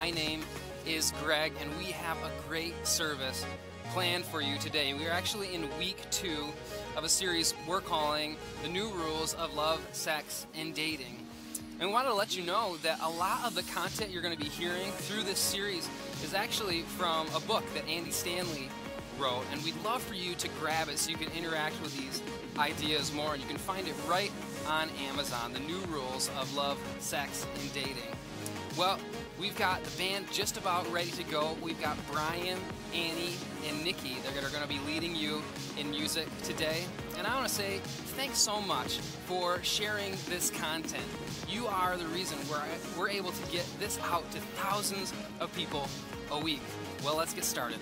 My name is Greg, and we have a great service planned for you today. We are actually in week 2 of a series we're calling The New Rules of Love, Sex, and Dating. And we wanted to let you know that a lot of the content you're going to be hearing through this series is actually from a book that Andy Stanley wrote, and we'd love for you to grab it so you can interact with these ideas more, and you can find it right on Amazon, The New Rules of Love, Sex, and Dating. Well, we've got the band just about ready to go. We've got Brian, Annie, and Nikki that are going to be leading you in music today. And I want to say thanks so much for sharing this content. You are the reason we're able to get this out to thousands of people a week. Well, let's get started.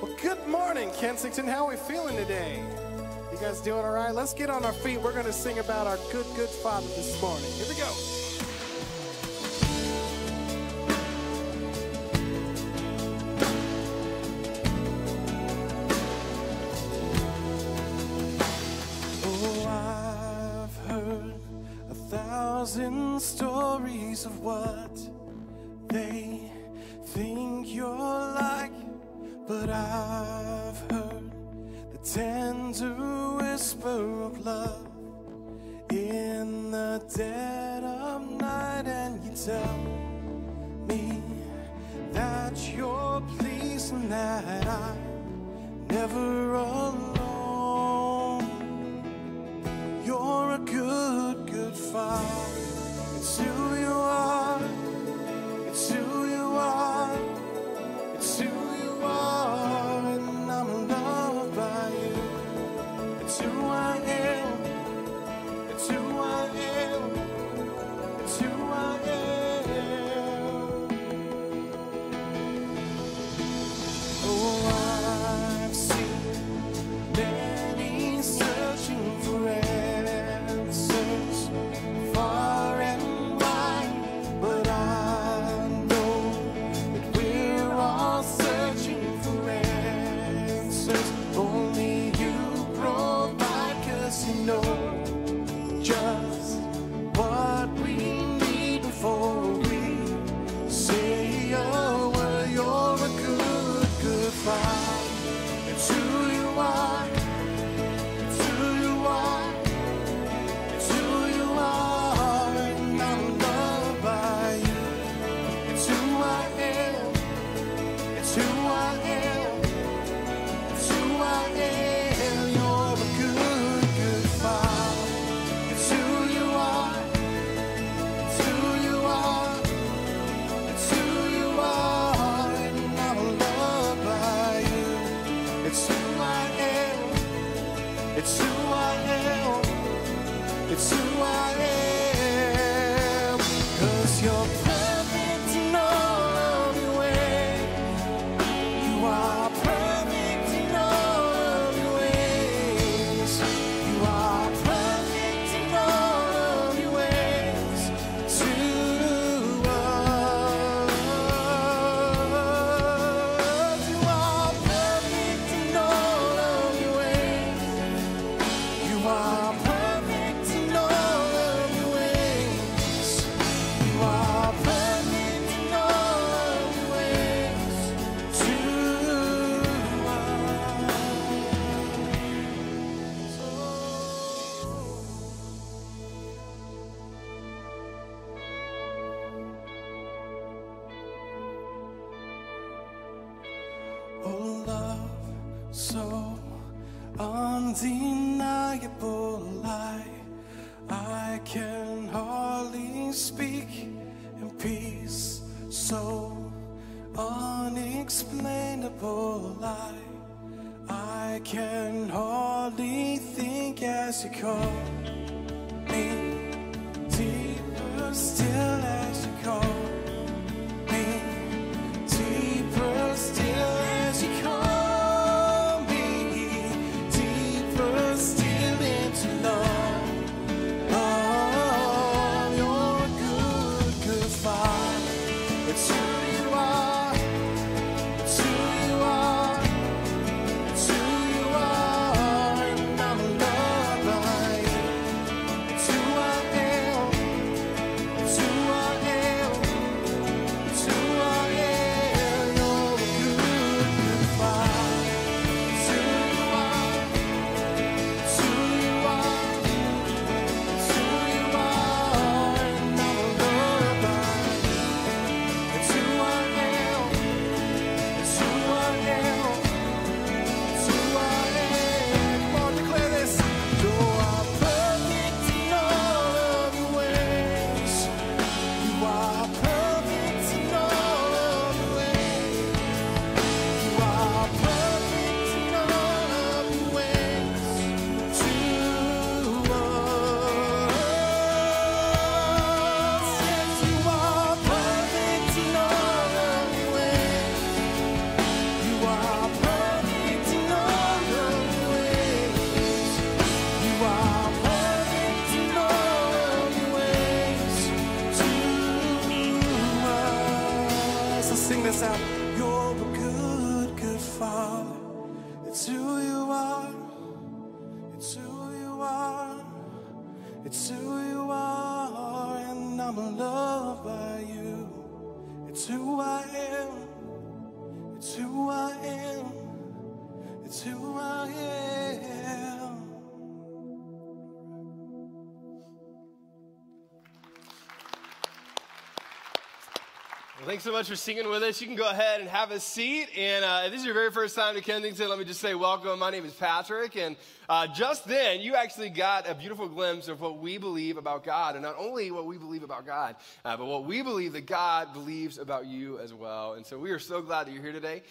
Well, good morning, Kensington. How are we feeling today? You guys doing all right? Let's get on our feet. We're going to sing about our good, good Father this morning. Here we go. Oh, I've heard 1,000 stories of what they think you're like. But I've heard the tender whisper of love in the dead of night, and you tell me that you're pleased and that I'm never alone. You're a good, good Father. It's who you are. It's who you are. It's who you are, and I'm loved by you. It's who I am. It's who I am. It's who I am. Oh, I've seen many searching for answers far and wide, but I know that we're all searching for answers. Only you provide, 'cause you know just what we need before we say a word. You're a good, good Father. It's who you are. It's who you are. It's who you are, and I'm loved by you. It's who I am. It's who I am. It's who I am. You're a good, good Father. It's who you are. It's who you are. It's who you are, and I'm loved by you. It's who I am. It's who I am. It's who I am. 'Cause you're perfect in all of your ways. You are perfect in all of your ways. You are perfect in all of your ways to us. You are perfect in all of your ways. You are perfect in all of your ways. You are perfect in all of your ways to us. Oh, love so undeniable, I can hardly speak, and peace so unexplainable, I can hardly think as you call me, deeper still as you call me, deeper still as you call me, deeper still into love. Oh, you're a good, good Father. Let's sing this out. You're a good, good Father. It's who you are. It's who you are. It's who you are. And I'm loved by you. It's who I am. It's who I am. It's who I am. Well, thanks so much for singing with us. You can go ahead and have a seat. And if this is your very first time to Kensington, let me just say welcome. My name is Patrick. And just then, you actually got a beautiful glimpse of what we believe about God. And not only what we believe about God, but what we believe that God believes about you as well. And so we are so glad that you're here today.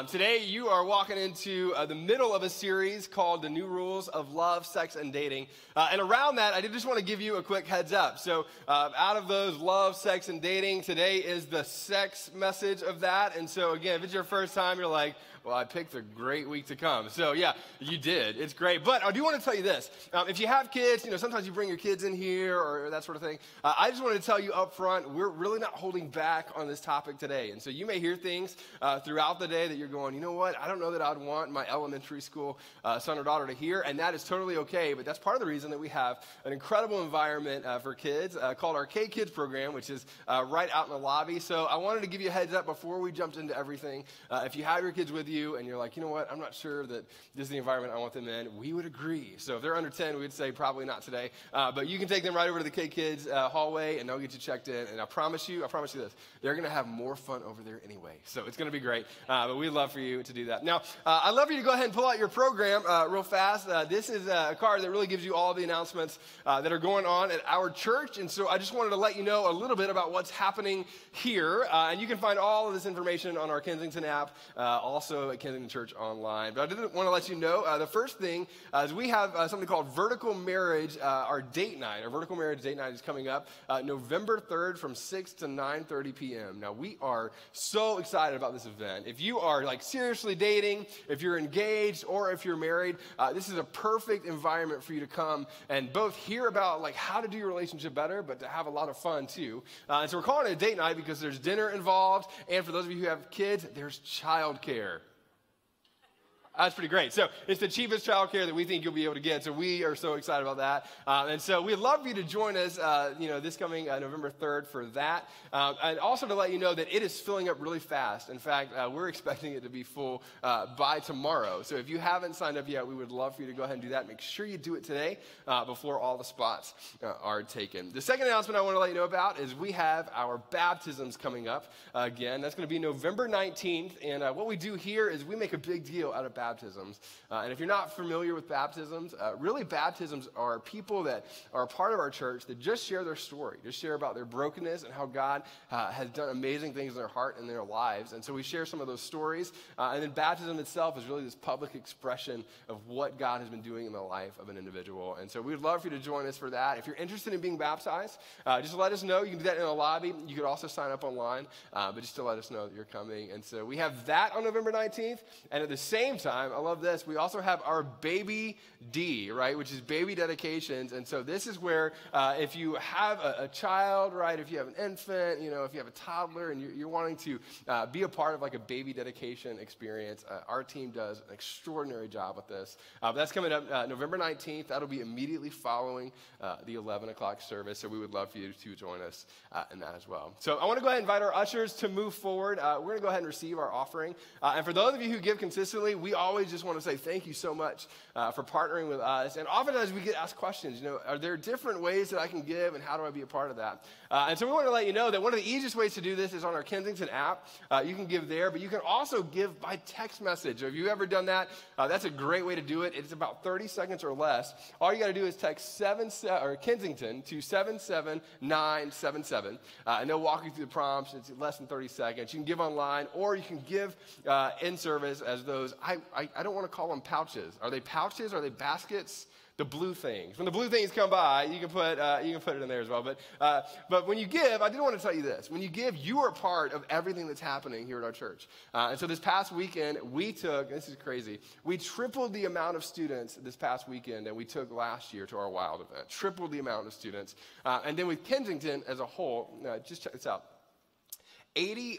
Today, you are walking into the middle of a series called The New Rules of Love, Sex, and Dating. And around that, I did just want to give you a quick heads up. So out of those love, sex, and dating, today is the sex message of that. And so again, if it's your first time, you're like, well, I picked a great week to come. So yeah, you did. It's great. But I do want to tell you this. If you have kids, sometimes you bring your kids in here or that sort of thing. I just wanted to tell you up front, we're really not holding back on this topic today. And so you may hear things throughout the day that you're going, you know what? I don't know that I'd want my elementary school son or daughter to hear. And that is totally okay. But that's part of the reason that we have an incredible environment for kids called our K-Kids program, which is right out in the lobby. So I wanted to give you a heads up before we jumped into everything. If you have your kids with you and you're like, you know what, I'm not sure that this is the environment I want them in, we would agree. So if they're under 10, we would say probably not today. But you can take them right over to the K-Kids hallway and they'll get you checked in. And I promise you this, they're going to have more fun over there anyway. So it's going to be great. But we'd love for you to do that. Now, I'd love for you to go ahead and pull out your program real fast. This is a card that really gives you all the announcements that are going on at our church. And so I just wanted to let you know a little bit about what's happening here. And you can find all of this information on our Kensington app, also at Kensington Church online. But I did want to let you know, the first thing is we have something called Vertical Marriage, our date night. Our Vertical Marriage date night is coming up November 3rd from 6 to 9:30 p.m. Now, we are so excited about this event. If you are seriously dating, if you're engaged, or if you're married, this is a perfect environment for you to come and both hear about how to do your relationship better, but to have a lot of fun too. And so we're calling it a date night because there's dinner involved, and for those of you who have kids, there's childcare. That's pretty great. So it's the cheapest childcare that we think you'll be able to get. So we are so excited about that. And so we'd love for you to join us, this coming November 3rd for that. And also to let you know that it is filling up really fast. In fact, we're expecting it to be full by tomorrow. So if you haven't signed up yet, we would love for you to go ahead and do that. Make sure you do it today before all the spots are taken. The second announcement I want to let you know about is we have our baptisms coming up again. That's going to be November 19th. And what we do here is we make a big deal out of baptisms. And if you're not familiar with baptisms, really baptisms are people that are a part of our church that just share their story, just share about their brokenness and how God has done amazing things in their heart and their lives. And so we share some of those stories. And then baptism itself is really this public expression of what God has been doing in the life of an individual. And so we'd love for you to join us for that. If you're interested in being baptized, just let us know. You can do that in the lobby. You could also sign up online, but just to let us know that you're coming. And so we have that on November 19th. And at the same time, I love this, we also have our Baby D, right, which is baby dedications. And so this is where if you have a child, right, if you have an infant, if you have a toddler and you're wanting to be a part of a baby dedication experience, our team does an extraordinary job with this. But that's coming up November 19th. That'll be immediately following the 11 o'clock service. So we would love for you to join us in that as well. So I want to go ahead and invite our ushers to move forward. We're going to go ahead and receive our offering. And for those of you who give consistently, we always just want to say thank you so much for partnering with us. And oftentimes we get asked questions, are there different ways that I can give and how do I be a part of that? And so we want to let you know that one of the easiest ways to do this is on our Kensington app. You can give there, but you can also give by text message. If you've ever done that, that's a great way to do it. It's about 30 seconds or less. All you got to do is text Kensington to 77977, and they'll walk you through the prompts. It's less than 30 seconds. You can give online, or you can give in service as those, I don't want to call them pouches. Are they pouches? Are they baskets? The blue things. When the blue things come by, you can put it in there as well. But when you give, I did want to tell you this. When you give, you are part of everything that's happening here at our church. And so this past weekend, this is crazy, we tripled the amount of students this past weekend that we took last year to our Wild event. Tripled the amount of students. And then with Kensington as a whole, just check this out.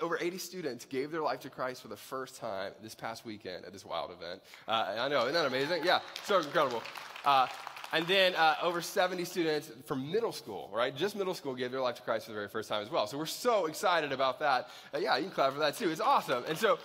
Over 80 students gave their life to Christ for the first time this past weekend at this wild event. I know, isn't that amazing? Yeah, so incredible. And then over 70 students from middle school, right? Just middle school gave their life to Christ for the very first time as well. So we're so excited about that. Yeah, you can clap for that too. It's awesome. And so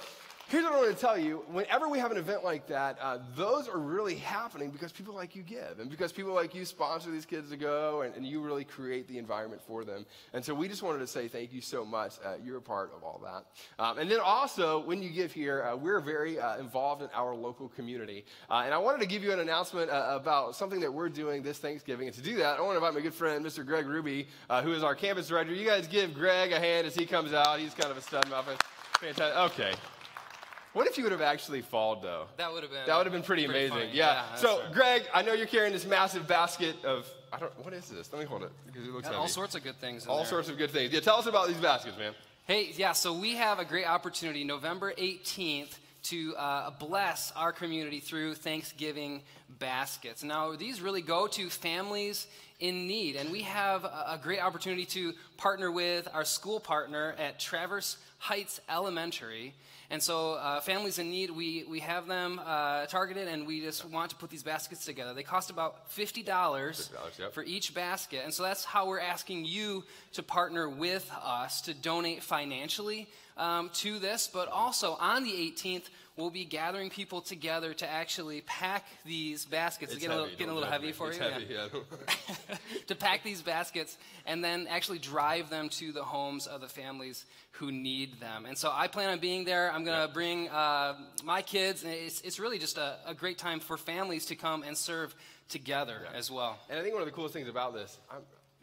here's what I want to tell you. Whenever we have an event like that, those are really happening because people like you give and because people like you sponsor these kids to go and you really create the environment for them. And so we just wanted to say thank you so much. You're a part of all that. And then also, when you give here, we're very involved in our local community. And I wanted to give you an announcement about something that we're doing this Thanksgiving. And to do that, I want to invite my good friend, Mr. Greg Ruby, who is our campus director. You guys give Greg a hand as he comes out. He's kind of a stud muffin. Fantastic. Okay. What if you would have actually followed, though? That would have been pretty amazing. funny. Yeah. So, right. Greg, I know you're carrying this massive basket of, what is this? Let me hold it because it looks heavy. All sorts of good things in All there. sorts of good things. Yeah, tell us about these baskets, man. Hey, yeah, so we have a great opportunity November 18th to bless our community through Thanksgiving baskets. Now, these really go to families in need, and we have a great opportunity to partner with our school partner at Traverse Heights Elementary. And so families in need, we have them targeted, and we just want to put these baskets together. They cost about $50 yep. for each basket. And so that's how we're asking you to partner with us to donate financially to this. But also on the 18th, we'll be gathering people together to actually pack these baskets. It's getting a little heavy for you? Heavy, yeah. To pack these baskets and then actually drive them to the homes of the families who need them. And so I plan on being there. I'm going to bring my kids. And it's really just a great time for families to come and serve together as well. And I think one of the coolest things about this,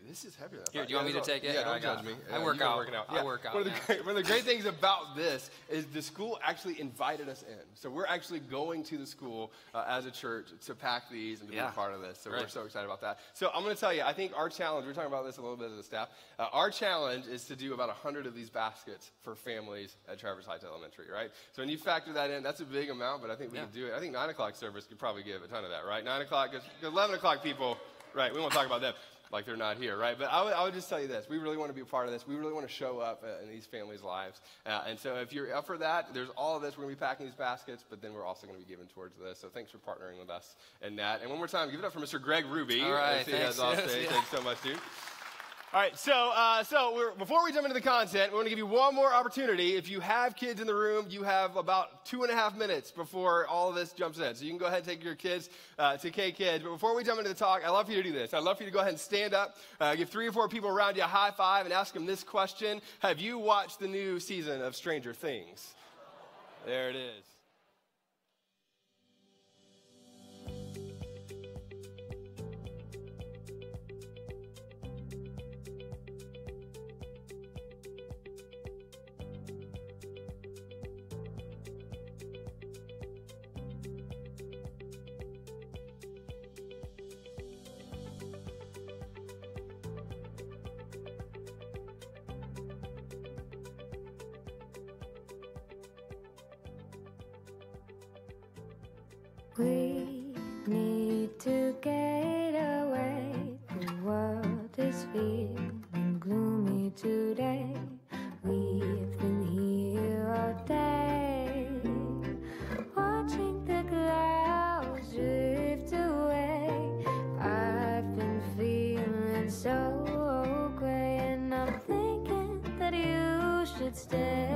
this is heavier. Here, do you want me to take it? Yeah, don't judge me. I work out. Yeah. I work out. One of the great things about this is the school actually invited us in. So we're actually going to the school as a church to pack these and to be a part of this. So we're so excited about that. So I'm going to tell you, I think our challenge, we're talking about this a little bit as a staff, our challenge is to do about 100 of these baskets for families at Traverse Heights Elementary, right? So when you factor that in, that's a big amount, but I think we can do it. I think 9 o'clock service could probably give a ton of that, right? 9 o'clock, because 11 o'clock people, right, we won't talk about them. Like they're not here, right? But I would just tell you this. We really want to be a part of this. We really want to show up in these families' lives. And so if you're up for that, there's all of this. We're going to be packing these baskets, but then we're also going to be giving towards this. So thanks for partnering with us in that. And one more time, give it up for Mr. Greg Ruby. All right, thanks. Thanks so much, dude. All right, so before we jump into the content, we want to give you one more opportunity. If you have kids in the room, you have about 2.5 minutes before all of this jumps in. So you can go ahead and take your kids to K-Kids. But before we jump into the talk, I'd love for you to do this. I'd love for you to go ahead and stand up, give 3 or 4 people around you a high five, and ask them this question. Have you watched the new season of Stranger Things? There it is. We need to get away. The world is feeling gloomy today. We've been here all day, watching the clouds drift away. I've been feeling so gray, and I'm thinking that you should stay.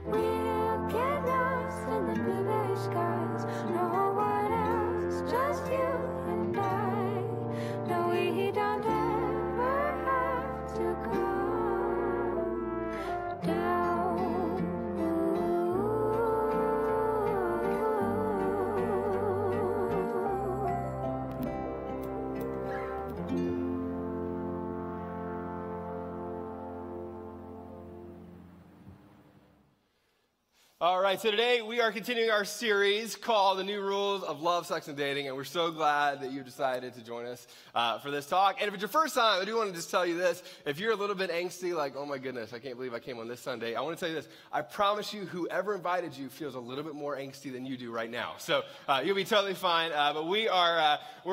We'll get lost in the blueberry skies. No one else, just you and I. No, we don't ever have to go down. All right, so today we are continuing our series called The New Rules of Love, Sex, and Dating, and we're so glad that you decided to join us for this talk. And if it's your first time, I do want to just tell you this. If you're a little bit angsty, like, oh my goodness, I can't believe I came on this Sunday, I want to tell you this. I promise you, whoever invited you feels a little bit more angsty than you do right now. So you'll be totally fine. But we're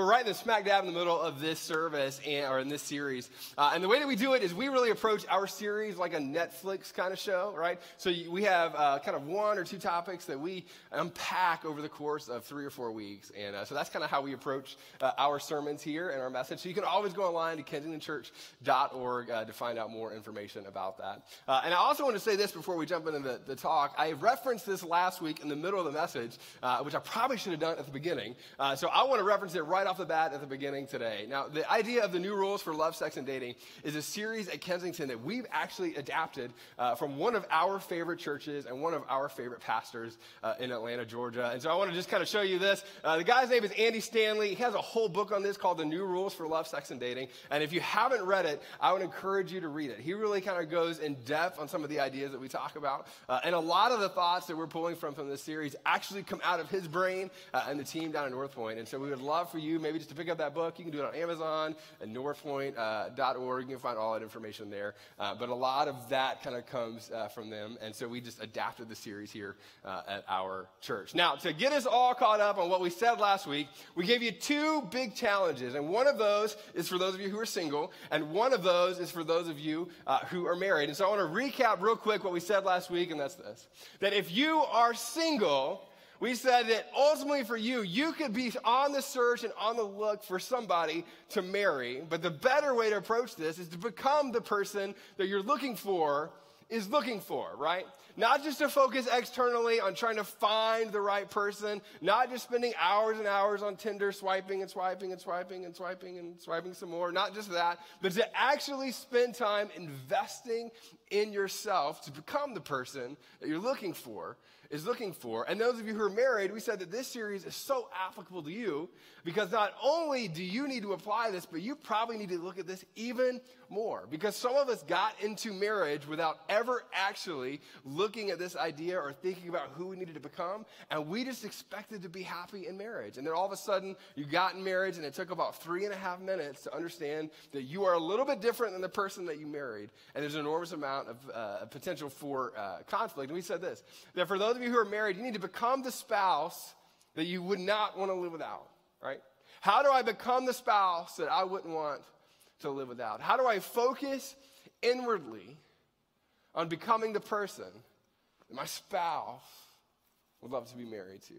right in the smack dab in the middle of this service, or in this series. And the way that we do it is we really approach our series like a Netflix kind of show, right? So we have kind of one or two topics that we unpack over the course of 3 or 4 weeks. And so that's kind of how we approach our sermons here and our message. So you can always go online to kensingtonchurch.org to find out more information about that. And I also want to say this before we jump into the talk. I referenced this last week in the middle of the message, which I probably should have done at the beginning. So I want to reference it right off the bat at the beginning today. Now, the idea of the new rules for love, sex, and dating is a series at Kensington that we've actually adapted from one of our favorite churches and one of our favorite pastors in Atlanta, Georgia. And so I want to just kind of show you this. The guy's name is Andy Stanley. He has a whole book on this called The New Rules for Love, Sex, and Dating. And if you haven't read it, I would encourage you to read it. He really kind of goes in depth on some of the ideas that we talk about. And a lot of the thoughts that we're pulling from this series actually come out of his brain and the team down in North Point. And so we would love for you maybe just to pick up that book. You can do it on Amazon and northpoint.org. You can find all that information there. But a lot of that kind of comes from them. And so we just adapted the series here at our church. Now, to get us all caught up on what we said last week, we gave you 2 big challenges. And one of those is for those of you who are single, and one of those is for those of you who are married. And so I want to recap real quick what we said last week, and that's this. That if you are single, we said that ultimately for you, you could be on the search and on the look for somebody to marry. But the better way to approach this is to become the person that you're looking for is looking for, right? Not just to focus externally on trying to find the right person, not just spending hours and hours on Tinder swiping and swiping and swiping and swiping and swiping some more, not just that, but to actually spend time investing in yourself to become the person that you're looking for is looking for. And those of you who are married, we said that this series is so applicable to you because not only do you need to apply this, but you probably need to look at this even more, because some of us got into marriage without ever actually looking at this idea or thinking about who we needed to become, and we just expected to be happy in marriage. And then all of a sudden, you got in marriage, and it took about 3.5 minutes to understand that you are a little bit different than the person that you married, and there's an enormous amount of potential for conflict. And we said this, that for those of you who are married, you need to become the spouse that you would not want to live without, right? How do I become the spouse that I wouldn't want to live without? How do I focus inwardly on becoming the person that my spouse would love to be married to?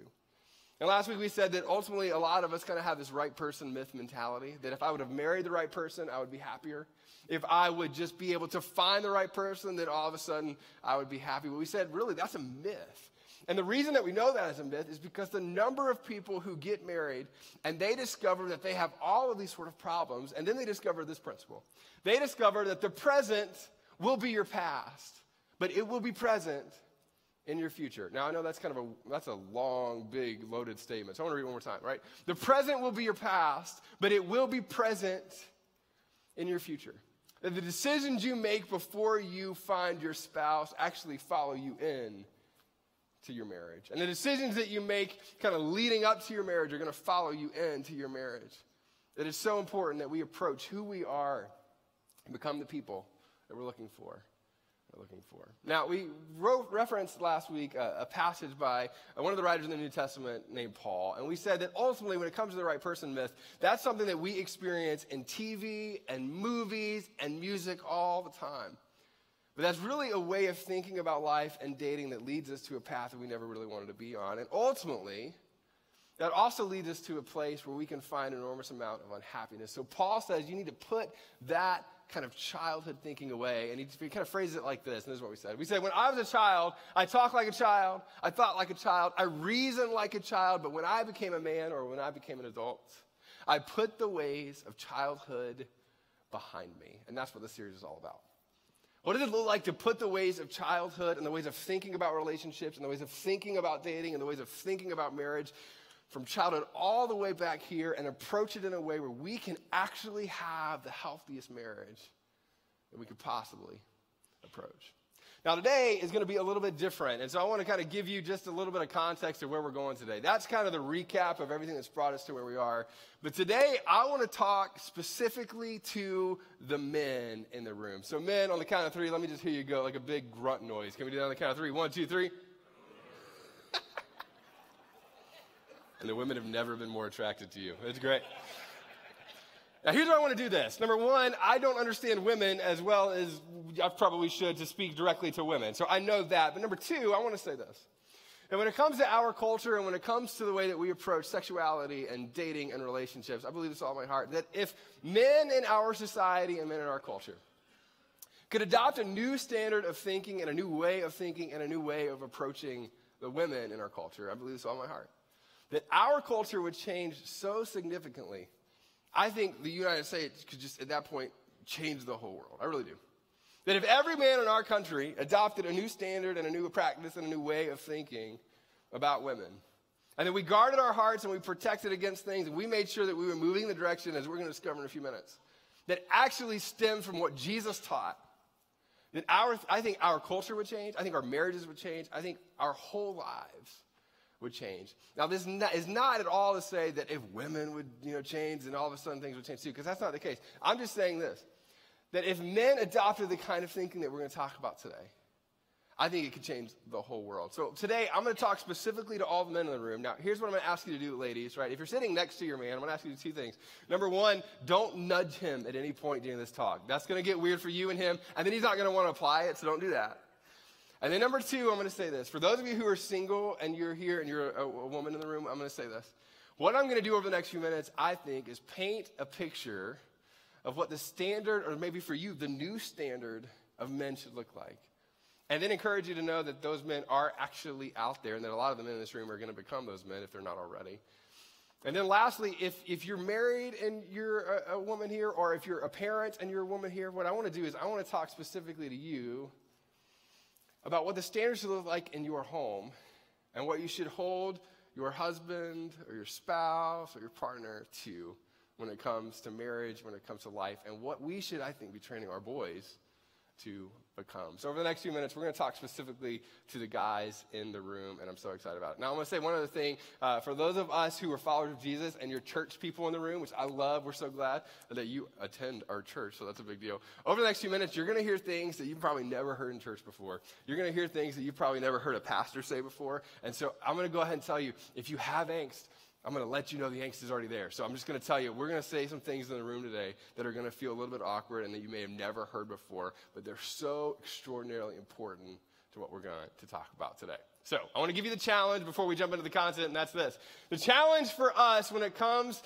And last week we said that ultimately a lot of us kind of have this right person myth mentality, that if I would have married the right person, I would be happier. If I would just be able to find the right person, then all of a sudden I would be happy. But we said, really, that's a myth. And the reason that we know that is a myth is because the number of people who get married and they discover that they have all of these sort of problems, and then they discover this principle. They discover that the present will be your past, but it will be present in your future. Now, I know that's that's a long, big, loaded statement. So I want to read it one more time, right? The present will be your past, but it will be present in your future. That the decisions you make before you find your spouse actually follow you in to your marriage. And the decisions that you make kind of leading up to your marriage are going to follow you into your marriage. It is so important that we approach who we are and become the people that we're looking for. Now, we referenced last week a passage by one of the writers in the New Testament named Paul, and we said that ultimately when it comes to the right person myth, that's something that we experience in TV and movies and music all the time. But that's really a way of thinking about life and dating that leads us to a path that we never really wanted to be on. And ultimately, that also leads us to a place where we can find an enormous amount of unhappiness. So Paul says you need to put that kind of childhood thinking away. And he kind of phrases it like this, and this is what we said. We said, when I was a child, I talked like a child, I thought like a child, I reasoned like a child, but when I became a man or when I became an adult, I put the ways of childhood behind me. And that's what this series is all about. What does it look like to put the ways of childhood and the ways of thinking about relationships and the ways of thinking about dating and the ways of thinking about marriage from childhood all the way back here and approach it in a way where we can actually have the healthiest marriage that we could possibly approach? Now, today is going to be a little bit different, and so I want to kind of give you just a little bit of context of where we're going today. That's kind of the recap of everything that's brought us to where we are. But today, I want to talk specifically to the men in the room. So men, on the count of three, let me just hear you go, like a big grunt noise. Can we do that on the count of three? 1, 2, 3. And the women have never been more attracted to you. It's great. Now, here's why I want to do this. Number one, I don't understand women as well as I probably should to speak directly to women. So I know that. But number two, I want to say this. And when it comes to our culture and when it comes to the way that we approach sexuality and dating and relationships, I believe this with all my heart, that if men in our society and men in our culture could adopt a new standard of thinking and a new way of thinking and a new way of approaching the women in our culture, I believe this with all my heart, that our culture would change so significantly. I think the United States could just, at that point, change the whole world. I really do. That if every man in our country adopted a new standard and a new practice and a new way of thinking about women, and then we guarded our hearts and we protected against things, and we made sure that we were moving in the direction, as we're going to discover in a few minutes, that actually stemmed from what Jesus taught, that I think our culture would change. I think our marriages would change. I think our whole lives would change. Now, this is not at all to say that if women would, change, then all of a sudden things would change too, because that's not the case. I'm just saying this, that if men adopted the kind of thinking that we're going to talk about today, I think it could change the whole world. So today, I'm going to talk specifically to all the men in the room. Now, here's what I'm going to ask you to do, ladies, right? If you're sitting next to your man, I'm going to ask you to do two things. Number one, don't nudge him at any point during this talk. That's going to get weird for you and him, and then he's not going to want to apply it, so don't do that. And then number two, I'm going to say this. For those of you who are single and you're here and you're a woman in the room, I'm going to say this. What I'm going to do over the next few minutes, I think, is paint a picture of what the standard, or maybe for you, the new standard of men should look like. And then encourage you to know that those men are actually out there and that a lot of the men in this room are going to become those men if they're not already. And then lastly, if you're married and you're a woman here, or if you're a parent and you're a woman here, what I want to do is I want to talk specifically to you about what the standards should look like in your home and what you should hold your husband or your spouse or your partner to when it comes to marriage, when it comes to life, and what we should, I think, be training our boys to become. So over the next few minutes, we're going to talk specifically to the guys in the room, and I'm so excited about it. Now, I want to say one other thing. For those of us who are followers of Jesus and your church people in the room, which I love, we're so glad that you attend our church, so that's a big deal. Over the next few minutes, you're going to hear things that you've probably never heard in church before. You're going to hear things that you've probably never heard a pastor say before, and so I'm going to go ahead and tell you, if you have angst, I'm going to let you know the angst is already there. So I'm just going to tell you, we're going to say some things in the room today that are going to feel a little bit awkward and that you may have never heard before, but they're so extraordinarily important to what we're going to talk about today. So I want to give you the challenge before we jump into the content, and that's this. The challenge for us when it comes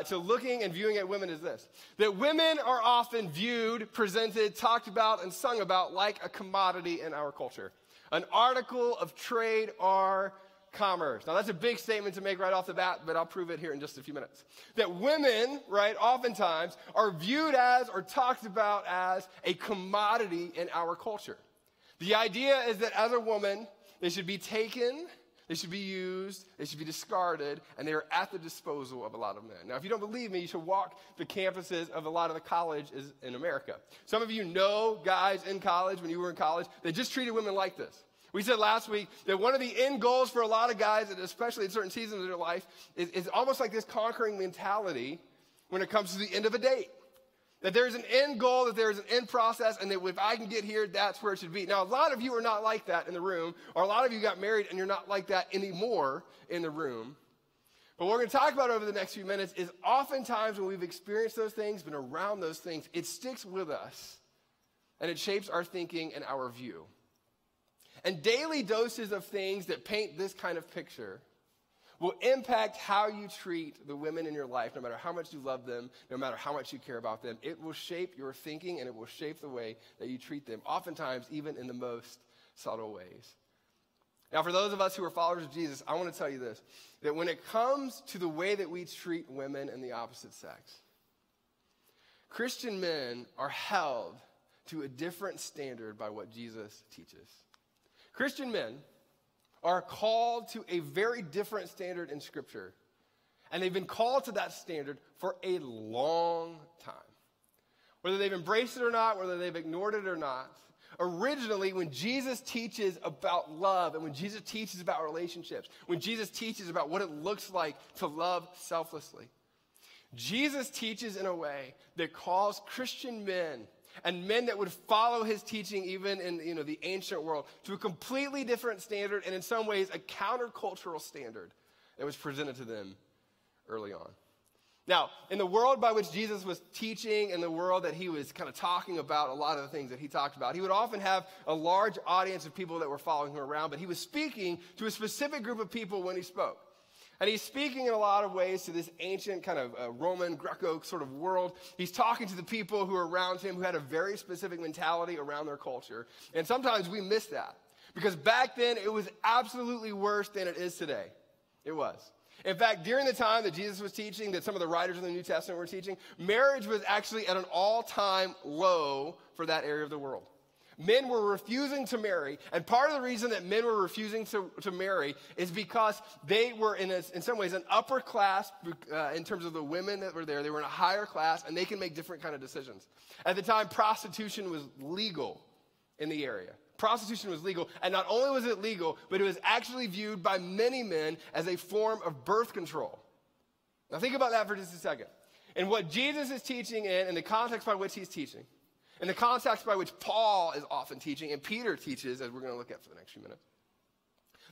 to looking and viewing at women is this, that women are often viewed, presented, talked about, and sung about like a commodity in our culture, an article of trade or commerce. Now, that's a big statement to make right off the bat, but I'll prove it here in just a few minutes. That women, right, oftentimes are viewed as or talked about as a commodity in our culture. The idea is that as a woman, they should be taken, they should be used, they should be discarded, and they are at the disposal of a lot of men. Now, if you don't believe me, you should walk the campuses of a lot of the colleges in America. Some of you know guys in college, when you were in college, they just treated women like this. We said last week that one of the end goals for a lot of guys, and especially in certain seasons of their life, is almost like this conquering mentality when it comes to the end of a date. That there's an end goal, that there's an end process, and that if I can get here, that's where it should be. Now, a lot of you are not like that in the room, or a lot of you got married and you're not like that anymore in the room. But what we're going to talk about over the next few minutes is oftentimes when we've experienced those things, been around those things, it sticks with us, and it shapes our thinking and our view. And daily doses of things that paint this kind of picture will impact how you treat the women in your life, no matter how much you love them, no matter how much you care about them. It will shape your thinking, and it will shape the way that you treat them, oftentimes even in the most subtle ways. Now, for those of us who are followers of Jesus, I want to tell you this, that when it comes to the way that we treat women in the opposite sex, Christian men are held to a different standard by what Jesus teaches. Christian men are called to a very different standard in Scripture. And they've been called to that standard for a long time. Whether they've embraced it or not, whether they've ignored it or not, Originally, when Jesus teaches about love and when Jesus teaches about relationships, when Jesus teaches about what it looks like to love selflessly, Jesus teaches in a way that calls Christian men and men that would follow his teaching even in the ancient world to a completely different standard, and in some ways a countercultural standard that was presented to them early on. Now, in the world by which Jesus was teaching, in the world that he was kind of talking about, a lot of the things that he talked about, he would often have a large audience of people that were following him around, but he was speaking to a specific group of people when he spoke. And he's speaking in a lot of ways to this ancient kind of Roman, Greco sort of world. He's talking to the people who are around him who had a very specific mentality around their culture. And sometimes we miss that because back then it was absolutely worse than it is today. It was. In fact, during the time that Jesus was teaching, that some of the writers in the New Testament were teaching, marriage was actually at an all-time low for that area of the world. Men were refusing to marry, and part of the reason that men were refusing to marry is because they were, in some ways, an upper class in terms of the women that were there. They were in a higher class, and they can make different kind of decisions. At the time, prostitution was legal in the area. Prostitution was legal, and not only was it legal, but it was actually viewed by many men as a form of birth control. Now think about that for just a second. And what Jesus is teaching in the context by which he's teaching, in the context by which Paul is often teaching, and Peter teaches, as we're going to look at for the next few minutes,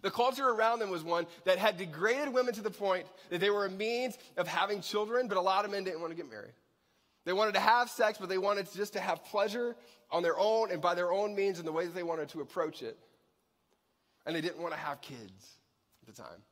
the culture around them was one that had degraded women to the point that they were a means of having children, but a lot of men didn't want to get married. They wanted to have sex, but they wanted just to have pleasure on their own and by their own means in the way that they wanted to approach it. And they didn't want to have kids at the time.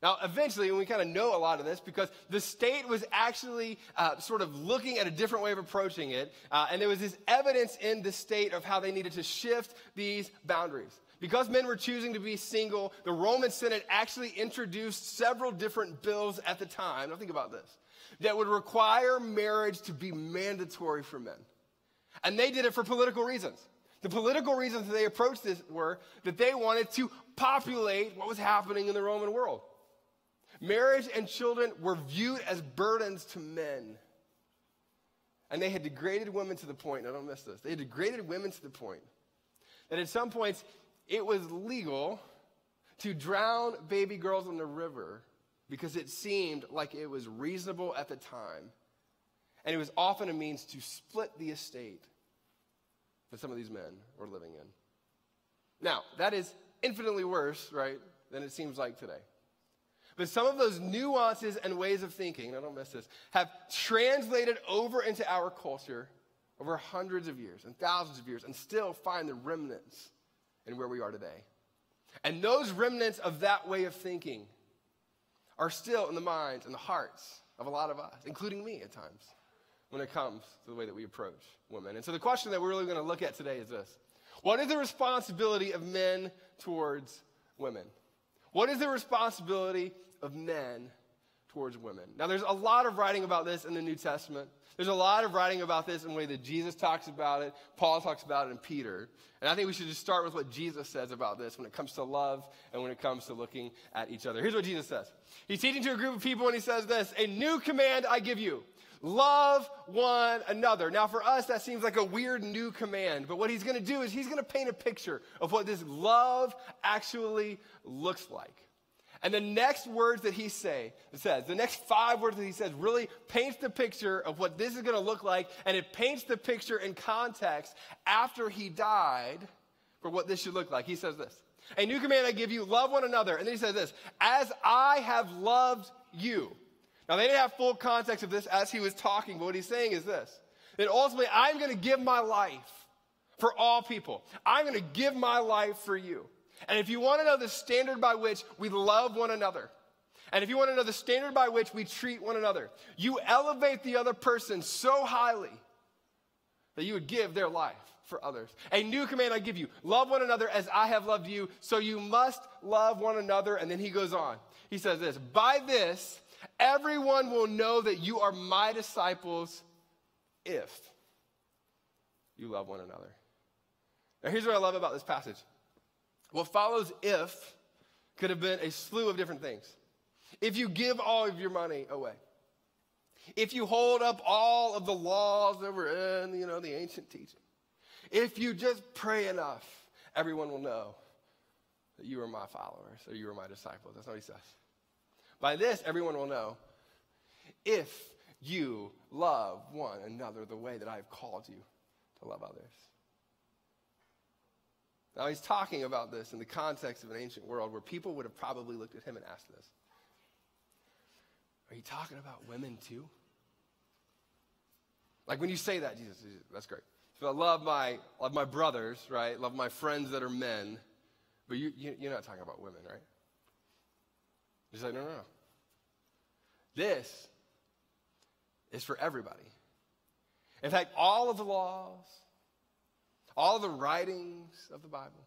Now, eventually, and we kind of know a lot of this because the state was actually sort of looking at a different way of approaching it. And there was this evidence in the state of how they needed to shift these boundaries. Because men were choosing to be single, the Roman Senate actually introduced several different bills at the time. Now think about this. That would require marriage to be mandatory for men. And they did it for political reasons. The political reasons that they approached this were that they wanted to populate what was happening in the Roman world. Marriage and children were viewed as burdens to men. And they had degraded women to the point, now don't miss this, they had degraded women to the point that at some points it was legal to drown baby girls in the river because it seemed like it was reasonable at the time. And it was often a means to split the estate that some of these men were living in. Now, that is infinitely worse, right, than it seems like today. But some of those nuances and ways of thinking, and I don't miss this, have translated over into our culture over hundreds of years and thousands of years and still find the remnants in where we are today. And those remnants of that way of thinking are still in the minds and the hearts of a lot of us, including me at times, when it comes to the way that we approach women. And so the question that we're really going to look at today is this. What is the responsibility of men towards women? What is the responsibility of men towards women? Now, there's a lot of writing about this in the New Testament. There's a lot of writing about this in the way that Jesus talks about it, Paul talks about it, and Peter. And I think we should just start with what Jesus says about this when it comes to love and when it comes to looking at each other. Here's what Jesus says. He's teaching to a group of people and he says this, "A new command I give you, love one another." Now, for us, that seems like a weird new command. But what he's going to do is he's going to paint a picture of what this love actually looks like. And the next words that he says, the next 5 words that he says really paints the picture of what this is going to look like, and it paints the picture in context after he died for what this should look like. He says this, "A new command I give you, love one another." And then he says this, "As I have loved you." Now, they didn't have full context of this as he was talking, but what he's saying is this, that ultimately I'm going to give my life for all people. I'm going to give my life for you. And if you want to know the standard by which we love one another, and if you want to know the standard by which we treat one another, you elevate the other person so highly that you would give their life for others. "A new command I give you, love one another as I have loved you, so you must love one another." And then he goes on. He says this, "By this, everyone will know that you are my disciples if you love one another." Now, here's what I love about this passage. What follows "if" could have been a slew of different things. If you give all of your money away. If you hold up all of the laws that were in, the ancient teaching. If you just pray enough, everyone will know that you are my followers or you are my disciples. That's not what he says. By this, everyone will know if you love one another the way that I have called you to love others. Now, he's talking about this in the context of an ancient world where people would have probably looked at him and asked this. Are you talking about women too? Like when you say that, Jesus, that's great. So I love my brothers, right? Love my friends that are men. But you're not talking about women, right? He's like, no. This is for everybody. In fact, all of the laws, all of the writings of the Bible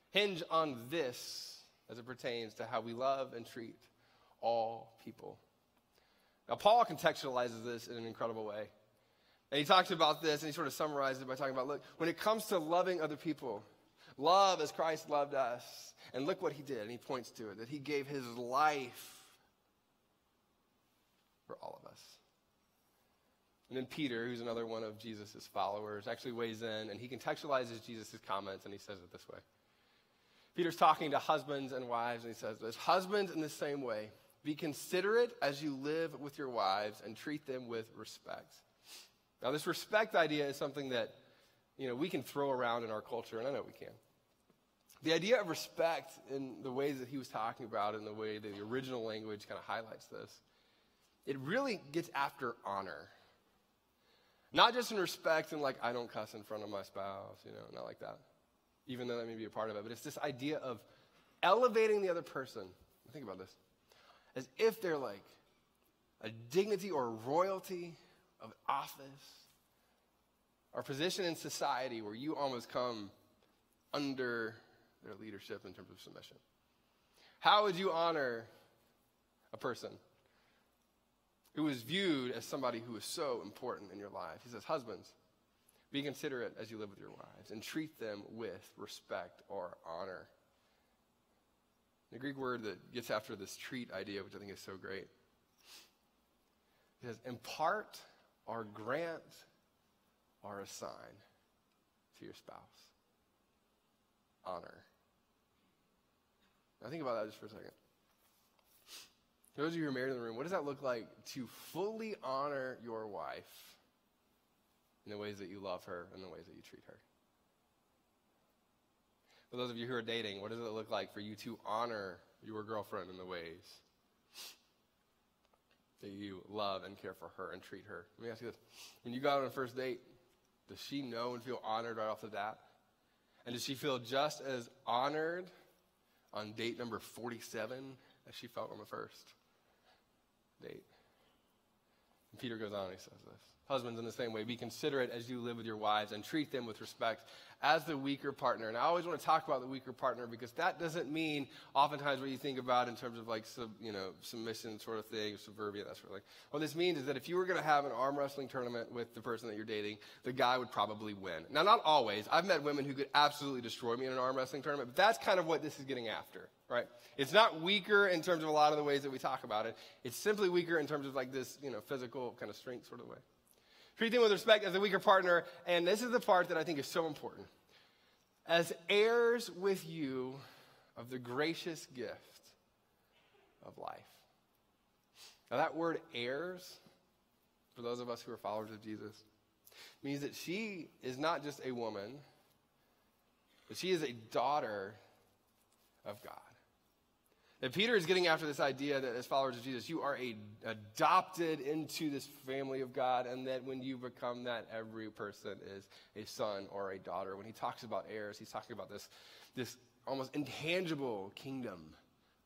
hinge on this as it pertains to how we love and treat all people. Now, Paul contextualizes this in an incredible way. And he talks about this, and he sort of summarizes it by talking about, look, when it comes to loving other people, love as Christ loved us. And look what he did, and he points to it, that he gave his life for all of us. And then Peter, who's another one of Jesus' followers, actually weighs in, and he contextualizes Jesus' comments, and he says it this way. Peter's talking to husbands and wives, and he says this, husbands in the same way, be considerate as you live with your wives and treat them with respect. Now, this respect idea is something that, we can throw around in our culture, and I know we can. The idea of respect in the ways that he was talking about, in the way that the original language kind of highlights this, it really gets after honor. Not just in respect and like, I don't cuss in front of my spouse, not like that. Even though that may be a part of it. But it's this idea of elevating the other person. Think about this. As if they're like a dignity or royalty of office or position in society where you almost come under their leadership in terms of submission. How would you honor a person who is viewed as somebody who is so important in your life? He says, husbands, be considerate as you live with your wives and treat them with respect or honor. The Greek word that gets after this treat idea, which I think is so great, it says impart or grant or assign to your spouse. Honor. Now think about that just for a second. For those of you who are married in the room, what does that look like to fully honor your wife in the ways that you love her and the ways that you treat her? For those of you who are dating, what does it look like for you to honor your girlfriend in the ways that you love and care for her and treat her? Let me ask you this. When you go out on a first date, does she know and feel honored right off the bat? And does she feel just as honored on date number 47 as she felt on the first date? And Peter goes on and he says this. Husbands, in the same way, be considerate as you live with your wives and treat them with respect as the weaker partner. And I always want to talk about the weaker partner because that doesn't mean oftentimes what you think about in terms of like, submission sort of thing, subservient, that sort of thing. What this means is that if you were going to have an arm wrestling tournament with the person that you're dating, the guy would probably win. Now, not always. I've met women who could absolutely destroy me in an arm wrestling tournament, but that's kind of what this is getting after, right? It's not weaker in terms of a lot of the ways that we talk about it. It's simply weaker in terms of like this, physical kind of strength sort of way. Treat them with respect as a weaker partner, and this is the part that I think is so important. As heirs with you of the gracious gift of life. Now that word heirs, for those of us who are followers of Jesus, means that she is not just a woman, but she is a daughter of God. And Peter is getting after this idea that as followers of Jesus, you are adopted into this family of God, and that when you become that, every person is a son or a daughter. When he talks about heirs, he's talking about this almost intangible kingdom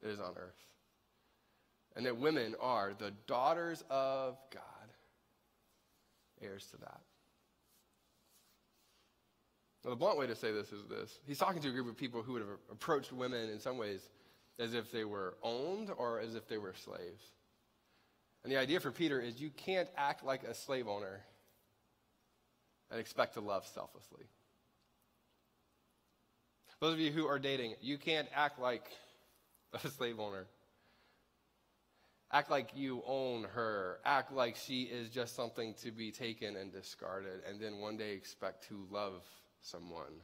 that is on earth. And that women are the daughters of God, heirs to that. Now, the blunt way to say this is this. He's talking to a group of people who would have approached women in some ways as if they were owned or as if they were slaves. And the idea for Peter is you can't act like a slave owner and expect to love selflessly. Those of you who are dating, you can't act like a slave owner Act like you own her. Act like she is just something to be taken and discarded, and then one day expect to love someone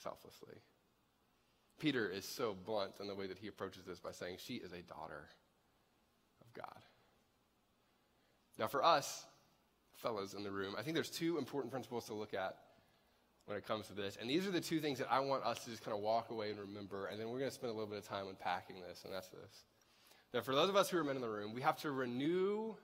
selflessly. Peter is so blunt in the way that he approaches this by saying she is a daughter of God. Now for us, fellas in the room, I think there's two important principles to look at when it comes to this. And these are the two things that I want us to just kind of walk away and remember. And then we're going to spend a little bit of time unpacking this, and that's this. That for those of us who are men in the room, we have to renew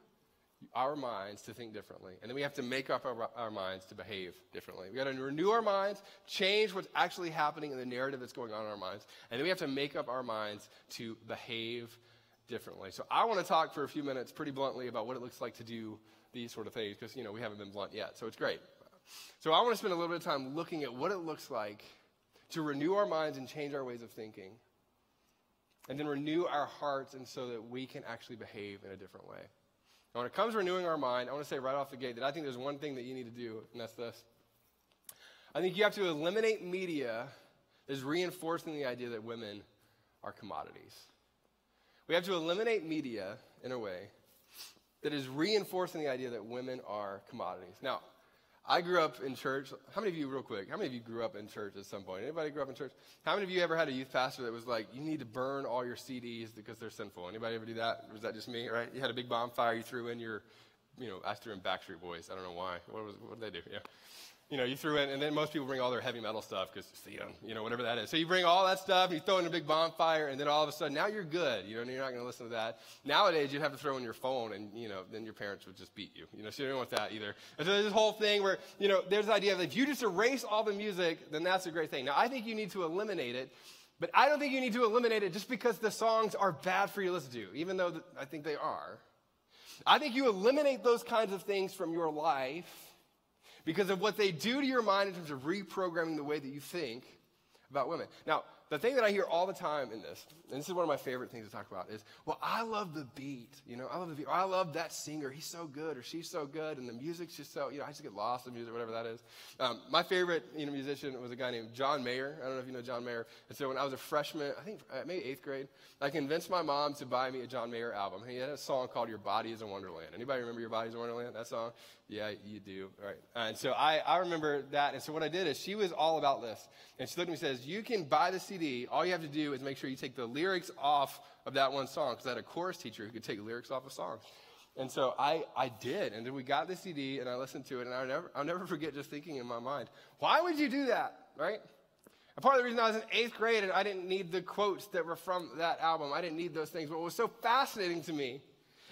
our minds to think differently. And then we have to make up our minds to behave differently. We got to renew our minds, change what's actually happening in the narrative that's going on in our minds. And then we have to make up our minds to behave differently. So I want to talk for a few minutes pretty bluntly about what it looks like to do these sort of things, because, we haven't been blunt yet. So it's great. So I want to spend a little bit of time looking at what it looks like to renew our minds and change our ways of thinking. And then renew our hearts and so that we can actually behave in a different way. Now, when it comes to renewing our mind, I want to say right off the gate that I think there's one thing that you need to do, and that's this. I think you have to eliminate media that is reinforcing the idea that women are commodities. We have to eliminate media in a way that is reinforcing the idea that women are commodities. Now, I grew up in church. How many of you, real quick, how many of you grew up in church at some point? Anybody grew up in church? How many of you ever had a youth pastor that was like, you need to burn all your CDs because they're sinful? Anybody ever do that? Or was that just me, right? You had a big bonfire, you threw in your, I threw in Backstreet Boys. I don't know why. What did they do? Yeah. You threw in, and then most people bring all their heavy metal stuff because it's the, whatever that is. So you bring all that stuff, and you throw in a big bonfire, and then all of a sudden, now you're good. And you're not going to listen to that. Nowadays, you'd have to throw in your phone, and, then your parents would just beat you. So you don't want that either. And so there's this whole thing where, there's the idea of if you just erase all the music, then that's a great thing. Now, I think you need to eliminate it, but I don't think you need to eliminate it just because the songs are bad for you to listen to, even though I think they are. I think you eliminate those kinds of things from your life because of what they do to your mind in terms of reprogramming the way that you think about women. Now, the thing that I hear all the time in this, and this is one of my favorite things to talk about, is, well, I love the beat. I love the beat. Or I love that singer. He's so good, or she's so good, and the music's just so, I just get lost in music, whatever that is. My favorite, musician was a guy named John Mayer. I don't know if you know John Mayer. And so when I was a freshman, I think maybe 8th grade, I convinced my mom to buy me a John Mayer album. He had a song called Your Body is a Wonderland. Anybody remember Your Body is a Wonderland, that song? Yeah, you do. All right. And so I remember that. And so what I did is she was all about this. And she looked at me and says, you can buy the CD. All you have to do is make sure you take the lyrics off of that one song. Because I had a chorus teacher who could take lyrics off of songs. And so I did. And then we got the CD and I listened to it. And I'll never forget just thinking in my mind, why would you do that? Right? And part of the reason I was in 8th grade and I didn't need the quotes that were from that album. I didn't need those things. But what was so fascinating to me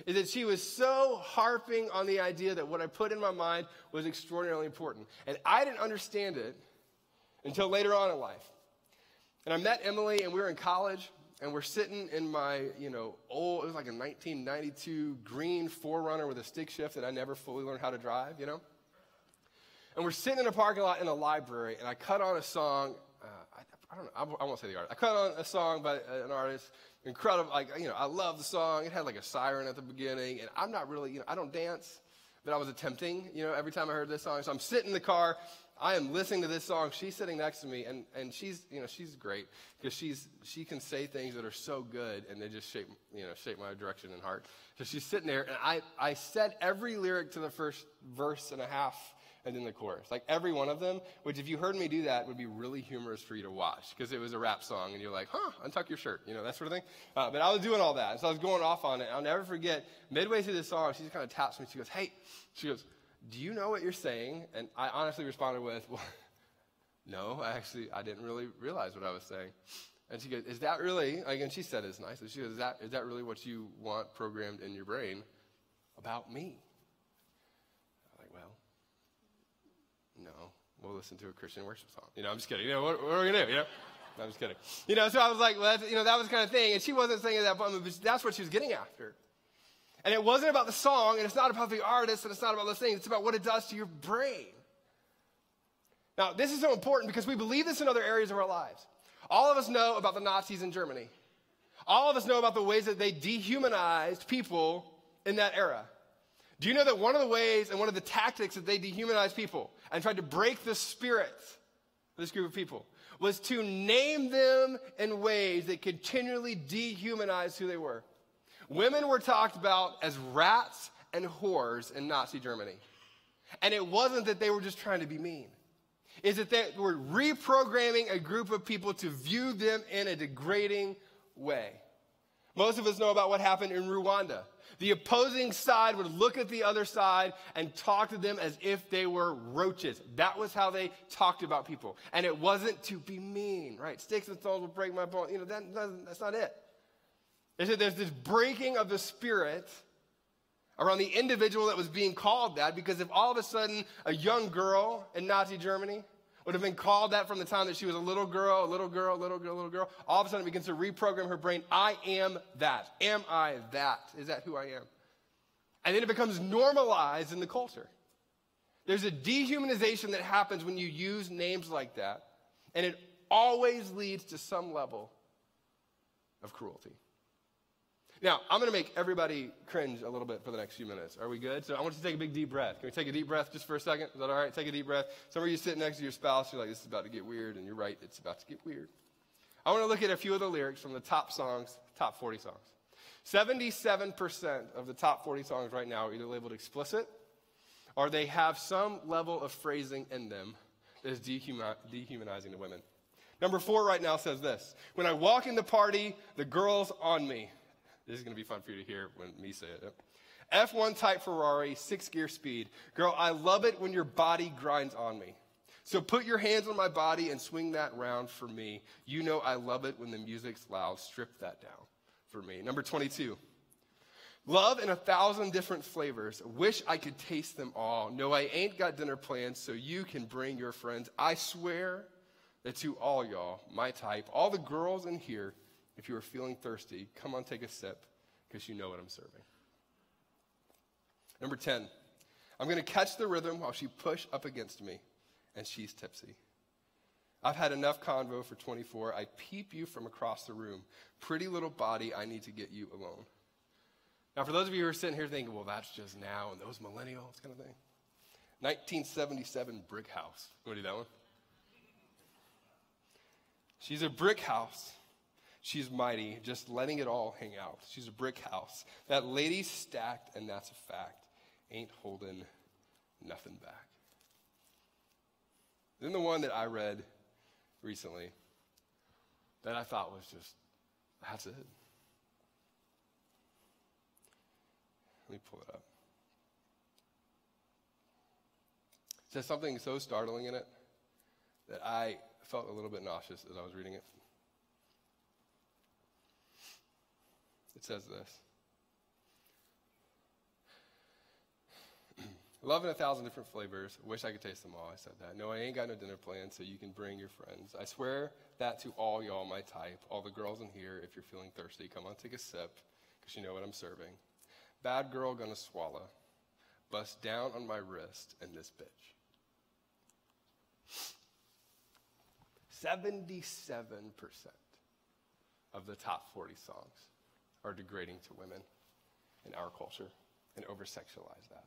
is that she was so harping on the idea that what I put in my mind was extraordinarily important. And I didn't understand it until later on in life. And I met Emily, and we were in college, and we're sitting in my, old, it was like a 1992 green 4Runner with a stick shift that I never fully learned how to drive, And we're sitting in a parking lot in a library, and I cut on a song. I don't know, I won't say the artist. I cut on a song by an artist. Incredible, I love the song. It had like a siren at the beginning, and I'm not really, I don't dance, but I was attempting, every time I heard this song. So I'm sitting in the car, I am listening to this song. She's sitting next to me, and she's, she's great because she can say things that are so good, and they just shape my direction and heart. So she's sitting there, and I said every lyric to the first verse and a half. And then the chorus, like every one of them, which if you heard me do that would be really humorous for you to watch because it was a rap song and you're like, untuck your shirt, that sort of thing. But I was doing all that. And so I was going off on it. I'll never forget, midway through this song, she just kind of taps me. She goes, hey, do you know what you're saying? And I honestly responded with, well, no, I didn't really realize what I was saying. And she goes, is that really, and she said it's nice. She goes, is that really what you want programmed in your brain about me? No, we'll listen to a Christian worship song. I'm just kidding. What are we going to do? I'm just kidding. So I was like, well, that was the kind of thing. And she wasn't saying that, but that's what she was getting after. And it wasn't about the song, and it's not about the artist, and it's not about those things. It's about what it does to your brain. Now, this is so important because we believe this in other areas of our lives. All of us know about the Nazis in Germany. All of us know about the ways that they dehumanized people in that era. Do you know that one of the ways and one of the tactics that they dehumanized people and tried to break the spirit of this group of people was to name them in ways that continually dehumanized who they were? Women were talked about as rats and whores in Nazi Germany. And it wasn't that they were just trying to be mean. It's that they were reprogramming a group of people to view them in a degrading way. Most of us know about what happened in Rwanda. The opposing side would look at the other side and talk to them as if they were roaches. That was how they talked about people. And it wasn't to be mean, right? Sticks and stones will break my bones. That's not it. It's that there's this breaking of the spirit around the individual that was being called that, because if all of a sudden a young girl in Nazi Germany would have been called that from the time that she was a little girl, all of a sudden it begins to reprogram her brain. I am that. Am I that? Is that who I am? And then it becomes normalized in the culture. There's a dehumanization that happens when you use names like that, and it always leads to some level of cruelty. Now, I'm going to make everybody cringe a little bit for the next few minutes. Are we good? So I want you to take a big deep breath. Can we take a deep breath just for a second? Is that all right? Take a deep breath. Some of you sitting next to your spouse, you're like, this is about to get weird, and you're right, it's about to get weird. I want to look at a few of the lyrics from the top 40 songs. 77% of the top 40 songs right now are either labeled explicit, or they have some level of phrasing in them that is dehumanizing to women. Number 4 right now says this: when I walk in the party, the girl's on me. This is going to be fun for you to hear when me say it. F1 type Ferrari, 6-gear speed. Girl, I love it when your body grinds on me. So put your hands on my body and swing that round for me. You know I love it when the music's loud. Strip that down for me. Number 22. Love in 1,000 different flavors. Wish I could taste them all. No, I ain't got dinner plans, so you can bring your friends. I swear that to all y'all, my type, all the girls in here, if you are feeling thirsty, come on, take a sip, because you know what I'm serving. Number 10, I'm going to catch the rhythm while she push up against me, and she's tipsy. I've had enough convo for 24. I peep you from across the room. Pretty little body, I need to get you alone. Now, for those of you who are sitting here thinking, well, that's just now, and those millennials kind of thing. 1977 brick house. You want to do that one? She's a brick house. She's mighty, just letting it all hang out. She's a brick house. That lady's stacked, and that's a fact. Ain't holding nothing back. Then the one that I read recently that I thought was just, that's it. Let me pull it up. It says something so startling in it that I felt a little bit nauseous as I was reading it. It says this: love in 1,000 different flavors. Wish I could taste them all. I said that. No, I ain't got no dinner plans, so you can bring your friends. I swear that to all y'all, my type. All the girls in here, if you're feeling thirsty, come on, take a sip, because you know what I'm serving. Bad girl gonna swallow. Bust down on my wrist in this bitch. 77% of the top 40 songs are degrading to women in our culture and over-sexualize that.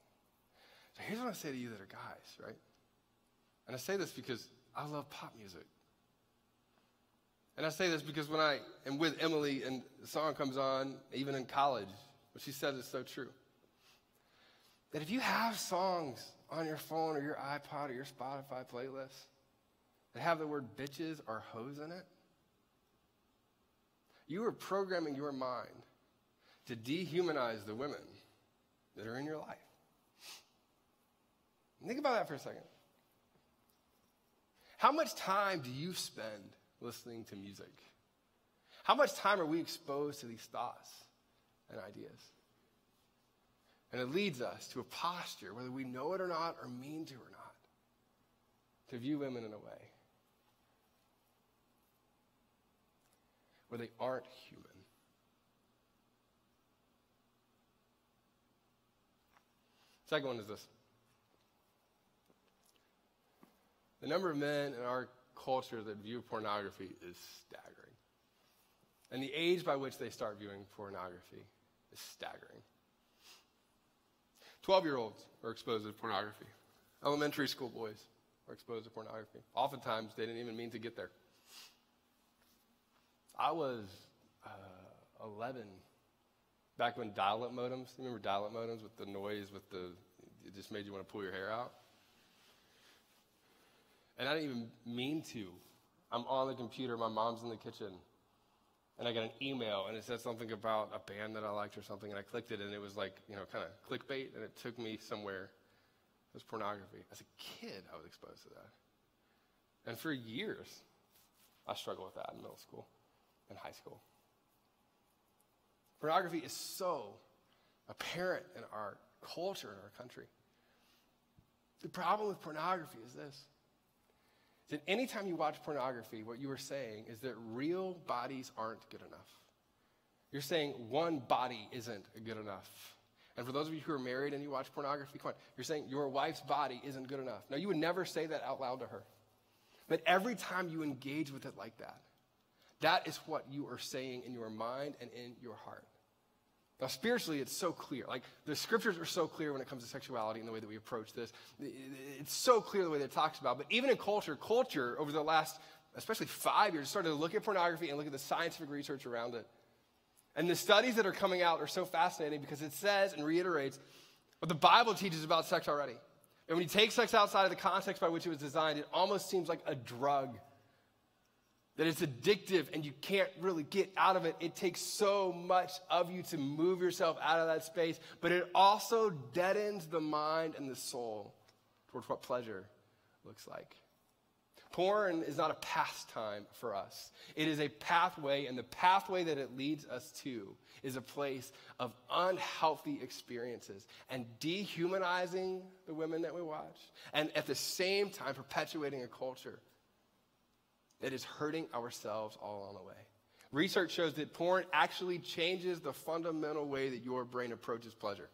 So here's what I say to you that are guys, right? And I say this because I love pop music. And I say this because when I am with Emily and the song comes on, even in college, what she says is so true. That if you have songs on your phone or your iPod or your Spotify playlist that have the word bitches or hoes in it, you are programming your mind to dehumanize the women that are in your life. Think about that for a second. How much time do you spend listening to music? How much time are we exposed to these thoughts and ideas? And it leads us to a posture, whether we know it or not, or mean to or not, to view women in a way where they aren't human. Second one is this. The number of men in our culture that view pornography is staggering. And the age by which they start viewing pornography is staggering. 12-year-olds are exposed to pornography. Elementary school boys are exposed to pornography. Oftentimes, they didn't even mean to get there. I was 11 Back when dial-up modems, you remember dial-up modems with the noise, it just made you want to pull your hair out? And I didn't even mean to. I'm on the computer, my mom's in the kitchen, and I got an email, and it said something about a band that I liked or something, and I clicked it, and it was like, kind of clickbait, and it took me somewhere. It was pornography. As a kid, I was exposed to that. And for years, I struggled with that in middle school and high school. Pornography is so apparent in our culture, in our country. The problem with pornography is this. That anytime you watch pornography, what you are saying is that real bodies aren't good enough. You're saying one body isn't good enough. And for those of you who are married and you watch pornography, come on, you're saying your wife's body isn't good enough. Now, you would never say that out loud to her. But every time you engage with it like that, that is what you are saying in your mind and in your heart. Now, spiritually, it's so clear. Like, the scriptures are so clear when it comes to sexuality and the way that we approach this. It's so clear the way that it talks about. But even in culture over the last, especially 5 years, started to look at pornography and look at the scientific research around it. And the studies that are coming out are so fascinating because it says and reiterates what the Bible teaches about sex already. And when you take sex outside of the context by which it was designed, it almost seems like a drug. That it's addictive and you can't really get out of it. It takes so much of you to move yourself out of that space, but it also deadens the mind and the soul towards what pleasure looks like. Porn is not a pastime for us. It is a pathway, and the pathway that it leads us to is a place of unhealthy experiences and dehumanizing the women that we watch, and at the same time perpetuating a culture that is hurting ourselves all along the way. Research shows that porn actually changes the fundamental way that your brain approaches pleasure.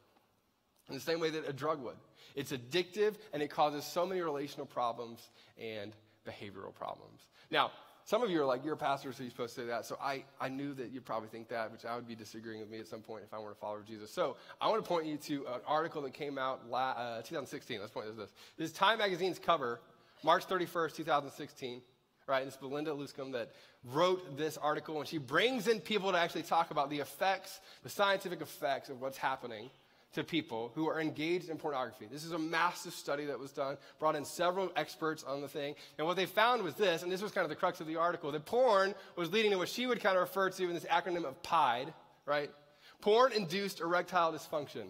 In the same way that a drug would. It's addictive, and it causes so many relational problems and behavioral problems. Now, some of you are like, you're a pastor, so you're supposed to say that. So I knew that you'd probably think that, which I would be disagreeing with me at some point if I were a follower of Jesus. So I want to point you to an article that came out 2016. Let's point to this. This is Time Magazine's cover, March 31st, 2016. Right, and it's Belinda Luscombe that wrote this article, and she brings in people to actually talk about the effects, the scientific effects of what's happening to people who are engaged in pornography. This is a massive study that was done, brought in several experts on the thing, and what they found was this, and this was kind of the crux of the article, that porn was leading to what she would kind of refer to in this acronym of PIDE, right? Porn-induced erectile dysfunction.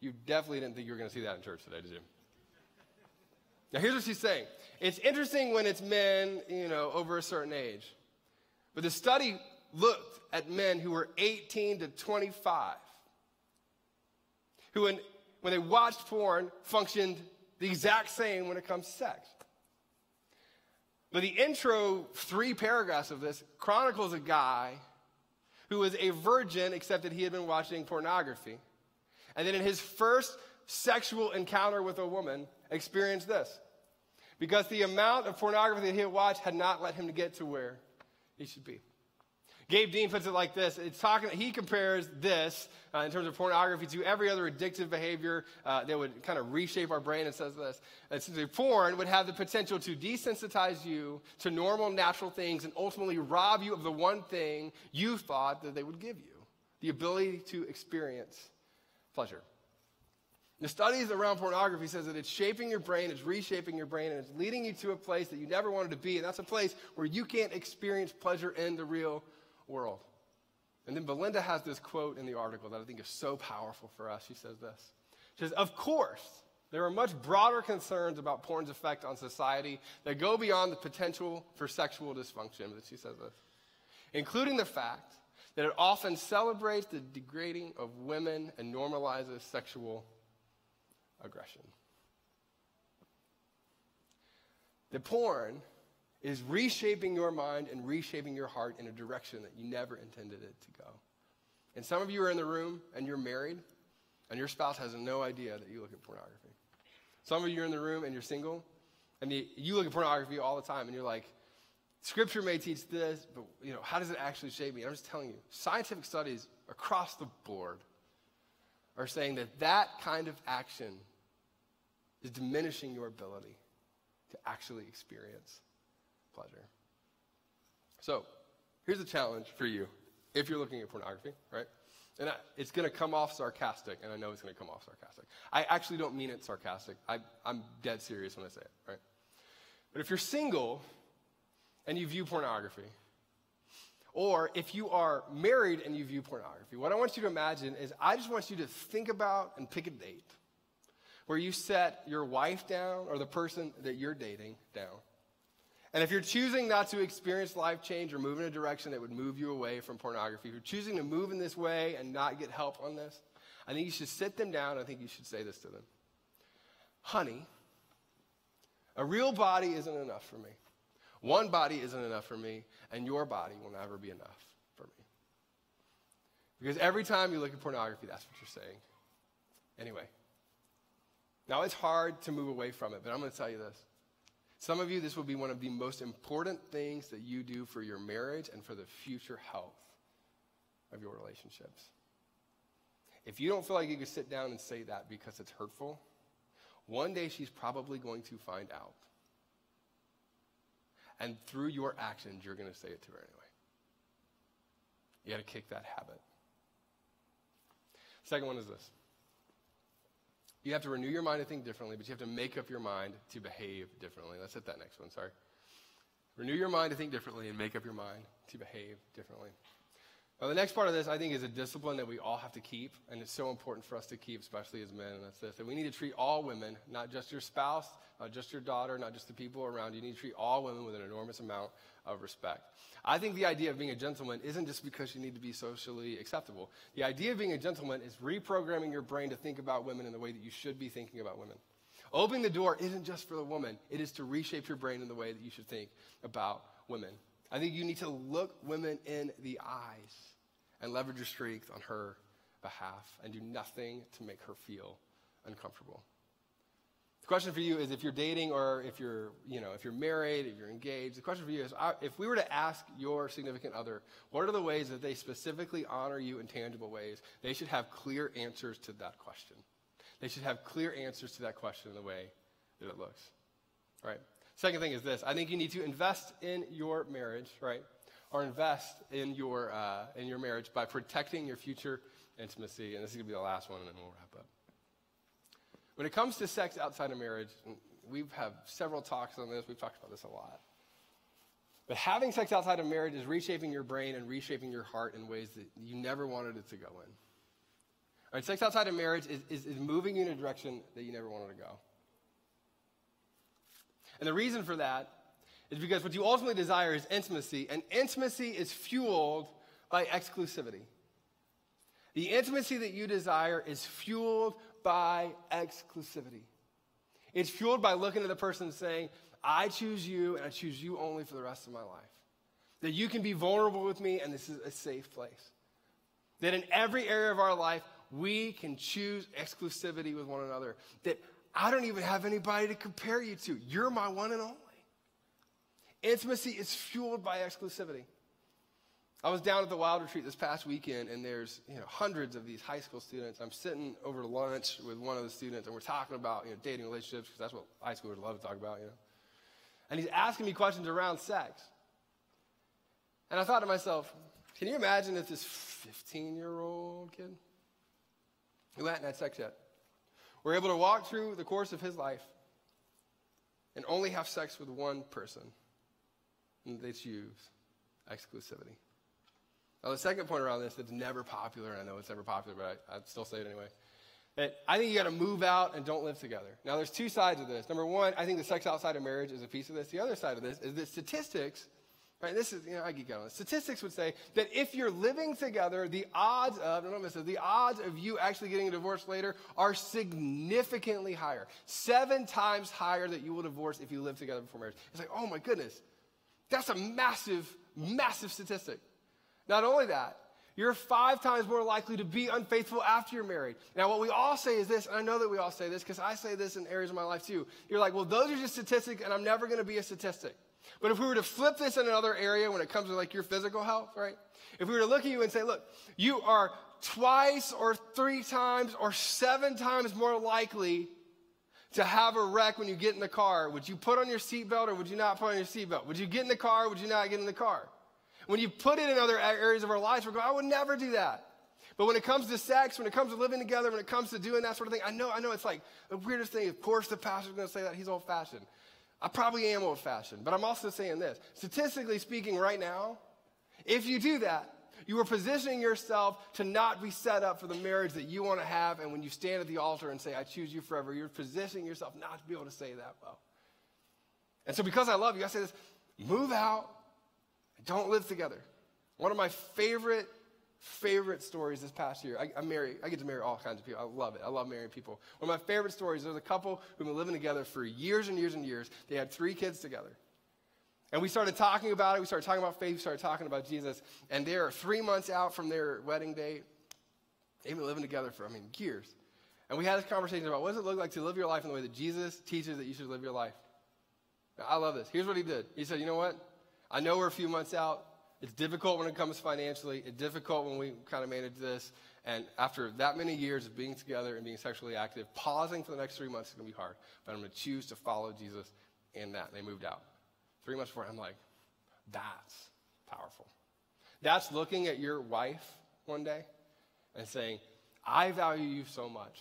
You definitely didn't think you were going to see that in church today, did you? Now, here's what she's saying. It's interesting when it's men, over a certain age. But the study looked at men who were 18 to 25, who, when they watched porn, functioned the exact same when it comes to sex. But the intro 3 paragraphs of this chronicles a guy who was a virgin, except that he had been watching pornography. And then in his first sexual encounter with a woman, experienced this. Because the amount of pornography that he had watched had not let him to get to where he should be. Gabe Dean puts it like this. He compares this, in terms of pornography, to every other addictive behavior that would kind of reshape our brain, and says this. Essentially, porn would have the potential to desensitize you to normal, natural things and ultimately rob you of the one thing you thought that they would give you, the ability to experience pleasure. The studies around pornography says that it's shaping your brain, it's reshaping your brain, and it's leading you to a place that you never wanted to be, and that's a place where you can't experience pleasure in the real world. And then Belinda has this quote in the article that I think is so powerful for us. She says this. She says, "Of course, there are much broader concerns about porn's effect on society that go beyond the potential for sexual dysfunction," but she says this, "including the fact that it often celebrates the degrading of women and normalizes sexual aggression." The porn is reshaping your mind and reshaping your heart in a direction that you never intended it to go. And some of you are in the room and you're married and your spouse has no idea that you look at pornography. Some of you are in the room and you're single and you look at pornography all the time and you're like, Scripture may teach this, but how does it actually shape me? And I'm just telling you, scientific studies across the board are saying that kind of action is diminishing your ability to actually experience pleasure. So, here's a challenge for you if you're looking at pornography, right? And it's going to come off sarcastic, and I know it's going to come off sarcastic. I actually don't mean it sarcastic. I'm dead serious when I say it, right? But if you're single and you view pornography, or if you are married and you view pornography, what I want you to imagine is I just want you to think about and pick a date where you set your wife down or the person that you're dating down. And if you're choosing not to experience life change or move in a direction that would move you away from pornography, if you're choosing to move in this way and not get help on this, I think you should sit them down. I think you should say this to them. Honey, a real body isn't enough for me. One body isn't enough for me, and your body will never be enough for me. Because every time you look at pornography, that's what you're saying. Anyway, now it's hard to move away from it, but I'm going to tell you this. Some of you, this will be one of the most important things that you do for your marriage and for the future health of your relationships. If you don't feel like you can sit down and say that because it's hurtful, one day she's probably going to find out. And through your actions, you're going to say it to her anyway. You got to kick that habit. Second one is this. You have to renew your mind to think differently, but you have to make up your mind to behave differently. Let's hit that next one, sorry. Renew your mind to think differently and make up your mind to behave differently. Now, the next part of this, I think, is a discipline that we all have to keep, and it's so important for us to keep, especially as men, and that's this, that we need to treat all women, not just your spouse, not just your daughter, not just the people around you. You need to treat all women with an enormous amount of respect. I think the idea of being a gentleman isn't just because you need to be socially acceptable. The idea of being a gentleman is reprogramming your brain to think about women in the way that you should be thinking about women. Opening the door isn't just for the woman. It is to reshape your brain in the way that you should think about women. I think you need to look women in the eyes and leverage your strength on her behalf and do nothing to make her feel uncomfortable. The question for you is, if you're dating or if you're married, if you're engaged, the question for you is, if we were to ask your significant other, what are the ways that they specifically honor you in tangible ways? They should have clear answers to that question. They should have clear answers to that question in the way that it looks, right? Second thing is this. I think you need to invest in your marriage, right? Or invest in your marriage by protecting your future intimacy. And this is going to be the last one, and then we'll wrap up. When it comes to sex outside of marriage, we've had several talks on this. We've talked about this a lot. But having sex outside of marriage is reshaping your brain and reshaping your heart in ways that you never wanted it to go in. All right, sex outside of marriage is moving you in a direction that you never wanted to go. And the reason for that is because what you ultimately desire is intimacy, and intimacy is fueled by exclusivity. The intimacy that you desire is fueled by exclusivity. It's fueled by looking at the person and saying, I choose you, and I choose you only for the rest of my life. That you can be vulnerable with me, and this is a safe place. That in every area of our life, we can choose exclusivity with one another. That I don't even have anybody to compare you to. You're my one and only. Intimacy is fueled by exclusivity. I was down at the Wild Retreat this past weekend, and there's hundreds of these high school students. I'm sitting over lunch with one of the students, and we're talking about dating relationships, because that's what high schoolers love to talk about. And he's asking me questions around sex. And I thought to myself, can you imagine if this 15-year-old kid who hadn't had sex yet were able to walk through the course of his life and only have sex with one person, and they choose exclusivity. Now, the second point around this that's never popular, and I know it's never popular, but I'd still say it anyway, that I think you got to move out and don't live together. Now, there's two sides of this. Number one, I think the sex outside of marriage is a piece of this. The other side of this is that statistics, right? This is, I geek out on this. Statistics would say that if you're living together, the odds of you actually getting a divorce later are significantly higher. 7 times higher that you will divorce if you live together before marriage. It's like, oh my goodness, that's a massive, massive statistic. Not only that, you're 5 times more likely to be unfaithful after you're married. Now, what we all say is this, and I know that we all say this because I say this in areas of my life too. You're like, well, those are just statistics, and I'm never going to be a statistic. But if we were to flip this in another area when it comes to like your physical health, right? If we were to look at you and say, look, you are 2 or 3 times or 7 times more likely to have a wreck when you get in the car. Would you put on your seatbelt or would you not put on your seatbelt? Would you get in the car or would you not get in the car? When you put it in other areas of our lives, we're going, I would never do that. But when it comes to sex, when it comes to living together, when it comes to doing that sort of thing, I know it's like the weirdest thing. Of course the pastor's going to say that. He's old-fashioned. I probably am old-fashioned, but I'm also saying this. Statistically speaking right now, if you do that, you are positioning yourself to not be set up for the marriage that you want to have, and when you stand at the altar and say, I choose you forever, you're positioning yourself not to be able to say that well. And so because I love you, I say this, move out, don't live together. One of my favorite stories this past year, I get to marry all kinds of people. I love it. I love marrying people. One of my favorite stories, there's a couple who've been living together for years and years and years. They had 3 kids together. And we started talking about it. We started talking about faith. We started talking about Jesus. And they are 3 months out from their wedding date. They've been living together for, years. And we had this conversation about what does it look like to live your life in the way that Jesus teaches that you should live your life. Now, I love this. Here's what he did. He said, you know what? I know we're a few months out. It's difficult when it comes financially. It's difficult when we kind of manage this. And after that many years of being together and being sexually active, pausing for the next 3 months is going to be hard. But I'm going to choose to follow Jesus in that. And they moved out. 3 months before, I'm like, that's powerful. That's looking at your wife one day and saying, I value you so much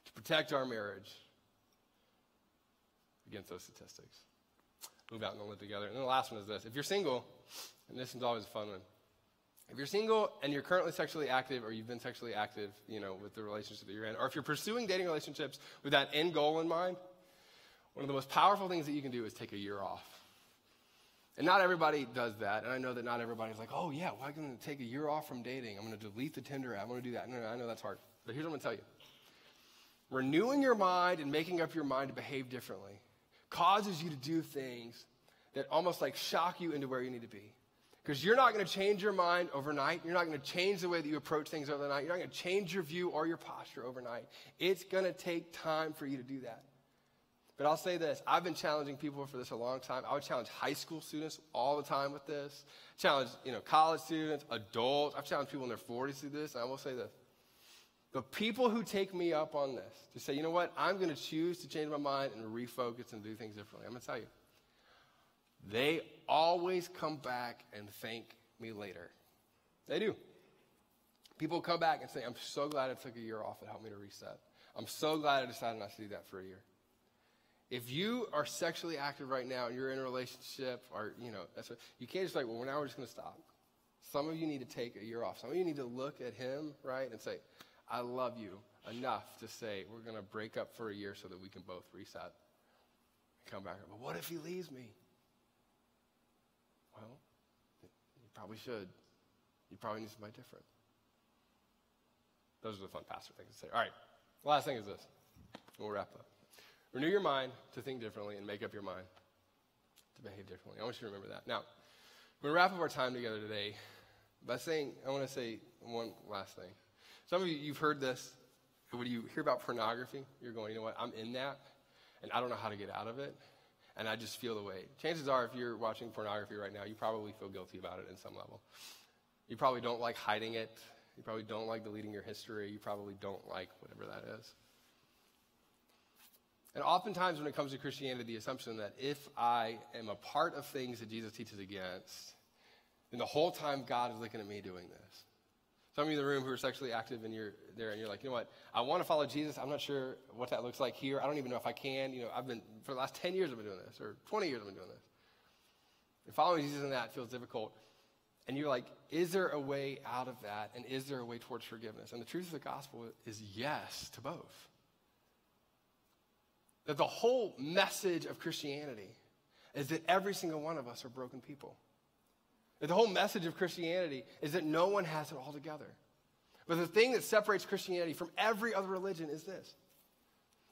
to protect our marriage against those statistics. Move out and live together. And then the last one is this. If you're single, and this is always a fun one. If you're single and you're currently sexually active or you've been sexually active, with the relationship that you're in, or if you're pursuing dating relationships with that end goal in mind, one of the most powerful things that you can do is take a year off. And not everybody does that. And I know that not everybody's like, oh, yeah, well, I'm going to take a year off from dating. I'm going to delete the Tinder app. I'm going to do that. No, I know that's hard. But here's what I'm going to tell you. Renewing your mind and making up your mind to behave differently causes you to do things that almost like shock you into where you need to be. Because you're not going to change your mind overnight. You're not going to change the way that you approach things overnight. You're not going to change your view or your posture overnight. It's going to take time for you to do that. But I'll say this, I've been challenging people for this a long time. I would challenge high school students all the time with this. Challenge, college students, adults. I've challenged people in their 40s to do this, and I will say this. The people who take me up on this, to say, you know what, I'm going to choose to change my mind and refocus and do things differently. I'm going to tell you, they always come back and thank me later. They do. People come back and say, I'm so glad I took a year off. It helped me to reset. I'm so glad I decided not to do that for a year. If you are sexually active right now and you're in a relationship or, you can't just well, now we're just going to stop. Some of you need to take a year off. Some of you need to look at him, right, and say, I love you enough to say we're going to break up for a year so that we can both reset and come back. But what if he leaves me? Well, you probably should. You probably need somebody different. Those are the fun pastor things to say. All right, the last thing is this. We'll wrap up. Renew your mind to think differently and make up your mind to behave differently. I want you to remember that. Now, we're going to wrap up our time together today by I want to say one last thing. Some of you, you've heard this. When you hear about pornography, you're going, you know what, I'm in that, and I don't know how to get out of it, and I just feel the weight. Chances are, if you're watching pornography right now, you probably feel guilty about it in some level. You probably don't like hiding it. You probably don't like deleting your history. You probably don't like whatever that is. And oftentimes when it comes to Christianity, the assumption that if I am a part of things that Jesus teaches against, then the whole time God is looking at me doing this. Some of you in the room who are sexually active and you're there and you're like, you know what, I want to follow Jesus. I'm not sure what that looks like here. I don't even know if I can. For the last 10 years I've been doing this, or 20 years I've been doing this. And following Jesus in that feels difficult. And you're like, is there a way out of that? And is there a way towards forgiveness? And the truth of the gospel is yes to both. That the whole message of Christianity is that every single one of us are broken people. That the whole message of Christianity is that no one has it all together. But the thing that separates Christianity from every other religion is this.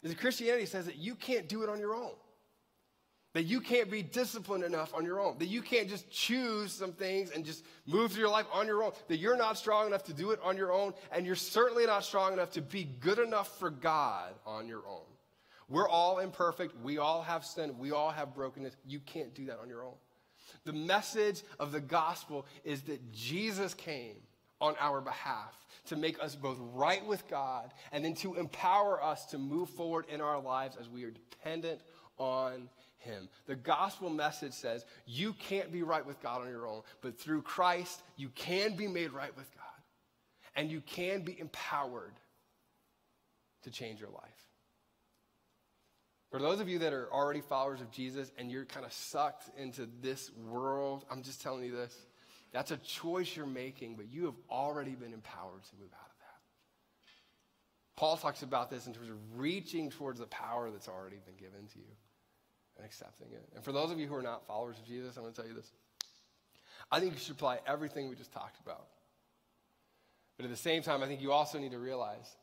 Is that Christianity says that you can't do it on your own. That you can't be disciplined enough on your own. That you can't just choose some things and just move through your life on your own. That you're not strong enough to do it on your own. And you're certainly not strong enough to be good enough for God on your own. We're all imperfect. We all have sin. We all have brokenness. You can't do that on your own. The message of the gospel is that Jesus came on our behalf to make us both right with God and then to empower us to move forward in our lives as we are dependent on him. The gospel message says you can't be right with God on your own, but through Christ, you can be made right with God. And you can be empowered to change your life. For those of you that are already followers of Jesus and you're kind of sucked into this world, I'm just telling you this. That's a choice you're making, but you have already been empowered to move out of that. Paul talks about this in terms of reaching towards the power that's already been given to you and accepting it. And for those of you who are not followers of Jesus, I'm going to tell you this. I think you should apply everything we just talked about. But at the same time, I think you also need to realize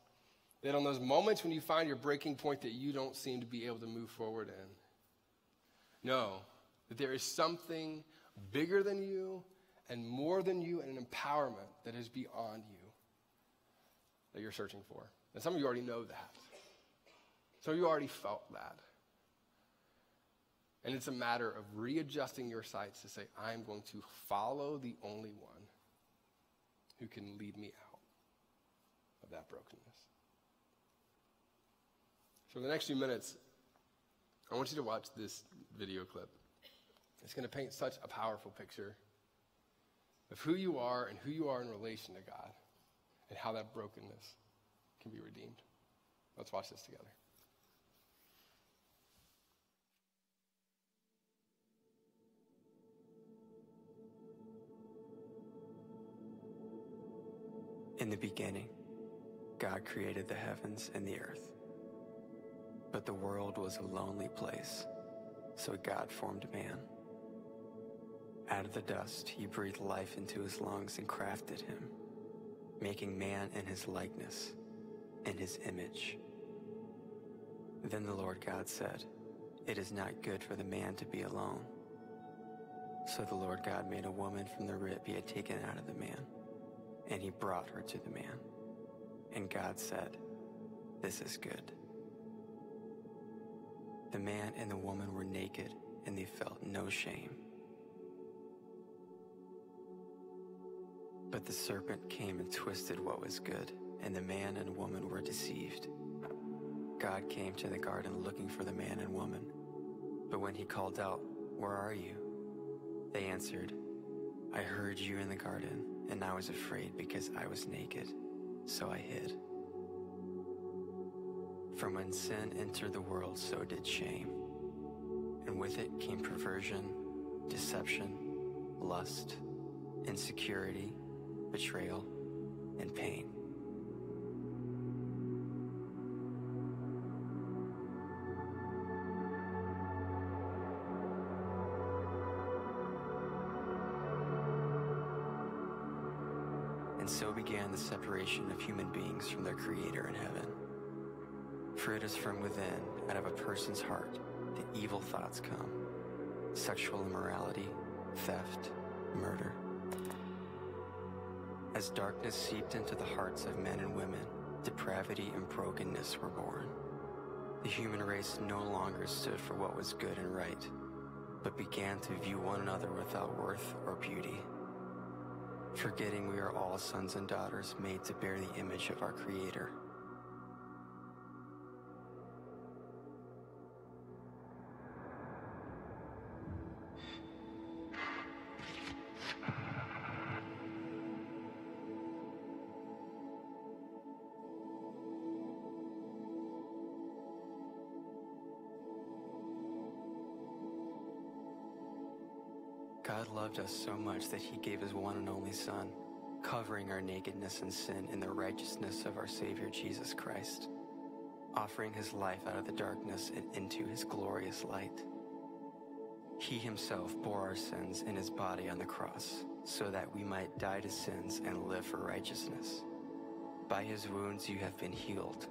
that on those moments when you find your breaking point that you don't seem to be able to move forward in, know that there is something bigger than you and more than you and an empowerment that is beyond you that you're searching for. And some of you already know that. Some of you already felt that. And it's a matter of readjusting your sights to say, I'm going to follow the only one who can lead me out of that brokenness. For the next few minutes, I want you to watch this video clip. It's going to paint such a powerful picture of who you are and who you are in relation to God and how that brokenness can be redeemed. Let's watch this together. In the beginning, God created the heavens and the earth. But the world was a lonely place, so God formed man. Out of the dust, he breathed life into his lungs and crafted him, making man in his likeness, in his image. Then the Lord God said, "It is not good for the man to be alone." So the Lord God made a woman from the rib he had taken out of the man, and he brought her to the man. And God said, "This is good." The man and the woman were naked, and they felt no shame. But the serpent came and twisted what was good, and the man and woman were deceived. God came to the garden looking for the man and woman. But when he called out, "Where are you?" they answered, "I heard you in the garden, and I was afraid because I was naked, so I hid." For when sin entered the world, so did shame. And with it came perversion, deception, lust, insecurity, betrayal, and pain. And so began the separation of human beings from their Creator in heaven. For it is from within, out of a person's heart, that evil thoughts come: sexual immorality, theft, murder. As darkness seeped into the hearts of men and women, depravity and brokenness were born. The human race no longer stood for what was good and right, but began to view one another without worth or beauty, forgetting we are all sons and daughters made to bear the image of our Creator. God loved us so much that he gave his one and only Son, covering our nakedness and sin in the righteousness of our Savior Jesus Christ, offering his life out of the darkness and into his glorious light. He himself bore our sins in his body on the cross, so that we might die to sins and live for righteousness. By his wounds you have been healed.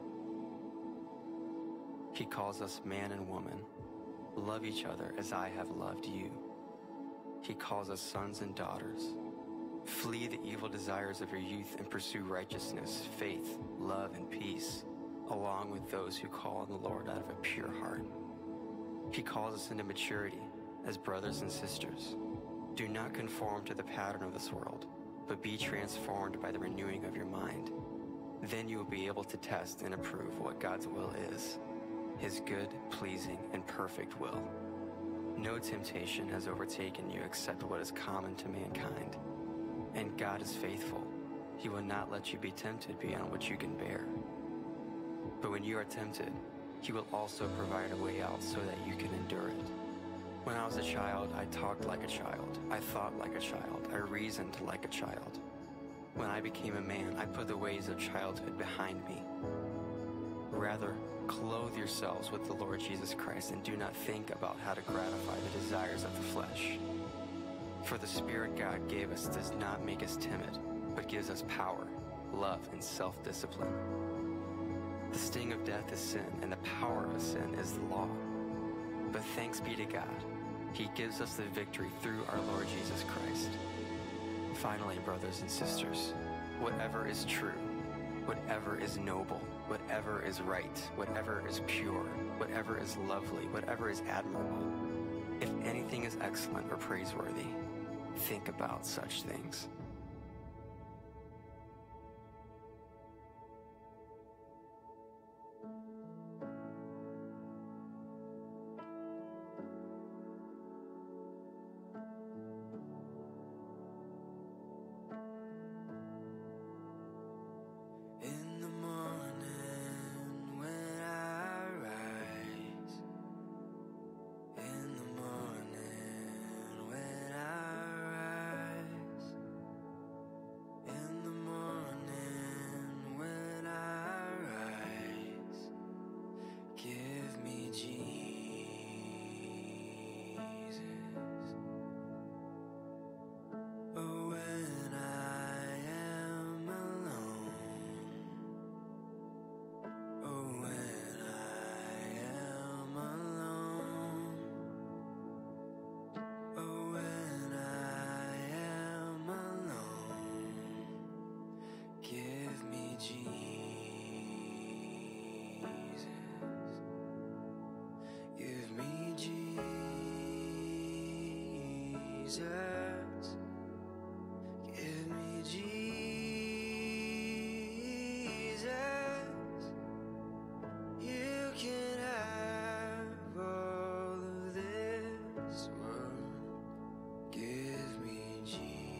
He calls us man and woman. Love each other as I have loved you. He calls us sons and daughters. Flee the evil desires of your youth and pursue righteousness, faith, love, and peace, along with those who call on the Lord out of a pure heart. He calls us into maturity as brothers and sisters. Do not conform to the pattern of this world, but be transformed by the renewing of your mind. Then you will be able to test and approve what God's will is, his good, pleasing, and perfect will. No temptation has overtaken you except what is common to mankind. And God is faithful. He will not let you be tempted beyond what you can bear. But when you are tempted, he will also provide a way out so that you can endure it. When I was a child, I talked like a child. I thought like a child. I reasoned like a child. When I became a man, I put the ways of childhood behind me. Rather, clothe yourselves with the Lord Jesus Christ and do not think about how to gratify the desires of the flesh. For the Spirit God gave us does not make us timid, but gives us power, love, and self-discipline. The sting of death is sin, and the power of sin is the law. But thanks be to God, he gives us the victory through our Lord Jesus Christ. Finally, brothers and sisters, whatever is true, whatever is noble, whatever is right, whatever is pure, whatever is lovely, whatever is admirable, if anything is excellent or praiseworthy, think about such things. In the morning when I rise, in the morning when I rise, in the morning when I rise, give me Jesus. Oh, when I am alone. Oh, when I am alone. Oh, when I am alone. Give me Jesus. Give me Jesus. Give me Jesus. You can have all of this world. Give me Jesus.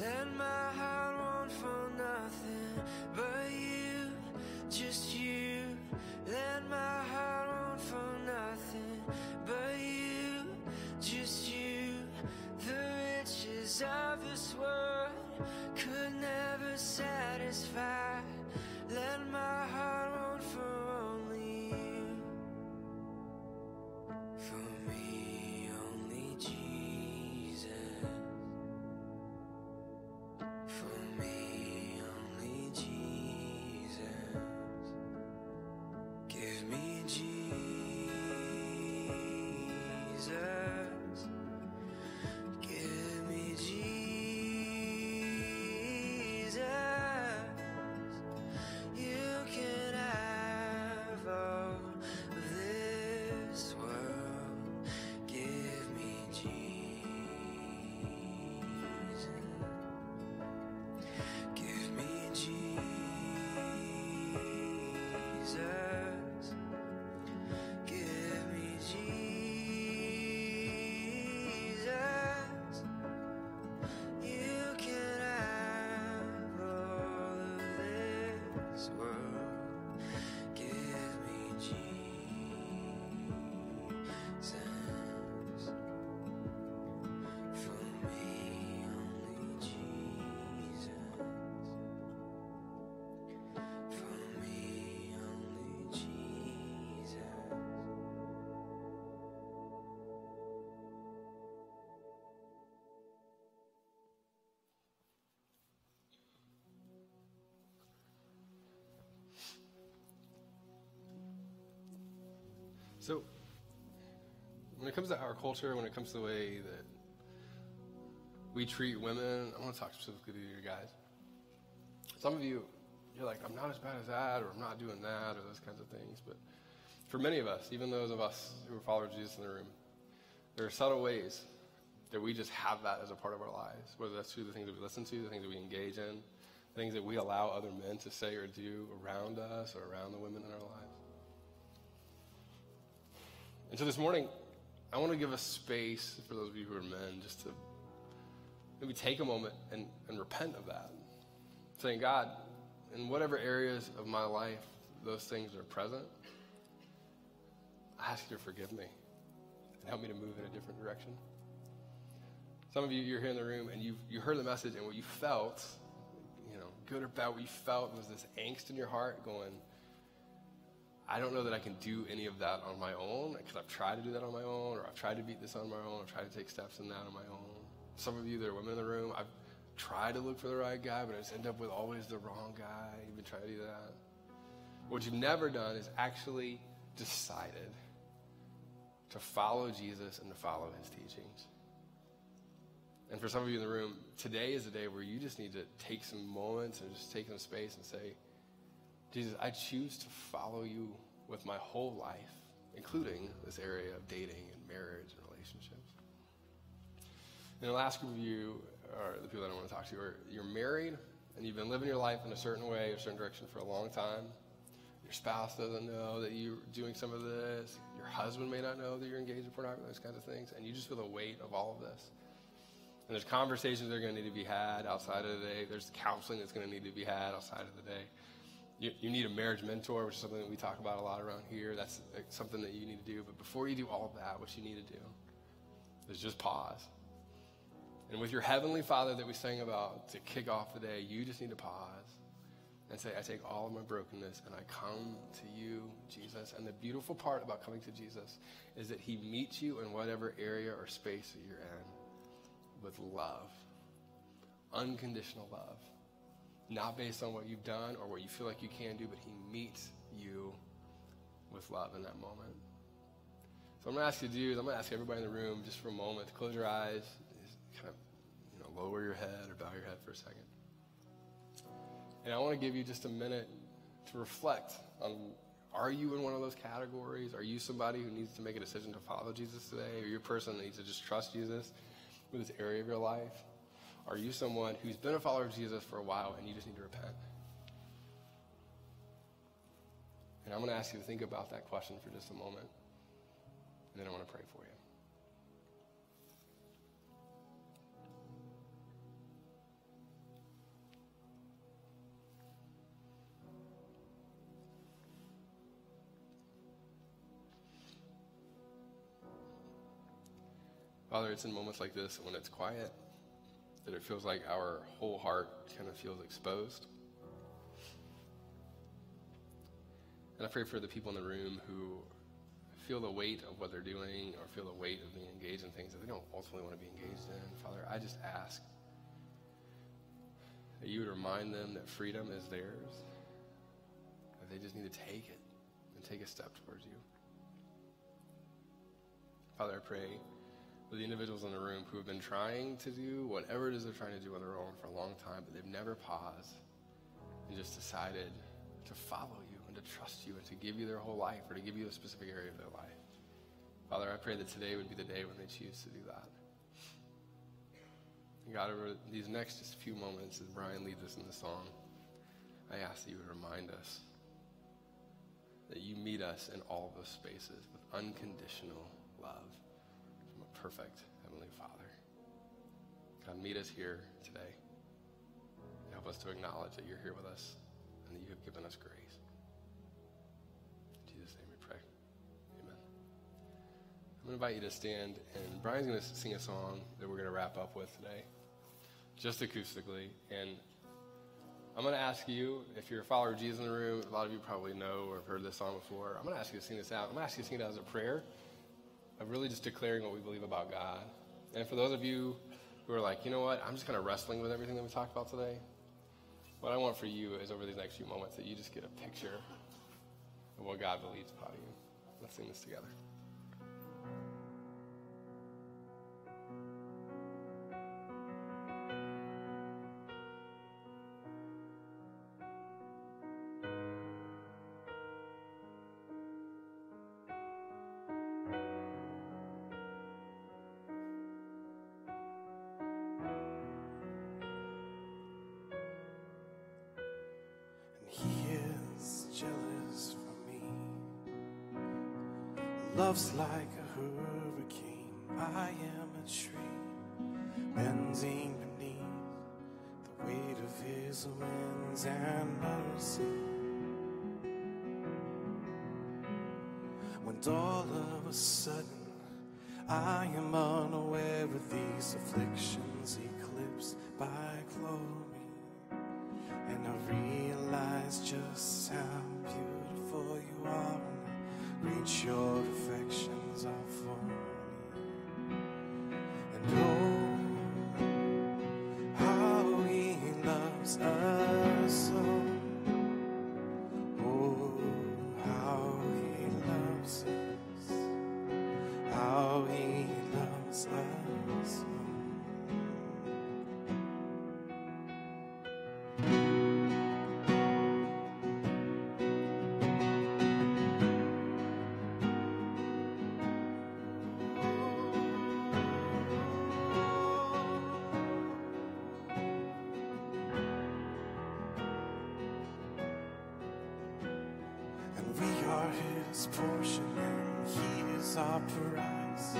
Let my heart want for nothing but you, just you. Let my heart want for nothing but you, just you. The riches of this world could never satisfy. Let my heart want for only you. For me, only Jesus. For me, only Jesus. Give me Jesus. Give me Jesus. You can have all of this world. Give me Jesus. Give me Jesus. Give me Jesus. You can have all of this world. Give me Jesus. For me, only Jesus. For me, only Jesus. So, when it comes to our culture, when it comes to the way that we treat women, I want to talk specifically to you guys. Some of you, you're like, I'm not as bad as that, or I'm not doing that, or those kinds of things. But for many of us, even those of us who are followers of Jesus in the room, there are subtle ways that we just have that as a part of our lives, whether that's through the things that we listen to, the things that we engage in, the things that we allow other men to say or do around us or around the women in our lives. And so this morning, I want to give a space for those of you who are men just to maybe take a moment and repent of that. Saying, God, in whatever areas of my life those things are present, I ask you to forgive me and help me to move in a different direction. Some of you, you're here in the room and you heard the message, and what you felt, good or bad, what you felt was this angst in your heart going, I don't know that I can do any of that on my own, because I've tried to do that on my own, or I've tried to beat this on my own, I've tried to take steps in that on my own. Some of you that are women in the room, I've tried to look for the right guy, but I just end up with always the wrong guy. You've been trying to do that. What you've never done is actually decided to follow Jesus and to follow his teachings. And for some of you in the room, today is a day where you just need to take some moments and just take some space and say, Jesus, I choose to follow you with my whole life, including this area of dating and marriage and relationships. And the last group of you are the people that I want to talk to are you're married and you've been living your life in a certain way, a certain direction for a long time. Your spouse doesn't know that you're doing some of this. Your husband may not know that you're engaged in pornography, those kinds of things. And you just feel the weight of all of this. And there's conversations that are going to need to be had outside of the day. There's counseling that's going to need to be had outside of the day. You need a marriage mentor, which is something that we talk about a lot around here. That's something that you need to do. But before you do all of that, what you need to do is just pause. And with your Heavenly Father that we sang about to kick off the day, you just need to pause and say, I take all of my brokenness and I come to you, Jesus. And the beautiful part about coming to Jesus is that he meets you in whatever area or space that you're in with love, unconditional love, not based on what you've done or what you feel like you can do, but he meets you with love in that moment. So I'm going to ask you to do is I'm going to ask everybody in the room just for a moment to close your eyes, just kind of lower your head or bow your head for a second. And I want to give you just a minute to reflect on, are you in one of those categories? Are you somebody who needs to make a decision to follow Jesus today? Are you a person that needs to just trust Jesus with this area of your life? Are you someone who's been a follower of Jesus for a while and you just need to repent? And I'm going to ask you to think about that question for just a moment. And then I want to pray for you. Father, it's in moments like this when it's quiet that it feels like our whole heart kind of feels exposed. And I pray for the people in the room who feel the weight of what they're doing or feel the weight of being engaged in things that they don't ultimately want to be engaged in. Father, I just ask that you would remind them that freedom is theirs, that they just need to take it and take a step towards you. Father, I pray for the individuals in the room who have been trying to do whatever it is they're trying to do on their own for a long time, but they've never paused and just decided to follow you and to trust you and to give you their whole life or to give you a specific area of their life. Father, I pray that today would be the day when they choose to do that. And God, over these next just few moments as Brian leads us in the song, I ask that you would remind us that you meet us in all of those spaces with unconditional love from a perfect Heavenly Father. God, meet us here today. Help us to acknowledge that you're here with us and that you have given us grace. In Jesus' name we pray. Amen. I'm going to invite you to stand, and Brian's going to sing a song that we're going to wrap up with today, just acoustically. And I'm going to ask you, if you're a follower of Jesus in the room, a lot of you probably know or have heard this song before. I'm going to ask you to sing this out. I'm going to ask you to sing it as a prayer of really just declaring what we believe about God. And for those of you who are like, you know what, I'm just kind of wrestling with everything that we talked about today, what I want for you is over these next few moments that you just get a picture of what God believes about you. Let's sing this together. He is jealous for me. Love's like a hurricane. I am a tree bending beneath the weight of his winds and mercy. When all of a sudden I am unaware of these afflictions eclipsed by glory, and I realize just how beautiful you are, and I reach your affections are for me. And oh, how he loves us so. Oh, how he loves us. How he loves us so. We are his portion and he is our prize,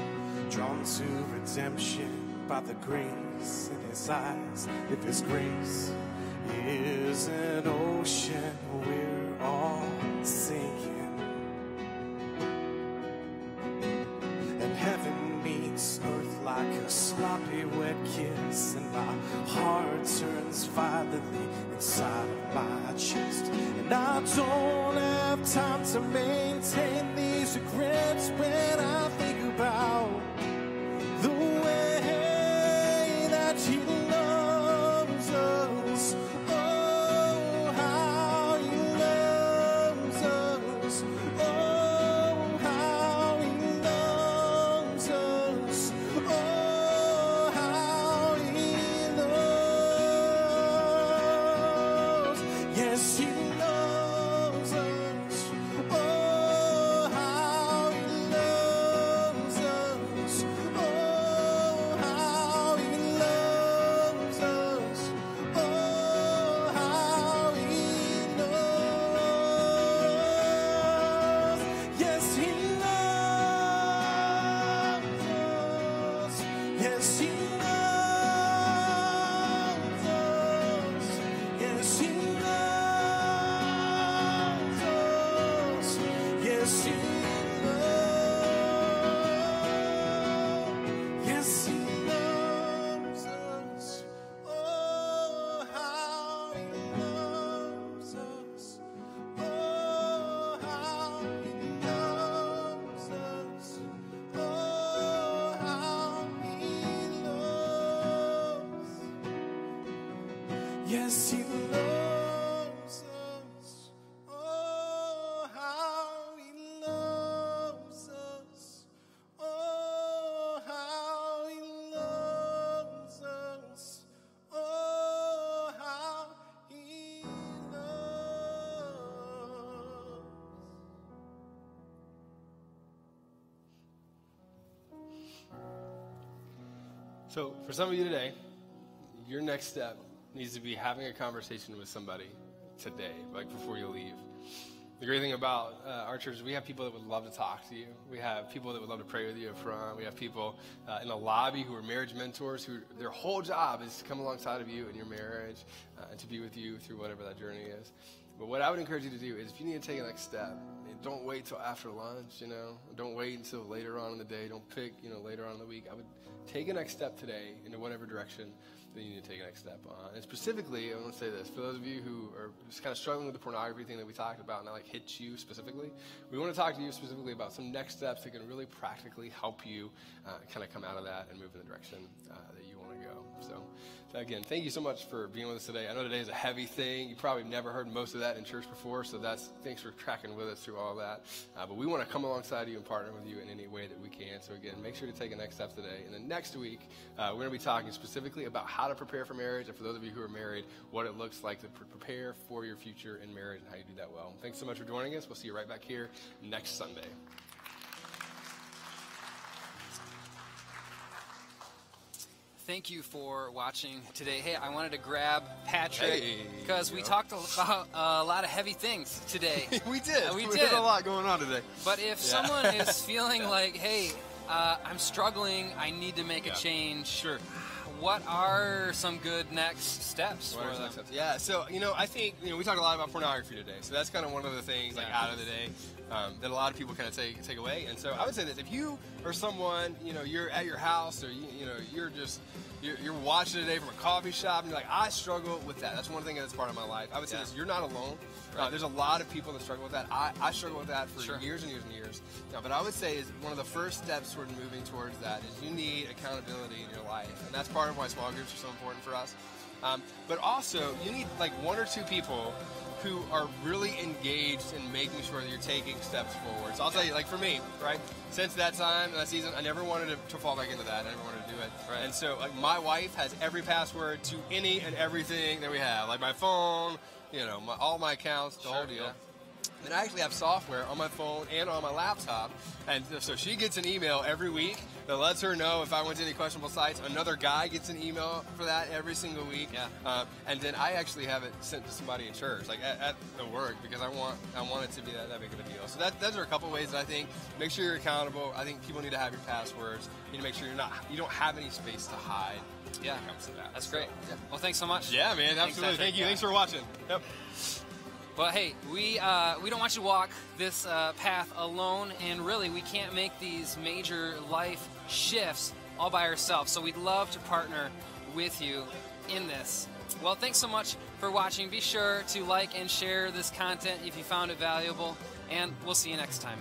drawn to redemption by the grace in his eyes. If his grace is an ocean, we're all sinking, and heaven meets earth like a sloppy wet kiss, and my heart turns violently inside of my chest, and I don't have time to maintain these regrets when I think about the way that he loves us. Oh, how he loves us. Oh, how he loves us. Oh, how he loves. Yes, he loves us. Oh, how he loves us. Oh, how he loves us. Oh, how he loves. Yes, he loves us. Yes, he loves us. Yes, he loves us. Yes, he loves. Yes, he loves us. Oh, how he loves us. Oh, how he loves us. Oh, how he loves. Yes, he loves us. Oh, how he loves us. Oh, how he loves us. Oh, how he loves. So, for some of you today, your next step needs to be having a conversation with somebody today, like before you leave. The great thing about our church is we have people that would love to talk to you. We have people that would love to pray with you up front. We have people in the lobby who are marriage mentors who their whole job is to come alongside of you in your marriage and to be with you through whatever that journey is. But what I would encourage you to do is if you need to take a next step, don't wait till after lunch, Don't wait until later on in the day. Don't pick, later on in the week. I would take a next step today into whatever direction that you need to take a next step on. And specifically, I want to say this, for those of you who are just kind of struggling with the pornography thing that we talked about and that hits you specifically, we want to talk to you specifically about some next steps that can really practically help you kind of come out of that and move in the direction that you want to go. So again, thank you so much for being with us today. I know today is a heavy thing. You probably never heard most of that in church before, so thanks for tracking with us through all that. But we want to come alongside you and partner with you in any way that we can. So again, make sure to take a next step today. And then next week, we're going to be talking specifically about how to prepare for marriage, and for those of you who are married, what it looks like to prepare for your future in marriage and how you do that well. Thanks so much for joining us. We'll see you right back here next Sunday. Thank you for watching today. Hey, I wanted to grab Patrick because we talked about a lot of heavy things today. We did. We did did a lot going on today. But if someone is feeling like, hey, I'm struggling. I need to make a change. Sure. What are some good next steps for them? Yeah, so, I think, we talk a lot about pornography today. So that's kind of one of the things, like, out of the day that a lot of people kind of take away. And so I would say this. If you or someone, you're at your house or, you're watching today from a coffee shop and you're like, I struggle with that. That's one thing that's part of my life. I would say this. You're not alone. Right. There's a lot of people that struggle with that. I struggle with that for Sure. years and years and years. But I would say is one of the first steps toward moving towards that is you need accountability in your life. And that's part of why small groups are so important for us. But also, you need like one or two people who are really engaged in making sure that you're taking steps forward. So I'll tell you, like for me, right, since that time, that season, I never wanted to fall back into that. I never wanted to do it. Right. And so like my wife has every password to any and everything that we have, like my phone, all my accounts, the whole deal. Yeah. And I actually have software on my phone and on my laptop, and so she gets an email every week that lets her know if I went to any questionable sites. Another guy gets an email for that every single week. Yeah. And then I actually have it sent to somebody in church, like at the work, because I want it to be that big of a deal. So those are a couple ways that I think make sure you're accountable. I think people need to have your passwords. You need to make sure you don't have any space to hide. Yeah, when it comes to that. that's So, great. yeah. Well, thanks so much. Yeah, man, Thanks, absolutely. Patrick. Thank you. Yeah. Thanks for watching. Yep. Well, hey, we don't want you to walk this path alone, and really, we can't make these major life shifts all by ourselves. So we'd love to partner with you in this. Well, thanks so much for watching. Be sure to like and share this content if you found it valuable, and we'll see you next time.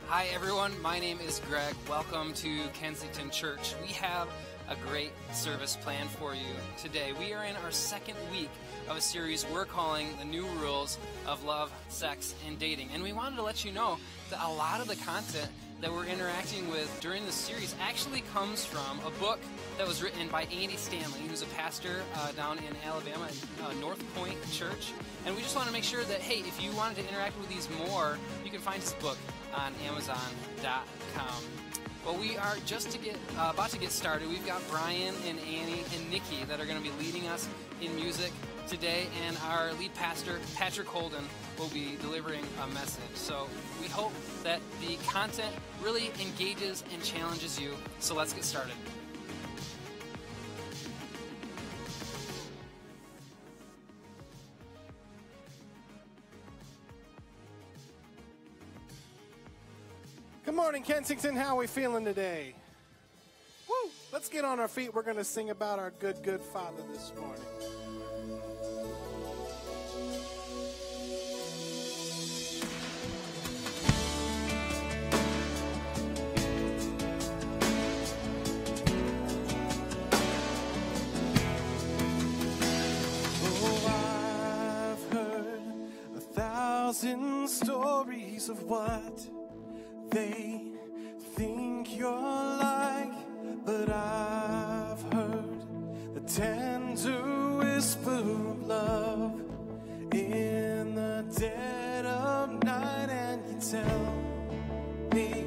Hi everyone, my name is Greg. Welcome to Kensington Church. We have a great service planned for you today. We are in our second week of a series we're calling The New Rules of Love, Sex, and Dating. And we wanted to let you know that a lot of the content that we're interacting with during this series actually comes from a book that was written by Andy Stanley, who's a pastor down in Alabama at North Point Church. And we just want to make sure that, hey, if you wanted to interact with these more, you can find his book on Amazon.com. Well, we are just about to get started. We've got Brian and Annie and Nikki that are going to be leading us in music today, and our lead pastor, Patrick Holden, will be delivering a message. So we hope that the content really engages and challenges you. So let's get started. Good morning, Kensington. How are we feeling today? Woo! Let's get on our feet. We're going to sing about our good, good Father this morning. Oh, I've heard 1,000 stories of what they think you're like, but I've heard the tender whisper of love in the dead of night, and you tell me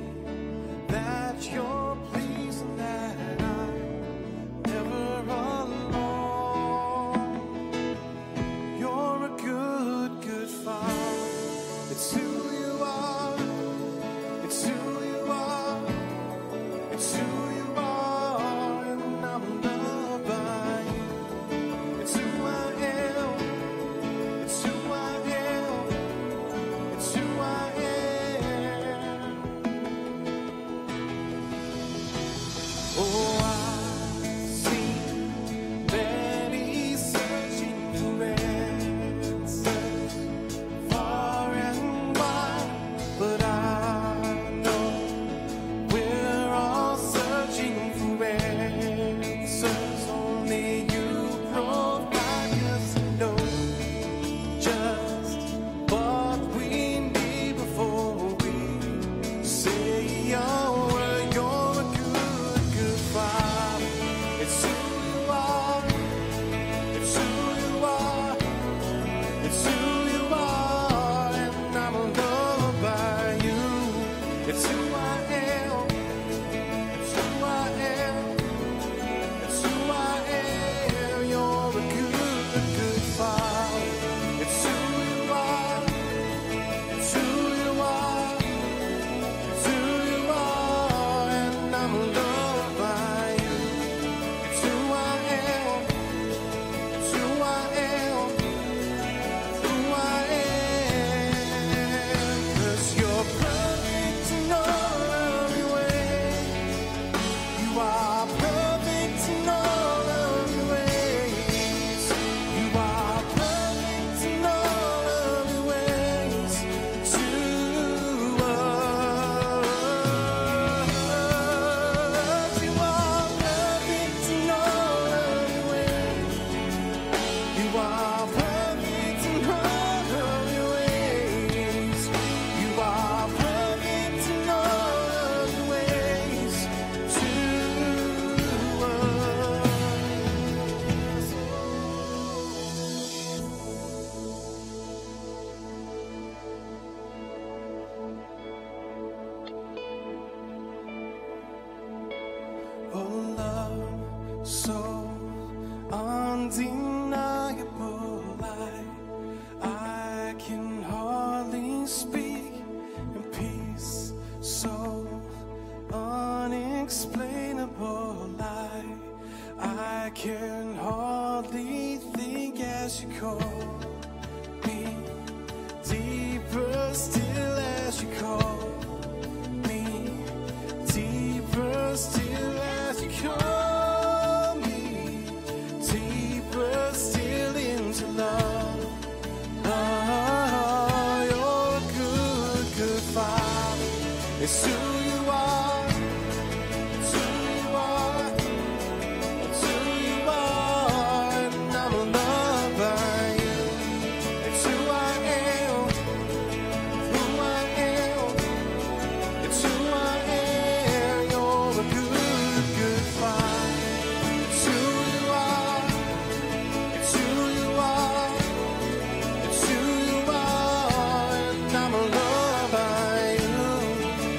that you're pleased and that I'm never alone. You're a good, good Father. It's who you are. It's who you are, it's who you are, and I'm loved by you. It's who I am, it's who I am, it's who I am. Oh, I've seen many searching for answers far and wide. It's who you are. It's who you are. It's who you are. And I'm loved by you. It's who I am. Who I am. It's who I am. You're a good, good Father. It's who you are. It's who you are. It's who you are. And I'm loved by you.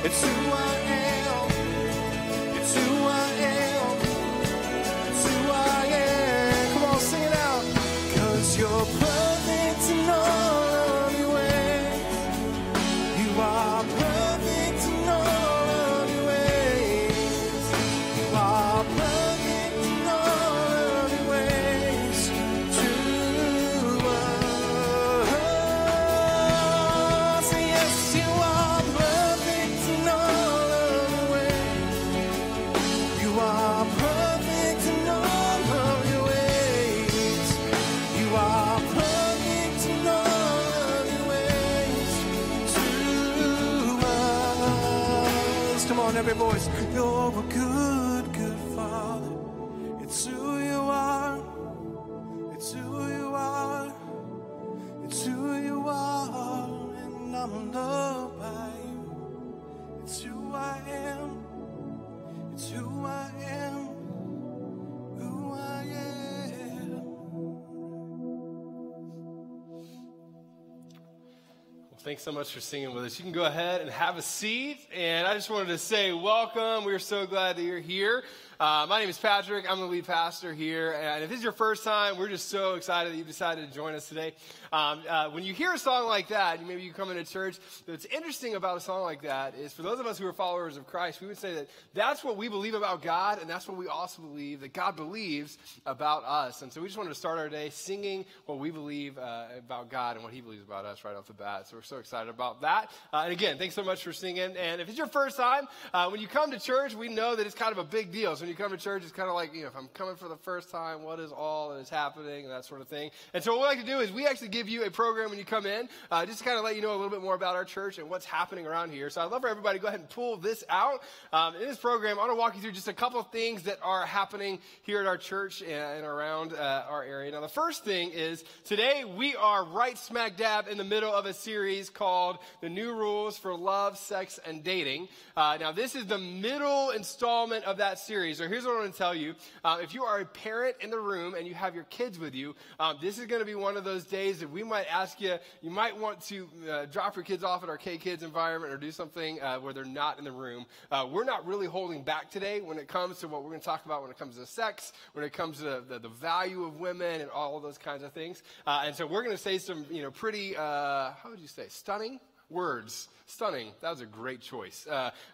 It's who I am. It's who I am. It's who I am. Come on, sing it out. 'Cause you're perfect in all of your ways. You are perfect in all of your ways. You are perfect in all of your ways to us. Say yes, you are perfect in all of your ways. You are perfect in all of your ways. You are perfect in all of your ways to us. Come on, every voice. You're a good, good Father. It's who you are. It's who you are. It's who you are. And I'm loved by you. It's who I am. It's who I am. Who I am. Well, thanks so much for singing with us. You can go ahead and have a seat. And I just wanted to say welcome. We're so glad that you're here. My name is Patrick. I'm the lead pastor here. And if this is your first time, we're just so excited that you decided to join us today. When you hear a song like that, maybe you come into church, what's interesting about a song like that is for those of us who are followers of Christ, we would say that that's what we believe about God, and that's what we also believe that God believes about us. And so we just wanted to start our day singing what we believe about God and what he believes about us right off the bat. So we're so excited about that. And again, thanks so much for singing. And if it's your first time, when you come to church, we know that it's kind of a big deal. So when you come to church, it's kind of like, if I'm coming for the first time, what is all that is happening and that sort of thing. And so what we like to do is we actually give you a program when you come in, just to kind of let you know a little bit more about our church and what's happening around here. So I'd love for everybody to go ahead and pull this out. In this program, I want to walk you through just a couple of things that are happening here at our church and around our area. Now, the first thing is today we are right smack dab in the middle of a series called The New Rules for Love, Sex, and Dating. Now, this is the middle installment of that series. So here's what I want to tell you. If you are a parent in the room and you have your kids with you, this is going to be one of those days that we might ask you, you might want to drop your kids off at our K-Kids environment or do something where they're not in the room. We're not really holding back today when it comes to what we're going to talk about when it comes to sex, when it comes to the value of women and all of those kinds of things. And so we're going to say some, pretty, how would you say, stunning words. Stunning. That was a great choice.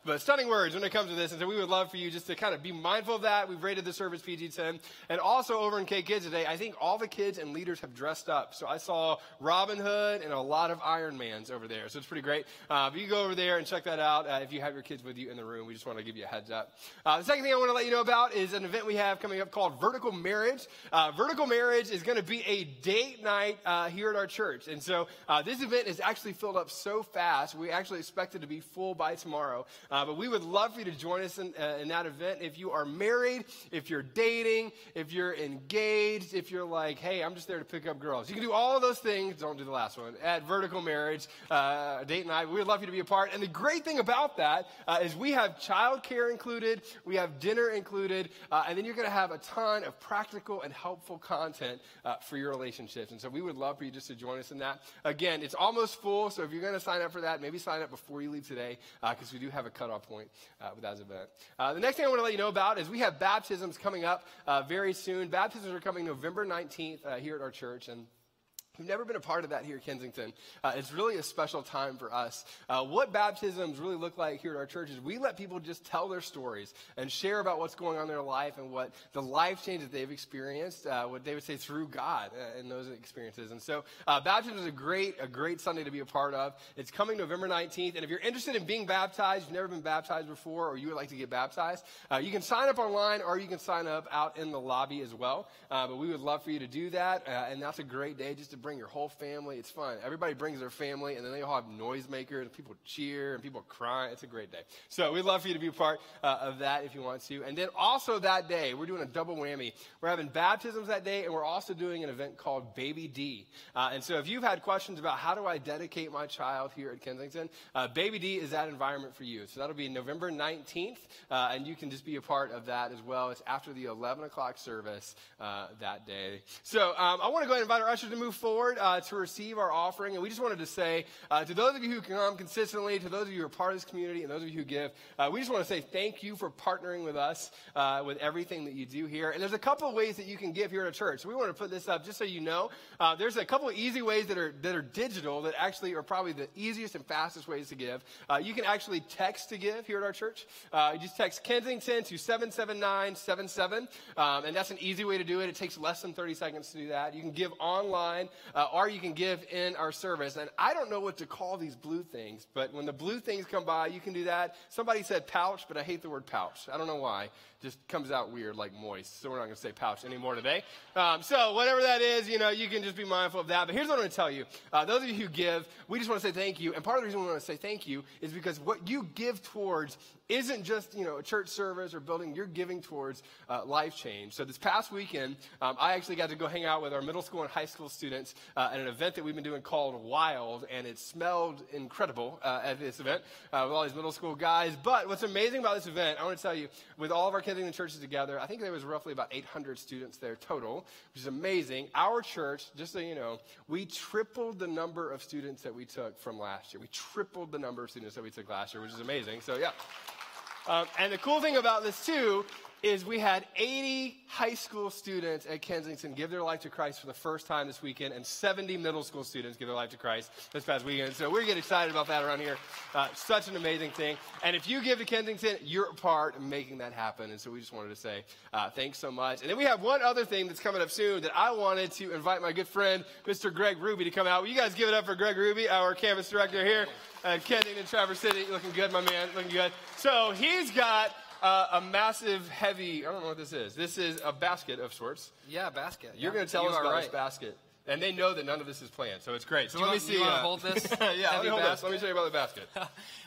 But stunning words when it comes to this. And so we would love for you just to kind of be mindful of that. We've rated the service PG-10. And also over in K-Kids today, I think all the kids and leaders have dressed up. So I saw Robin Hood and a lot of Iron Mans over there. So it's pretty great. But you can go over there and check that out if you have your kids with you in the room. We just want to give you a heads up. The second thing I want to let you know about is an event we have coming up called Vertical Marriage. Vertical Marriage is going to be a date night here at our church. And so this event is actually filled up so fast. We actually expect it to be full by tomorrow. But we would love for you to join us in that event. If you are married, if you're dating, if you're engaged, if you're like, hey, I'm just there to pick up girls. You can do all of those things. Don't do the last one. At Vertical Marriage, date night. We would love you to be a part. And the great thing about that is we have childcare included. We have dinner included. And then you're going to have a ton of practical and helpful content for your relationships. And so we would love for you just to join us in that. Again, it's almost full. So if you're going to sign up for that, maybe sign up before you leave today, because we do have a cutoff point with that event. The next thing I want to let you know about is we have baptisms coming up very soon. Baptisms are coming November 19th here at our church, and we've never been a part of that here at Kensington. It's really a special time for us. What baptisms really look like here at our church is we let people just tell their stories and share about what's going on in their life and what the life change that they've experienced, what they would say through God in those experiences. And so baptism is a great Sunday to be a part of. It's coming November 19th. And if you're interested in being baptized, you've never been baptized before, or you would like to get baptized, you can sign up online or you can sign up out in the lobby as well. But we would love for you to do that. And that's a great day just to bring your whole family. It's fun. Everybody brings their family, and then they all have noisemakers, and people cheer, and people cry. It's a great day. So we'd love for you to be a part of that if you want to. And then also that day, we're doing a double whammy. We're having baptisms that day, and we're also doing an event called Baby D. And so if you've had questions about how do I dedicate my child here at Kensington, Baby D is that environment for you. So that'll be November 19th, and you can just be a part of that as well. It's after the 11 o'clock service that day. So I want to go ahead and invite our ushers to move forward to receive our offering. And we just wanted to say to those of you who come consistently, to those of you who are part of this community, and those of you who give, we just want to say thank you for partnering with us with everything that you do here. And there's a couple of ways that you can give here at church. So we want to put this up just so you know. There's a couple of easy ways that are digital that actually are probably the easiest and fastest ways to give. You can actually text to give here at our church. You just text Kensington to 77977, and that's an easy way to do it. It takes less than 30 seconds to do that. You can give online, or you can give in our service. And I don't know what to call these blue things, but when the blue things come by, you can do that. Somebody said pouch, but I hate the word pouch. I don't know why. Just comes out weird like moist. So we're not going to say pouch anymore today. So whatever that is, you can just be mindful of that. But here's what I'm going to tell you. Those of you who give, we just want to say thank you. And part of the reason we want to say thank you is because what you give towards isn't just, a church service or building. You're giving towards life change. So this past weekend, I actually got to go hang out with our middle school and high school students at an event that we've been doing called Wild. And it smelled incredible at this event with all these middle school guys. But what's amazing about this event, I want to tell you, with all of our Kensington churches together, I think there was roughly about 800 students there total, which is amazing. Our church, just so you know, we tripled the number of students that we took from last year. We tripled the number of students that we took last year, which is amazing. So, yeah. And the cool thing about this, too, is we had 80 high school students at Kensington give their life to Christ for the first time this weekend, and 70 middle school students give their life to Christ this past weekend. So we get excited about that around here. Such an amazing thing. And if you give to Kensington, you're a part of making that happen. And so we just wanted to say thanks so much. And then we have one other thing that's coming up soon that I wanted to invite my good friend, Mr. Greg Ruby, to come out. Will you guys give it up for Greg Ruby, our campus director here at Kensington, Traverse City? Looking good, my man. Looking good. So he's got a massive, heavy, I don't know what this is. This is a basket of sorts. Yeah, basket. You're going to tell us about this basket. And they know that none of this is planned, so it's great. So let me see. You want to hold this? Yeah, let me hold this. Let me show you about the basket.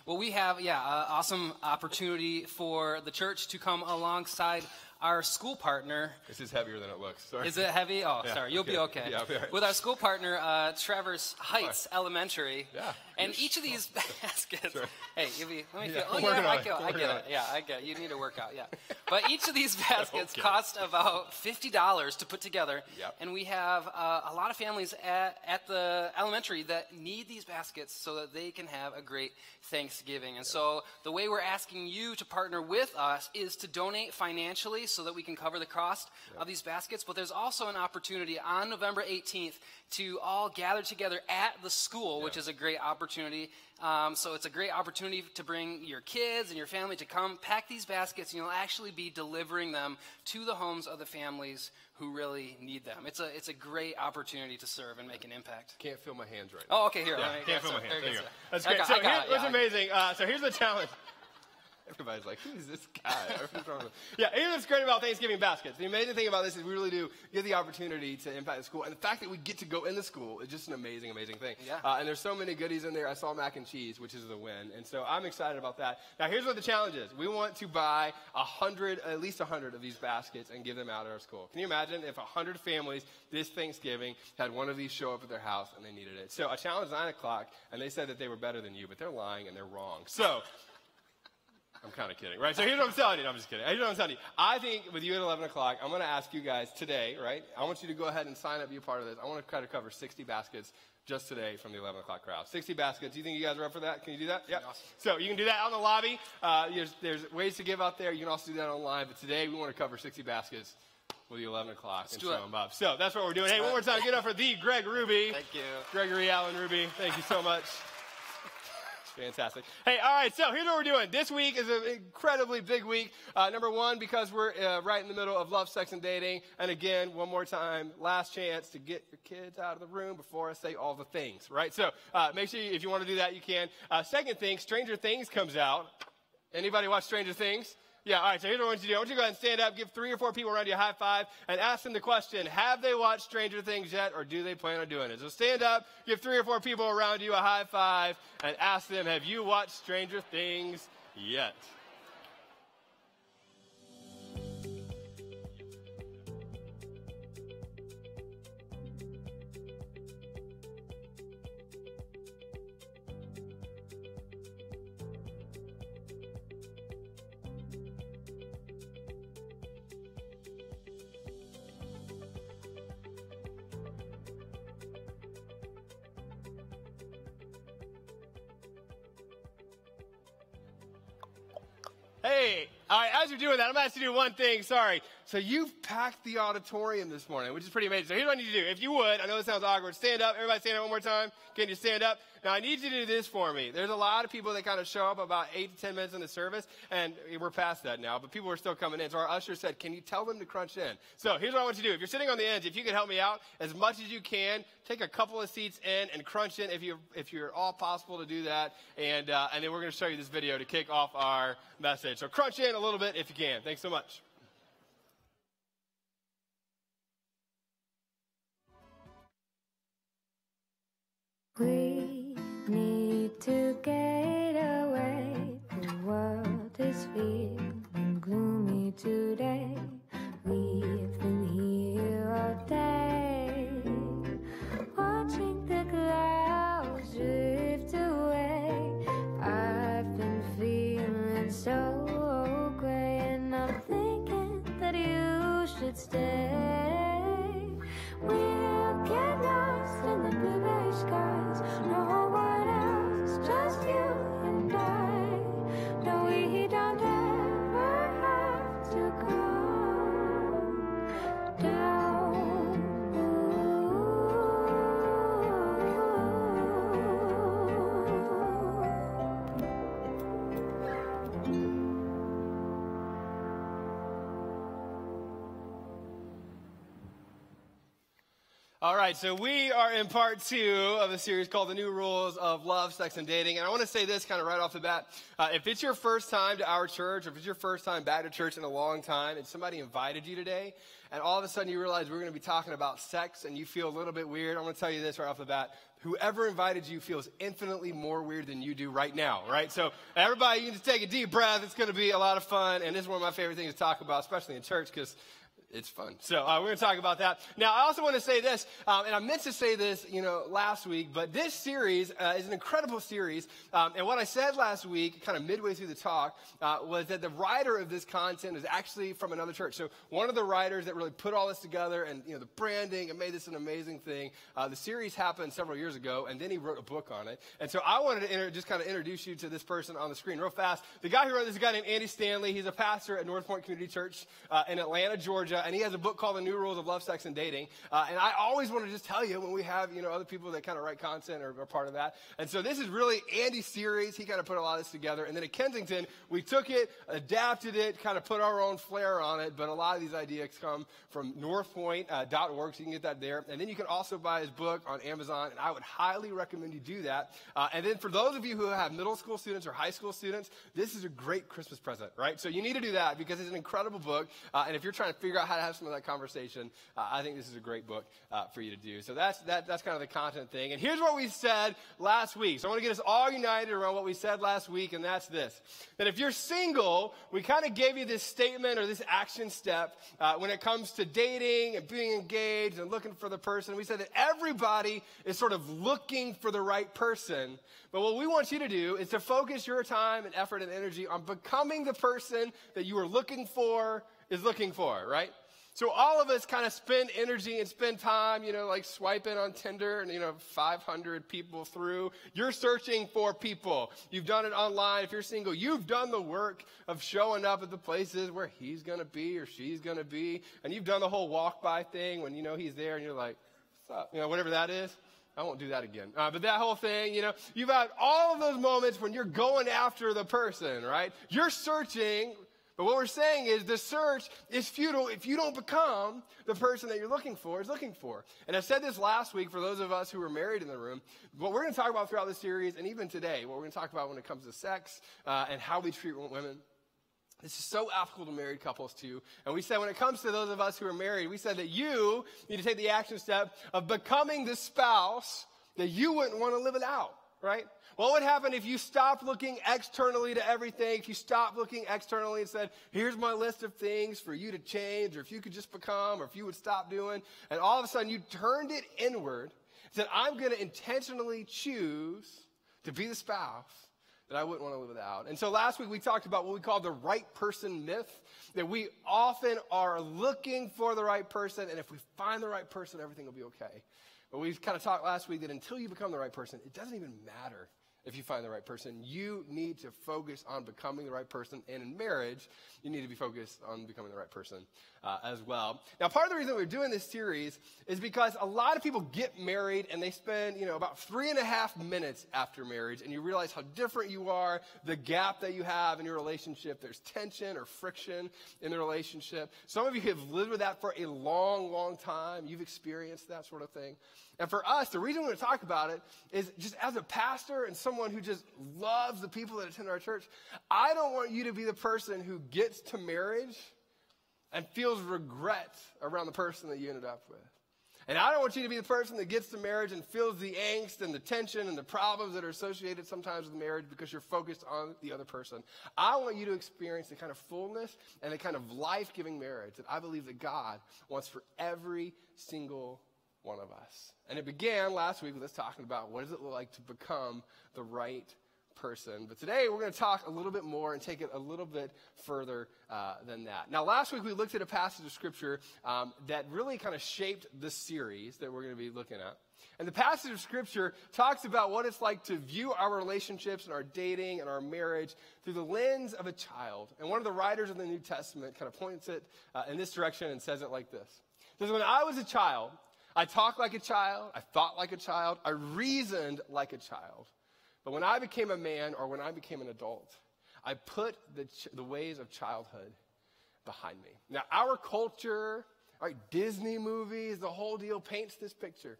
Well, we have, an awesome opportunity for the church to come alongside our school partner. This is heavier than it looks. Sorry. Is it heavy? Oh, yeah, sorry. You'll be okay. Yeah, I'll be all right. With our school partner, Traverse Heights Elementary. Yeah. And each of these baskets. Sure. Hey, let me feel. Oh, yeah, I get it. Yeah, I get it. You need to work out. Yeah. But each of these baskets cost about $50 to put together. Yep. And we have a lot of families at the elementary that need these baskets so that they can have a great Thanksgiving. And so the way we're asking you to partner with us is to donate financially so that we can cover the cost of these baskets. But there's also an opportunity on November 18th to all gather together at the school, which is a great opportunity. So it's a great opportunity to bring your kids and your family to come pack these baskets, and you'll actually be delivering them to the homes of the families who really need them. It's a great opportunity to serve and make an impact. Can't feel my hands right now. Oh, okay, here. Can't feel my hands. There you go. That's great. So here's amazing. So here's the challenge. Everybody's like, who is this guy? What's wrong with him? Yeah, here's what's great about Thanksgiving baskets. The amazing thing about this is we really do give the opportunity to impact the school. And the fact that we get to go in the school is just an amazing, amazing thing. Yeah. And there's so many goodies in there. I saw mac and cheese, which is the win. And so I'm excited about that. Now, here's what the challenge is. We want to buy at least 100 of these baskets and give them out at our school. Can you imagine if 100 families this Thanksgiving had one of these show up at their house and they needed it? So I challenged 9 o'clock, and they said that they were better than you, but they're lying and they're wrong. So I'm kind of kidding, right? So here's what I'm telling you. No, I'm just kidding. Here's what I'm telling you. I think with you at 11 o'clock, I'm going to ask you guys today, right? I want you to go ahead and sign up, be a part of this. I want to try to cover 60 baskets just today from the 11 o'clock crowd. 60 baskets. Do you think you guys are up for that? Can you do that? Yeah. Awesome. So you can do that out in the lobby. There's ways to give out there. You can also do that online. But today we want to cover 60 baskets with the 11 o'clock and show them up. So that's what we're doing. Hey, one more time. Get up for the Greg Ruby. Thank you. Gregory Allen Ruby. Thank you so much. Fantastic. Hey, all right, so here's what we're doing. This week is an incredibly big week. Number one, because we're right in the middle of love, sex, and dating. And again, one more time, last chance to get your kids out of the room before I say all the things, right? So make sure if you want to do that, you can. Second thing, Stranger Things comes out. Anybody watch Stranger Things? Yeah, all right, so here's what I want you to do. I want you to go ahead and stand up, give 3 or 4 people around you a high five, and ask them the question, have they watched Stranger Things yet, or do they plan on doing it? So stand up, give 3 or 4 people around you a high five, and ask them, have you watched Stranger Things yet? Hey, all right, as you're doing that, I'm going to ask you to do one thing. Sorry. So you've packed the auditorium this morning, which is pretty amazing. So here's what I need you to do. If you would, I know it sounds awkward. Stand up. Everybody stand up one more time. Can you stand up? Now, I need you to do this for me. There's a lot of people that kind of show up about 8 to 10 minutes in the service, and we're past that now, but people are still coming in. So our usher said, can you tell them to crunch in? So here's what I want you to do. If you're sitting on the ends, if you can help me out as much as you can, take a couple of seats in and crunch in if you're all possible to do that. And then we're going to show you this video to kick off our message. So crunch in a little bit if you can. Thanks so much. We need to get away. The world is feeling gloomy today. We've been here all day, watching the clouds drift away. I've been feeling so gray, and I'm thinking that you should stay. We'll get lost in the blueberry skies. No one else, just you and I. No, we don't ever have to go down. All right, so we are in part 2 of a series called The New Rules of Love, Sex, and Dating. And I want to say this kind of right off the bat. If it's your first time to our church, or if it's your first time back to church in a long time, and somebody invited you today, and all of a sudden you realize we're going to be talking about sex, and you feel a little bit weird, I'm going to tell you this right off the bat. Whoever invited you feels infinitely more weird than you do right now, right? So everybody, you can just take a deep breath. It's going to be a lot of fun, and this is one of my favorite things to talk about, especially in church, because it's fun. So we're going to talk about that. Now, I also want to say this, and I meant to say this, last week, but this series is an incredible series. And what I said last week, kind of midway through the talk, was that the writer of this content is actually from another church. So one of the writers that really put all this together and, the branding and made this an amazing thing, the series happened several years ago, and then he wrote a book on it. And so I wanted to just kind of introduce you to this person on the screen real fast. The guy who wrote this is a guy named Andy Stanley. He's a pastor at North Point Community Church in Atlanta, Georgia. And he has a book called The New Rules of Love, Sex, and Dating. And I always want to just tell you when we have, other people that kind of write content or are part of that. And so this is really Andy's series. He kind of put a lot of this together. And then at Kensington, we took it, adapted it, kind of put our own flair on it. But a lot of these ideas come from northpoint.org, so you can get that there. And then you can also buy his book on Amazon. And I would highly recommend you do that. And then for those of you who have middle school students or high school students, this is a great Christmas present, right? So you need to do that because it's an incredible book. And if you're trying to figure out how to have some of that conversation, I think this is a great book for you to do. So that's kind of the content thing. And here's what we said last week. So I want to get us all united around what we said last week, and that's this. That if you're single, we kind of gave you this statement or this action step when it comes to dating and being engaged and looking for the person. We said that everybody is sort of looking for the right person. But what we want you to do is to focus your time and effort and energy on becoming the person that you are looking for, right? So all of us kind of spend energy and spend time, like swiping on Tinder and, 500 people through. You're searching for people. You've done it online. If you're single, you've done the work of showing up at the places where he's going to be or she's going to be. And you've done the whole walk by thing when, he's there and you're like, what's up? Whatever that is. I won't do that again. But that whole thing, you've had all of those moments when you're going after the person, right? You're searching. But what we're saying is the search is futile if you don't become the person that you're looking for. And I said this last week for those of us who were married in the room. What we're going to talk about throughout this series, and even today, what we're going to talk about when it comes to sex and how we treat women, This is so applicable to married couples too. And we said when it comes to those of us who are married, we said that you need to take the action step of becoming the spouse that you wouldn't want to live without, right? What would happen if you stopped looking externally to everything, if you stopped looking externally and said, here's my list of things for you to change, or if you could just become, or if you would stop doing, and all of a sudden you turned it inward, said, I'm going to intentionally choose to be the spouse that I wouldn't want to live without. And so last week we talked about what we call the right person myth, that we often are looking for the right person, and if we find the right person, everything will be okay. But we kind of talked last week that until you become the right person, it doesn't even matter if you find the right person. You need to focus on becoming the right person. And in marriage, you need to be focused on becoming the right person as well. Now, part of the reason we're doing this series is because a lot of people get married and they spend, about 3.5 minutes after marriage, and you realize how different you are, the gap that you have in your relationship. There's tension or friction in the relationship. Some of you have lived with that for a long, long time. You've experienced that sort of thing. And for us, the reason we're going to talk about it is just as a pastor and someone who just loves the people that attend our church, I don't want you to be the person who gets to marriage and feels regret around the person that you ended up with. And I don't want you to be the person that gets to marriage and feels the angst and the tension and the problems that are associated sometimes with marriage because you're focused on the other person. I want you to experience the kind of fullness and the kind of life-giving marriage that I believe that God wants for every single one of us. And it began last week with us talking about what does it look like to become the right person. But today we're going to talk a little bit more and take it a little bit further than that. Now, last week we looked at a passage of Scripture that really kind of shaped the series that we're going to be looking at. And the passage of Scripture talks about what it's like to view our relationships and our dating and our marriage through the lens of a child. And one of the writers of the New Testament kind of points it in this direction and says it like this. It says, when I was a child, I talked like a child, I thought like a child, I reasoned like a child. But when I became a man or when I became an adult, I put the ways of childhood behind me. Now, our culture, our Disney movies, the whole deal paints this picture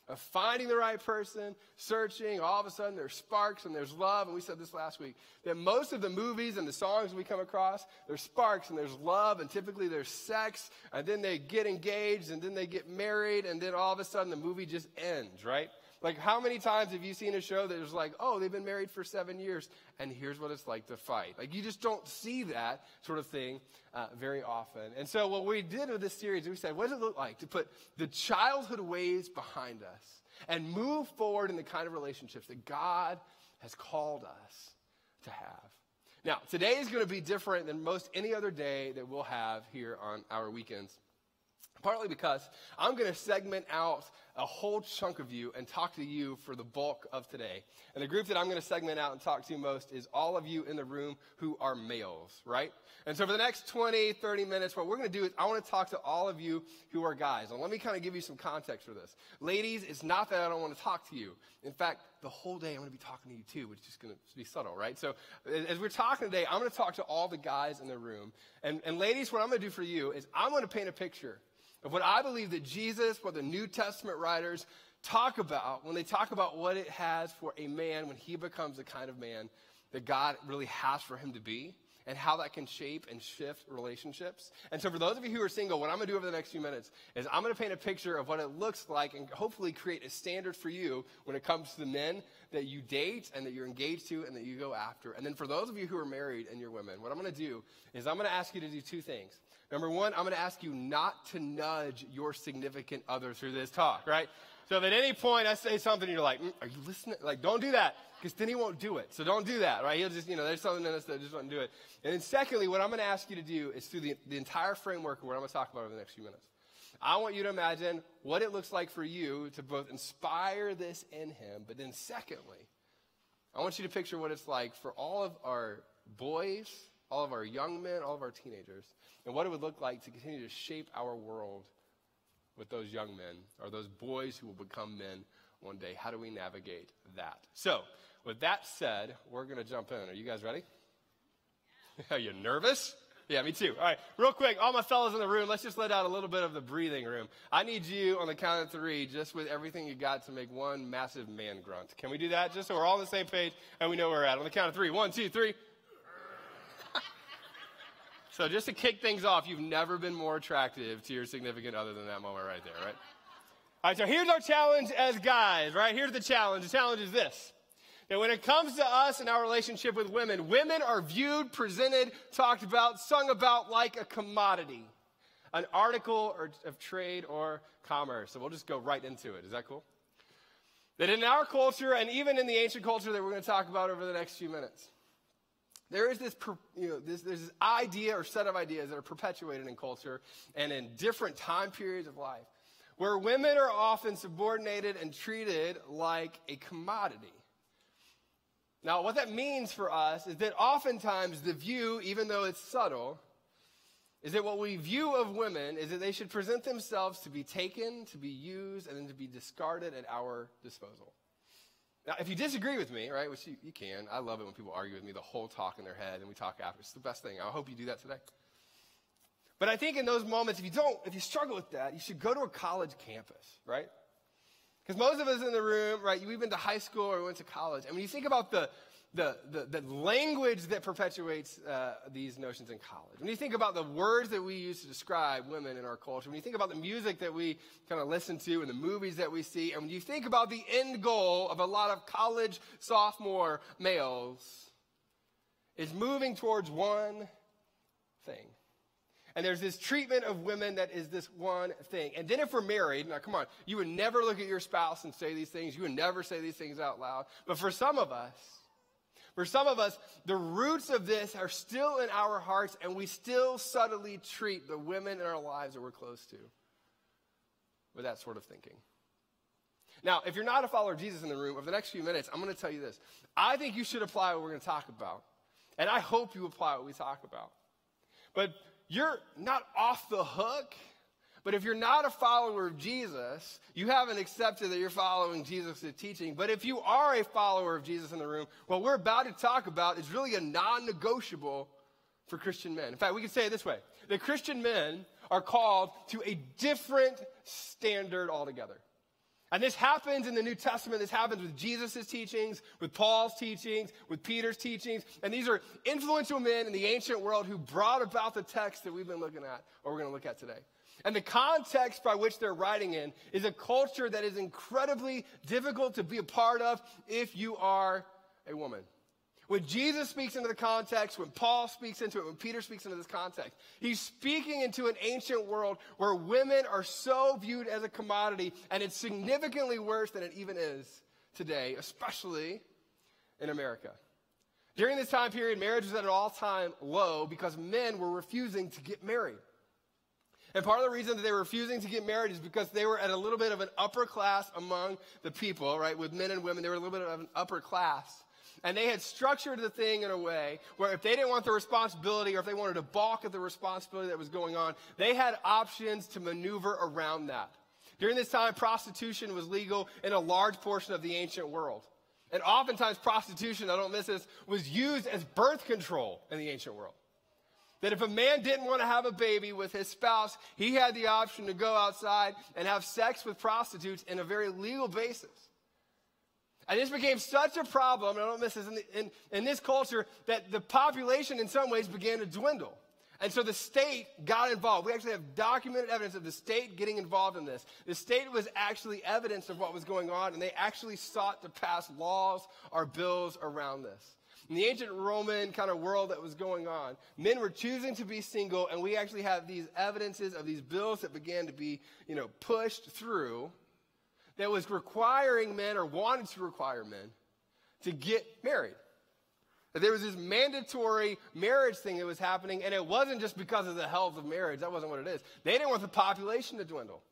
of finding the right person, searching, all of a sudden there's sparks and there's love. And we said this last week, that most of the movies and the songs we come across, there's sparks and there's love, and typically there's sex, and then they get engaged, and then they get married, and then all of a sudden the movie just ends, right? Like, how many times have you seen a show that is like, oh, they've been married for 7 years, and here's what it's like to fight? Like, you just don't see that sort of thing very often. And so what we did with this series, we said, what does it look like to put the childhood ways behind us and move forward in the kind of relationships that God has called us to have? Now, today is going to be different than most any other day that we'll have here on our weekends. Partly because I'm going to segment out a whole chunk of you and talk to you for the bulk of today. And the group that I'm going to segment out and talk to most is all of you in the room who are males, right? And so for the next 20, 30 minutes, what we're going to do is I want to talk to all of you who are guys. And let me kind of give you some context for this. Ladies, it's not that I don't want to talk to you. In fact, the whole day I'm going to be talking to you too, which is going to be subtle, right? So as we're talking today, I'm going to talk to all the guys in the room. And ladies, what I'm going to do for you is I'm going to paint a picture of what I believe that Jesus, what the New Testament writers talk about when they talk about what it has for a man when he becomes the kind of man that God really has for him to be, and how that can shape and shift relationships. And so for those of you who are single, what I'm going to do over the next few minutes is I'm going to paint a picture of what it looks like and hopefully create a standard for you when it comes to the men that you date and that you're engaged to and that you go after. And then for those of you who are married and you're women, what I'm going to do is I'm going to ask you to do two things. Number one, I'm going to ask you not to nudge your significant other through this talk, right? So if at any point I say something, you're like, are you listening? Like, don't do that, because then he won't do it. So don't do that, right? He'll just, there's something in us that just won't do it. And then secondly, what I'm going to ask you to do is through the entire framework of what I'm going to talk about over the next few minutes. I want you to imagine what it looks like for you to both inspire this in him, but then secondly, I want you to picture what it's like for all of our boys, all of our young men, all of our teenagers, and what it would look like to continue to shape our world with those young men or those boys who will become men one day. How do we navigate that? So, with that said, we're going to jump in. Are you guys ready? Are you nervous? Yeah, me too. All right, real quick, all my fellas in the room, let's just let out a little bit of the breathing room. I need you on the count of three, just with everything you got, to make one massive man grunt. Can we do that? Just so we're all on the same page and we know where we're at. On the count of three. 1, 2, 3. So just to kick things off, you've never been more attractive to your significant other than that moment right there, right? All right, so here's our challenge as guys, right? Here's the challenge. The challenge is this. That when it comes to us and our relationship with women, women are viewed, presented, talked about, sung about like a commodity, an article of trade or commerce. So we'll just go right into it. Is that cool? That in our culture and even in the ancient culture that we're going to talk about over the next few minutes, there is this idea or set of ideas that are perpetuated in culture and in different time periods of life where women are often subordinated and treated like a commodity. Now, what that means for us is that oftentimes the view, even though it's subtle, is that what we view of women is that they should present themselves to be taken, to be used, and then to be discarded at our disposal. Now, if you disagree with me, right, which you can, I love it when people argue with me the whole talk in their head and we talk after. It's the best thing. I hope you do that today. But I think in those moments, if you struggle with that, you should go to a college campus, right? Because most of us in the room, right, we've been to high school or we went to college. And when you think about the language that perpetuates these notions in college, when you think about the words that we use to describe women in our culture, when you think about the music that we kind of listen to and the movies that we see, and when you think about the end goal of a lot of college sophomore males, is moving towards one thing. And there's this treatment of women that is this one thing. And then if we're married, now come on, you would never look at your spouse and say these things. You would never say these things out loud. But for some of us, the roots of this are still in our hearts, and we still subtly treat the women in our lives that we're close to with that sort of thinking. Now, if you're not a follower of Jesus in the room, over the next few minutes, I'm going to tell you this. I think you should apply what we're going to talk about. And I hope you apply what we talk about. But you're not off the hook, but if you're not a follower of Jesus, you haven't accepted that you're following Jesus' teaching. But if you are a follower of Jesus in the room, what we're about to talk about is really a non-negotiable for Christian men. In fact, we can say it this way. The Christian men are called to a different standard altogether. And this happens in the New Testament. This happens with Jesus' teachings, with Paul's teachings, with Peter's teachings. And these are influential men in the ancient world who brought about the text that we've been looking at, or we're going to look at today. And the context by which they're writing in is a culture that is incredibly difficult to be a part of if you are a woman. When Jesus speaks into the context, when Paul speaks into it, when Peter speaks into this context, he's speaking into an ancient world where women are so viewed as a commodity, and it's significantly worse than it even is today, especially in America. During this time period, marriage was at an all-time low because men were refusing to get married. And part of the reason that they were refusing to get married is because they were at a little bit of an upper class among the people, right? With men and women, they were a little bit of an upper class. And they had structured the thing in a way where if they didn't want the responsibility or if they wanted to balk at the responsibility that was going on, they had options to maneuver around that. During this time, prostitution was legal in a large portion of the ancient world. And oftentimes prostitution, I don't miss this, was used as birth control in the ancient world. That if a man didn't want to have a baby with his spouse, he had the option to go outside and have sex with prostitutes in a very legal basis. And this became such a problem, and I don't miss this, in this culture, that the population in some ways began to dwindle. And so the state got involved. We actually have documented evidence of the state getting involved in this. The state was actually evidence of what was going on, and they actually sought to pass laws or bills around this. In the ancient Roman kind of world that was going on, men were choosing to be single, and we actually have these evidences of these bills that began to be, pushed through that was requiring men or wanted to require men to get married. That there was this mandatory marriage thing that was happening, and it wasn't just because of the health of marriage. That wasn't what it is. They didn't want the population to dwindle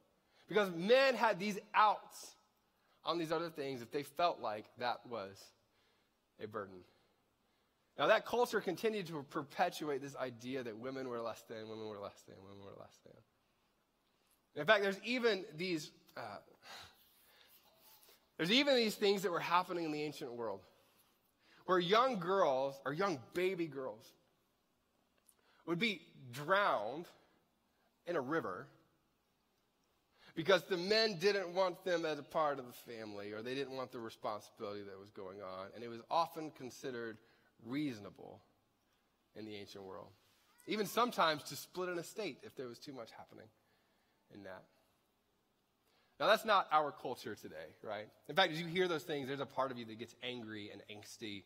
because men had these outs on these other things if they felt like that was a burden. Now, that culture continued to perpetuate this idea that women were less than, women were less than, women were less than. In fact, there's even these things that were happening in the ancient world where young girls or young baby girls would be drowned in a river because the men didn't want them as a part of the family, or they didn't want the responsibility that was going on. And it was often considered reasonable in the ancient world. even sometimes to split an estate if there was too much happening in that. Now, that's not our culture today, right? In fact, as you hear those things, there's a part of you that gets angry and angsty,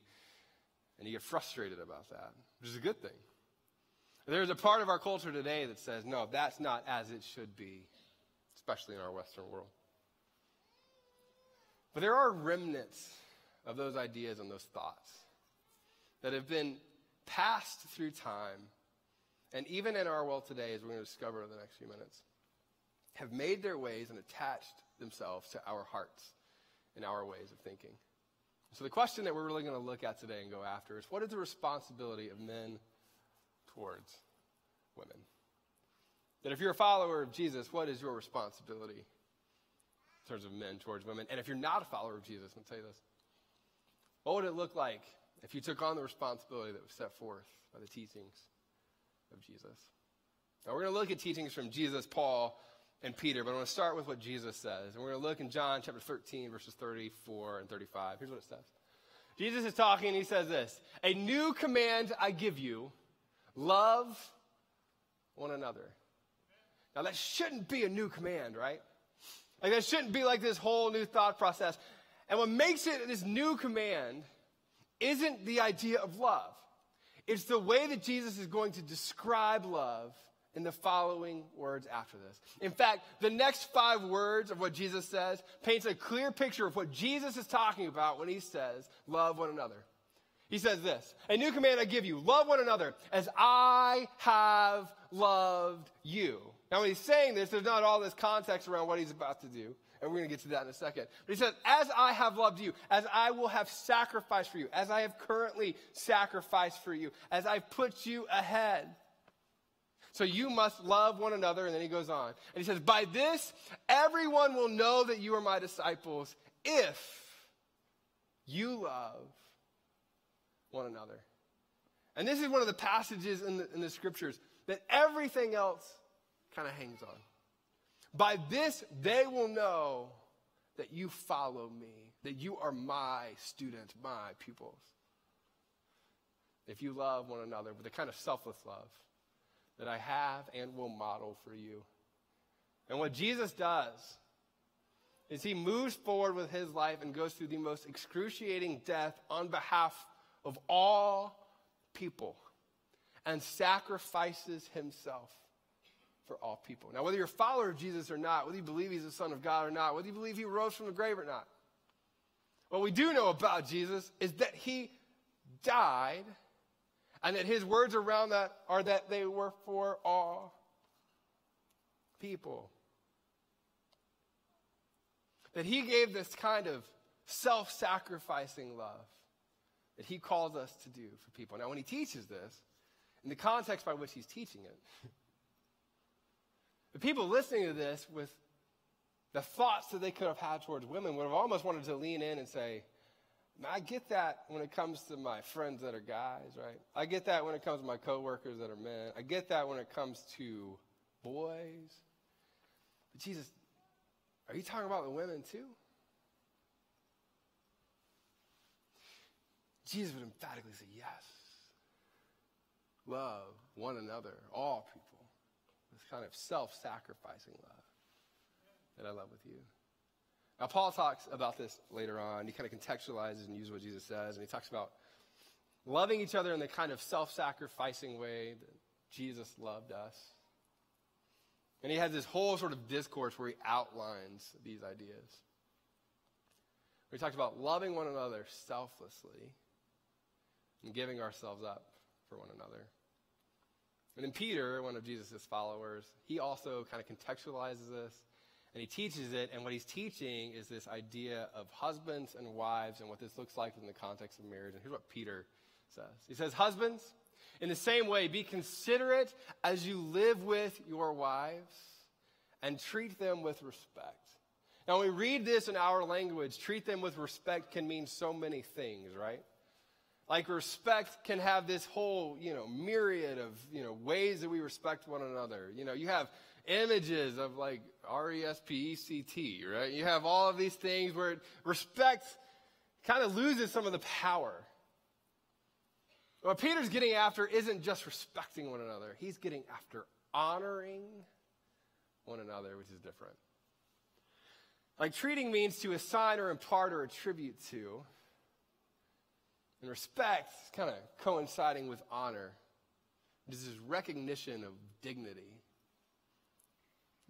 and you get frustrated about that, which is a good thing. There's a part of our culture today that says, no, that's not as it should be, especially in our Western world. But there are remnants of those ideas and those thoughts that have been passed through time, and even in our world today, as we're going to discover in the next few minutes, have made their ways and attached themselves to our hearts and our ways of thinking. So the question that we're really going to look at today and go after is, what is the responsibility of men towards women? That if you're a follower of Jesus, what is your responsibility in terms of men towards women? And if you're not a follower of Jesus, I'll tell you this. What would it look like if you took on the responsibility that was set forth by the teachings of Jesus? Now, we're going to look at teachings from Jesus, Paul, and Peter, but I want to start with what Jesus says. And we're going to look in John chapter 13, verses 34 and 35. Here's what it says. Jesus is talking, and he says this: "A new command I give you, love one another." Now, that shouldn't be a new command, right? Like, that shouldn't be like this whole new thought process. And what makes it this new command isn't the idea of love. It's the way that Jesus is going to describe love in the following words after this. In fact, the next 5 words of what Jesus says paints a clear picture of what Jesus is talking about when he says, love one another. He says this: "A new command I give you, love one another as I have loved you." Now, when he's saying this, there's not all this context around what he's about to do, and we're going to get to that in a second. But he says, as I have loved you, as I will have sacrificed for you, as I have currently sacrificed for you, as I've put you ahead. So you must love one another. And then he goes on. And he says, by this, everyone will know that you are my disciples if you love one another. And this is one of the passages in the scriptures that everything else kind of hangs on. By this, they will know that you follow me, that you are my students, my pupils. If you love one another with the kind of selfless love that I have and will model for you. And what Jesus does is he moves forward with his life and goes through the most excruciating death on behalf of all people and sacrifices himself for all people. Now, whether you're a follower of Jesus or not, whether you believe he's the Son of God or not, whether you believe he rose from the grave or not, what we do know about Jesus is that he died, and that his words around that are that they were for all people. That he gave this kind of self-sacrificing love that he calls us to do for people. Now, when he teaches this, in the context by which he's teaching it, the people listening to this with the thoughts that they could have had towards women would have almost wanted to lean in and say, I get that when it comes to my friends that are guys, right? I get that when it comes to my coworkers that are men. I get that when it comes to boys. But Jesus, are you talking about the women too? Jesus would emphatically say, yes. Love one another, all people. This kind of self-sacrificing love that I love with you. Now, Paul talks about this later on. He kind of contextualizes and uses what Jesus says, and he talks about loving each other in the kind of self-sacrificing way that Jesus loved us. And he has this whole sort of discourse where he outlines these ideas. Where he talks about loving one another selflessly and giving ourselves up for one another. And then Peter, one of Jesus' followers, he also kind of contextualizes this. And he teaches it, and what he's teaching is this idea of husbands and wives and what this looks like in the context of marriage. And here's what Peter says. He says, husbands, in the same way, be considerate as you live with your wives and treat them with respect. Now, when we read this in our language, treat them with respect can mean so many things, right? Like respect can have this whole, myriad of, ways that we respect one another. You have images of like R-E-S-P-E-C-T, right? You have all of these things where respect kind of loses some of the power. What Peter's getting after isn't just respecting one another. He's getting after honoring one another, which is different. Like treating means to assign or impart or attribute to. And respect is kind of coinciding with honor. This is recognition of dignity,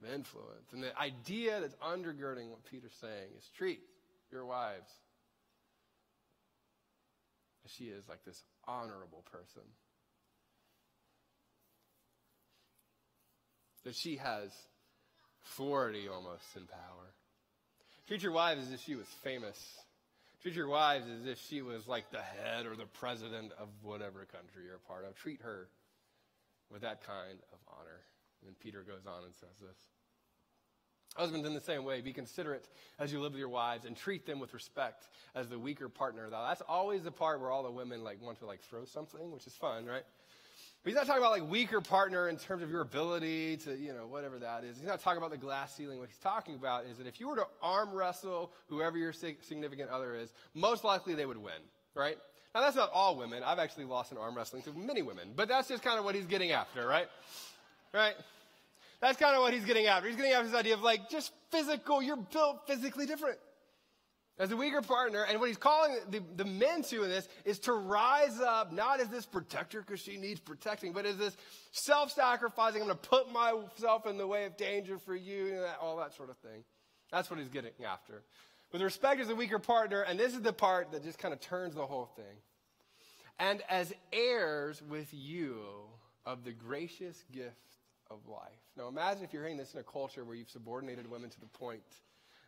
of influence. And the idea that's undergirding what Peter's saying is treat your wives as she is like this honorable person. That she has authority almost in power. Treat your wives as if she was famous. Treat your wives as if she was like the head or the president of whatever country you're a part of. Treat her with that kind of honor. And then Peter goes on and says this. Husbands, in the same way, be considerate as you live with your wives and treat them with respect as the weaker partner. Now, that's always the part where all the women want to throw something, which is fun, right? But he's not talking about weaker partner in terms of your ability to, whatever that is. He's not talking about the glass ceiling. What he's talking about is that if you were to arm wrestle whoever your significant other is, most likely they would win, right? Now, that's not all women. I've actually lost in arm wrestling to many women. But that's just kind of what he's getting after, right? Right? That's kind of what he's getting after. He's getting after this idea of just physical. You're built physically different. As a weaker partner, and what he's calling the men to in this is to rise up, not as this protector because she needs protecting, but as this self-sacrificing, I'm going to put myself in the way of danger for you, all that sort of thing. That's what he's getting after. With respect as a weaker partner, and this is the part that just kind of turns the whole thing, and as heirs with you of the gracious gift of life. Now imagine if you're hearing this in a culture where you've subordinated women to the point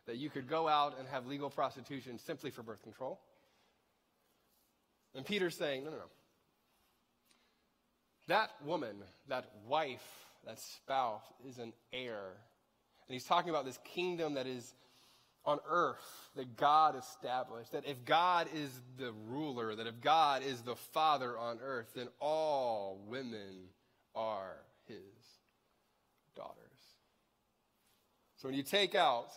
that you could go out and have legal prostitution simply for birth control. And Peter's saying, no. That woman, that wife, that spouse is an heir. And he's talking about this kingdom that is on earth that God established. That if God is the ruler, that if God is the father on earth, then all women are his daughters. So when you take out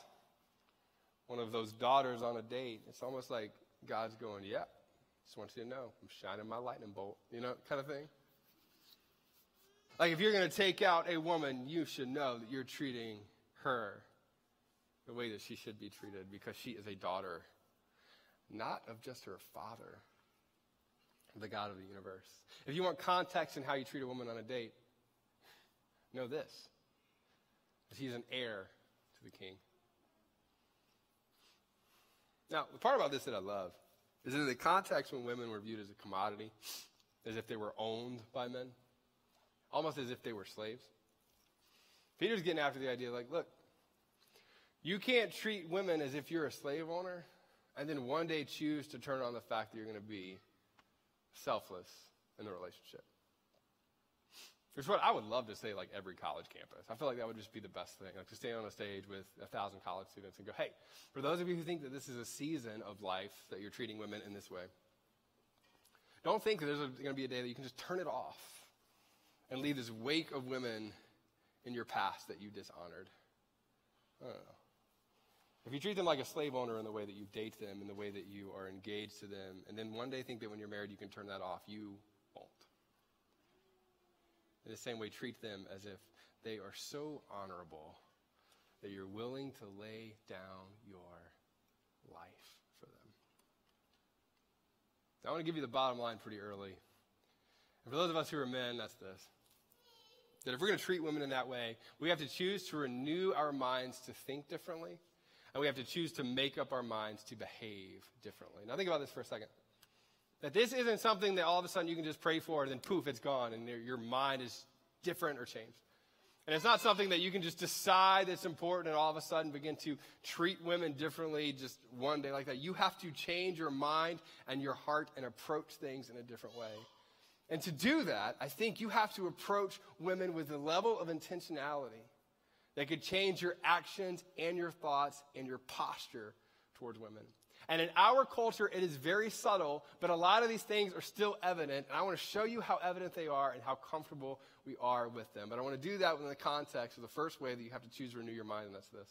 one of those daughters on a date, it's almost like God's going, yeah, just want you to know, I'm shining my lightning bolt, kind of thing. Like if you're going to take out a woman, you should know that you're treating her the way that she should be treated because she is a daughter, not of just her father, the God of the universe. If you want context in how you treat a woman on a date, know this, that he's an heir to the king. Now, the part about this that I love is in the context when women were viewed as a commodity, as if they were owned by men, almost as if they were slaves. Peter's getting after the idea look, you can't treat women as if you're a slave owner and then one day choose to turn on the fact that you're going to be selfless in the relationship. Which is what I would love to say every college campus. I feel like that would just be the best thing, to stand on a stage with 1,000 college students and go, hey, for those of you who think that this is a season of life that you're treating women in this way, don't think that there's going to be a day that you can just turn it off and leave this wake of women in your past that you dishonored. I don't know. If you treat them like a slave owner in the way that you date them, in the way that you are engaged to them, and then one day think that when you're married you can turn that off, you won't. In the same way, treat them as if they are so honorable that you're willing to lay down your life for them. Now, I want to give you the bottom line pretty early. And for those of us who are men, that's this. That if we're going to treat women in that way, we have to choose to renew our minds to think differently, and we have to choose to make up our minds to behave differently. Now, think about this for a second. That this isn't something that all of a sudden you can just pray for and then poof, it's gone and your mind is different or changed. And it's not something that you can just decide that's important and all of a sudden begin to treat women differently just one day like that. You have to change your mind and your heart and approach things in a different way. And to do that, I think you have to approach women with a level of intentionality that could change your actions and your thoughts and your posture towards women. And in our culture, it is very subtle, but a lot of these things are still evident. And I want to show you how evident they are and how comfortable we are with them. But I want to do that within the context of the first way that you have to choose to renew your mind, and that's this.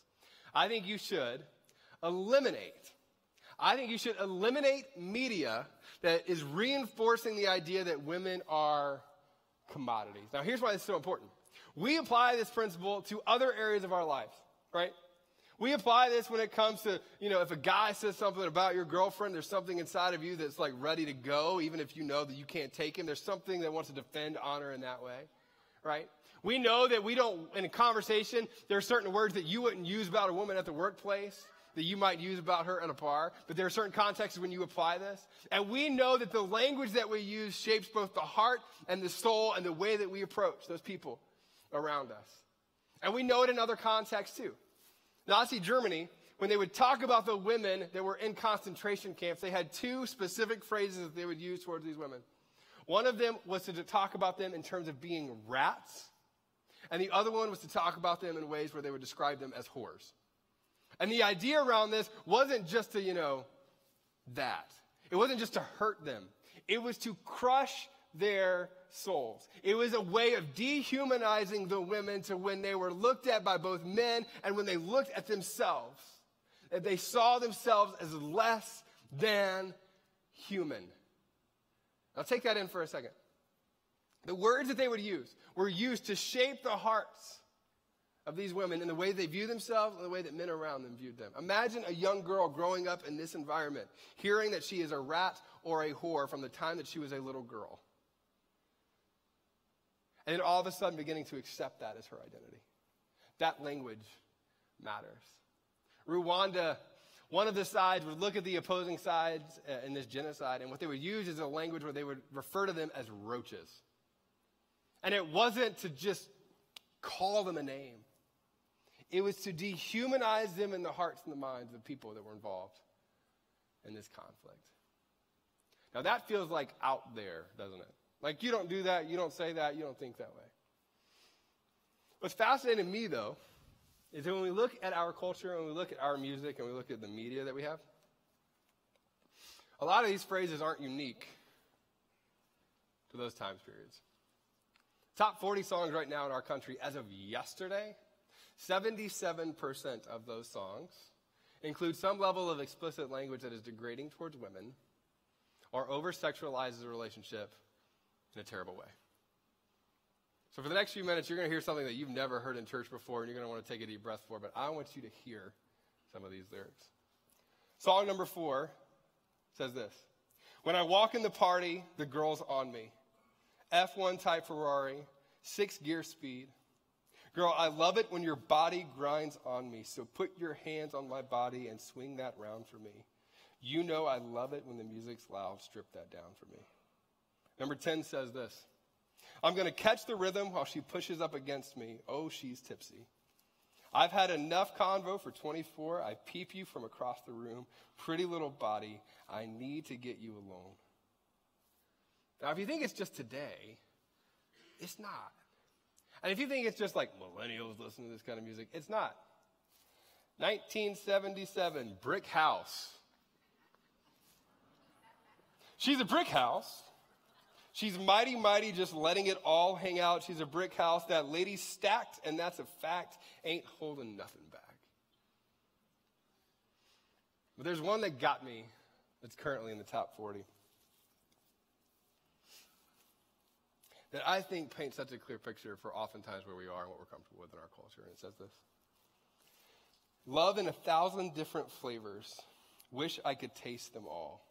I think you should eliminate I think you should eliminate media that is reinforcing the idea that women are commodities. Now, here's why this is so important. We apply this principle to other areas of our lives, right? We apply this when it comes to, if a guy says something about your girlfriend, there's something inside of you that's like ready to go, even if you know that you can't take him. There's something that wants to defend honor in that way, right? We know that we don't, in a conversation, there are certain words that you wouldn't use about a woman at the workplace that you might use about her at a bar, but there are certain contexts when you apply this. And we know that the language that we use shapes both the heart and the soul and the way that we approach those people around us. And we know it in other contexts too. Nazi Germany, when they would talk about the women that were in concentration camps, they had two specific phrases that they would use towards these women. One of them was to talk about them in terms of being rats, and the other one was to talk about them in ways where they would describe them as whores. And the idea around this wasn't just to, that. It wasn't just to hurt them. It was to crush their souls. It was a way of dehumanizing the women to when they were looked at by both men and when they looked at themselves, that they saw themselves as less than human. Now take that in for a second. The words that they would use were used to shape the hearts of these women in the way they view themselves and the way that men around them viewed them. Imagine a young girl growing up in this environment, hearing that she is a rat or a whore from the time that she was a little girl. And then all of a sudden beginning to accept that as her identity. That language matters. Rwanda, one of the sides would look at the opposing sides in this genocide, and what they would use is a language where they would refer to them as roaches. And it wasn't to just call them a name. It was to dehumanize them in the hearts and the minds of the people that were involved in this conflict. Now that feels like out there, doesn't it? Like you don't do that, you don't say that, you don't think that way. What's fascinating to me, though, is that when we look at our culture and we look at our music and we look at the media that we have, a lot of these phrases aren't unique to those time periods. Top 40 songs right now in our country, as of yesterday, 77% of those songs include some level of explicit language that is degrading towards women or over-sexualizes a relationship in a terrible way. So for the next few minutes, you're going to hear something that you've never heard in church before, and you're going to want to take a deep breath for, but I want you to hear some of these lyrics. Song number 4 says this: "When I walk in the party, the girl's on me. F1 type Ferrari, 6-gear speed. Girl, I love it when your body grinds on me, so put your hands on my body and swing that round for me. You know I love it when the music's loud, strip that down for me." Number 10 says this: "I'm going to catch the rhythm while she pushes up against me. Oh, she's tipsy. I've had enough convo for 24. I peep you from across the room. Pretty little body, I need to get you alone." Now, if you think it's just today, it's not. And if you think it's just like millennials listen to this kind of music, it's not. 1977, Brick House. She's a brick house. She's mighty, mighty, just letting it all hang out. She's a brick house. That lady's stacked, and that's a fact. Ain't holding nothing back. But there's one that got me that's currently in the top 40. That I think paints such a clear picture for oftentimes where we are and what we're comfortable with in our culture. And it says this: "Love in 1,000 different flavors. Wish I could taste them all.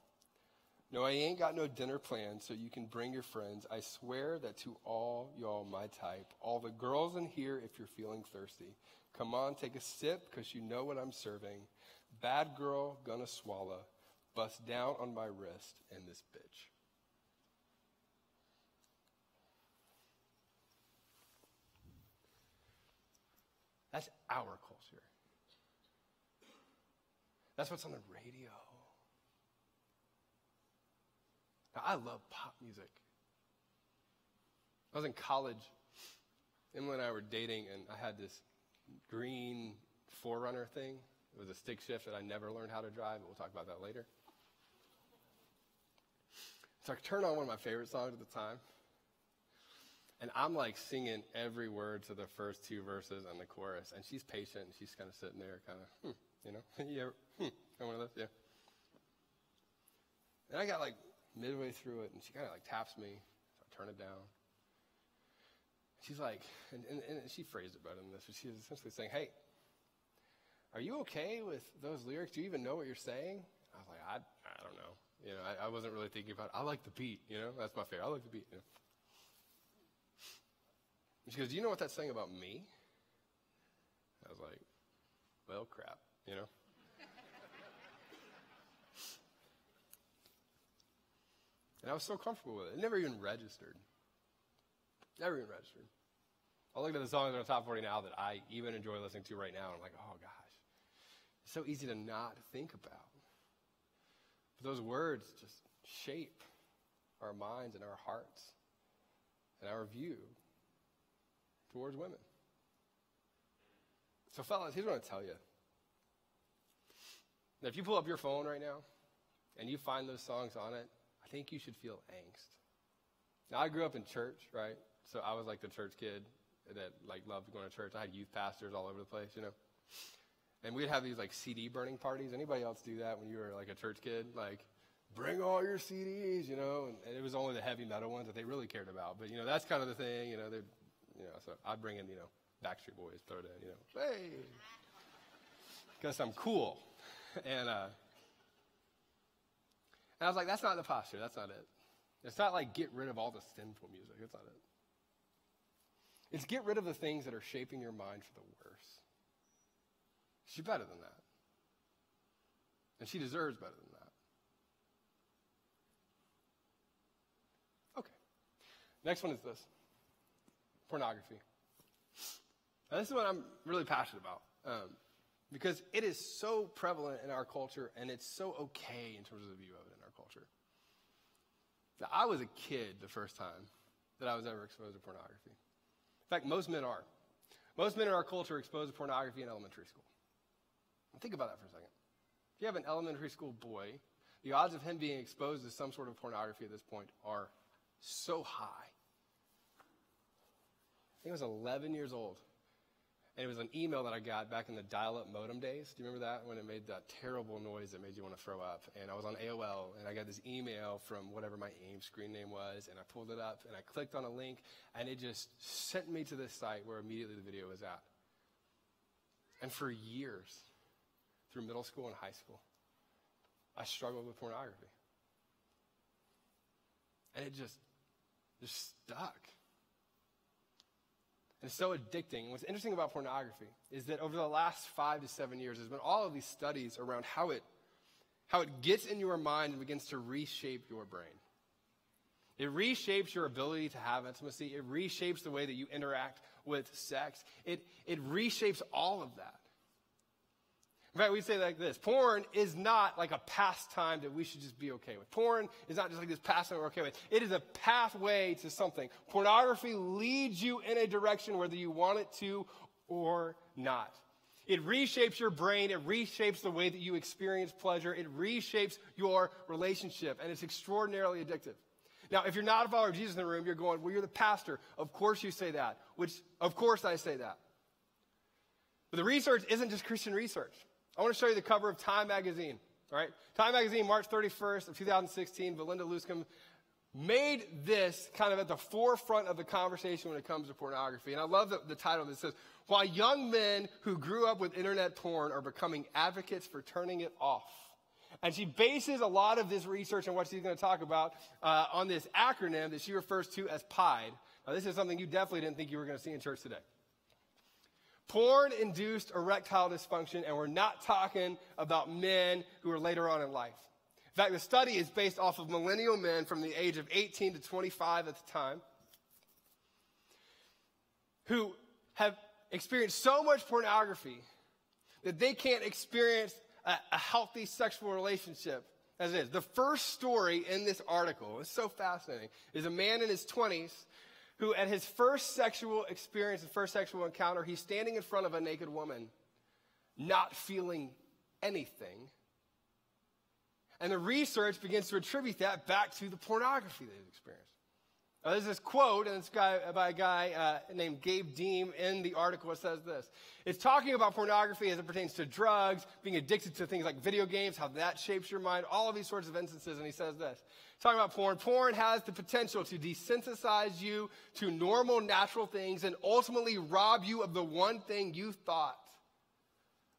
No, I ain't got no dinner planned, so you can bring your friends. I swear that to all y'all my type, all the girls in here if you're feeling thirsty. Come on, take a sip, because you know what I'm serving. Bad girl, gonna swallow. Bust down on my wrist and this bitch." That's our culture. That's what's on the radio. Now, I love pop music. I was in college. Emily and I were dating, and I had this green 4Runner thing. It was a stick shift that I never learned how to drive, but we'll talk about that later. So I turned on one of my favorite songs at the time. And I'm like singing every word to the first 2 verses and the chorus. And she's patient, and she's kind of sitting there kind of, yeah, kind of one of those, yeah. And I got like midway through it, and she kind of like taps me. So I turn it down. She's like, and she phrased it better than this, but she was essentially saying, hey, are you okay with those lyrics? Do you even know what you're saying? I was like, I don't know. You know, I wasn't really thinking about it. I like the beat, you know? That's my favorite. I like the beat. You know? And she goes, do you know what that's saying about me? I was like, well, crap, you know? And I was so comfortable with it. It never even registered. Never even registered. I looked at the songs on the top 40 now that I even enjoy listening to right now, and I'm like, oh, gosh. It's so easy to not think about. But those words just shape our minds and our hearts and our view towards women. So, fellas, here's what I tell you. Now, if you pull up your phone right now and you find those songs on it, I think you should feel angst. Now, I grew up in church, right? So I was like the church kid that like loved going to church. I had youth pastors all over the place, you know. And we'd have these like CD burning parties. Anybody else do that when you were like a church kid? Like, bring all your CDs, you know. And it was only the heavy metal ones that they really cared about. But, you know, that's kind of the thing, you know. So I'd bring in, you know, Backstreet Boys, throw it in, you know. Hey! Because I'm cool. And I was like, that's not the posture. That's not it. It's not like get rid of all the sinful music. It's not it. It's get rid of the things that are shaping your mind for the worse. She's better than that. And she deserves better than that. Okay. Next one is this. Pornography. Now, this is what I'm really passionate about. Because it is so prevalent in our culture, and it's so okay in terms of the view of it in our culture. Now, I was a kid the first time that I was ever exposed to pornography. In fact, most men are. Most men in our culture are exposed to pornography in elementary school. Now, think about that for a second. If you have an elementary school boy, the odds of him being exposed to some sort of pornography at this point are so high. I think I was 11 years old. And it was an email that I got back in the dial-up modem days. Do you remember that? When it made that terrible noise that made you want to throw up. And I was on AOL, and I got this email from whatever my AIM screen name was, and I pulled it up, and I clicked on a link, and it just sent me to this site where immediately the video was at. And for years, through middle school and high school, I struggled with pornography. And it just stuck. And it's so addicting. And what's interesting about pornography is that over the last 5 to 7 years, there's been all of these studies around how it gets in your mind and begins to reshape your brain. It reshapes your ability to have intimacy. It reshapes the way that you interact with sex. It reshapes all of that. In fact, we say like this: porn is not like a pastime that we should just be okay with. Porn is not just like this pastime we're okay with. It is a pathway to something. Pornography leads you in a direction whether you want it to or not. It reshapes your brain. It reshapes the way that you experience pleasure. It reshapes your relationship, and it's extraordinarily addictive. Now, if you're not a follower of Jesus in the room, you're going, well, you're the pastor. Of course you say that, which, of course I say that. But the research isn't just Christian research. I want to show you the cover of Time magazine, all right? Time magazine, March 31st of 2016, Belinda Luscombe made this kind of at the forefront of the conversation when it comes to pornography. And I love the title that says, "Why Young Men Who Grew Up with Internet Porn Are Becoming Advocates for Turning It Off." And she bases a lot of this research and what she's going to talk about on this acronym that she refers to as PIDE. Now, this is something you definitely didn't think you were going to see in church today. Porn-induced erectile dysfunction, and we're not talking about men who are later on in life. In fact, the study is based off of millennial men from the age of 18 to 25 at the time who have experienced so much pornography that they can't experience a healthy sexual relationship as it is. The first story in this article, it's so fascinating, is a man in his 20s who at his first sexual experience, his first sexual encounter, he's standing in front of a naked woman, not feeling anything. And the research begins to attribute that back to the pornography that he's experienced. Now, there's this quote by a guy named Gabe Deem in the article. It says this. It's talking about pornography as it pertains to drugs, being addicted to things like video games, how that shapes your mind, all of these sorts of instances. And he says this. Talking about porn. Porn has the potential to desensitize you to normal, natural things and ultimately rob you of the one thing you thought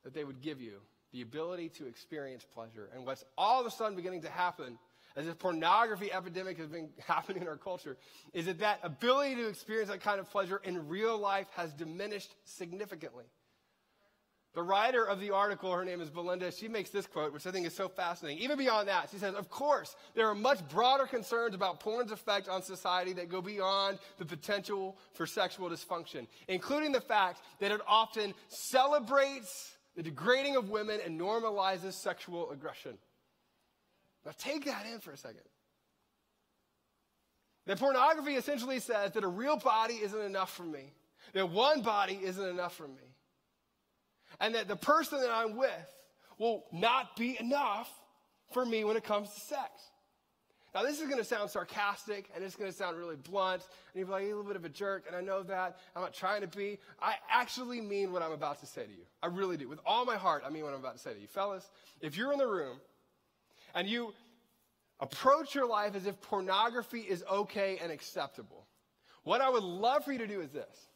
that they would give you, the ability to experience pleasure. And what's all of a sudden beginning to happen as this pornography epidemic has been happening in our culture, is that ability to experience that kind of pleasure in real life has diminished significantly. The writer of the article, her name is Belinda, she makes this quote, which I think is so fascinating. Even beyond that, she says, of course, there are much broader concerns about porn's effect on society that go beyond the potential for sexual dysfunction, including the fact that it often celebrates the degrading of women and normalizes sexual aggression. Now take that in for a second. That pornography essentially says that a real body isn't enough for me. That one body isn't enough for me. And that the person that I'm with will not be enough for me when it comes to sex. Now this is going to sound sarcastic and it's going to sound really blunt. And you're like, you're a little bit of a jerk, and I know that. I'm not trying to be. I actually mean what I'm about to say to you. I really do. With all my heart, I mean what I'm about to say to you. Fellas, if you're in the room and you approach your life as if pornography is okay and acceptable, what I would love for you to do is this.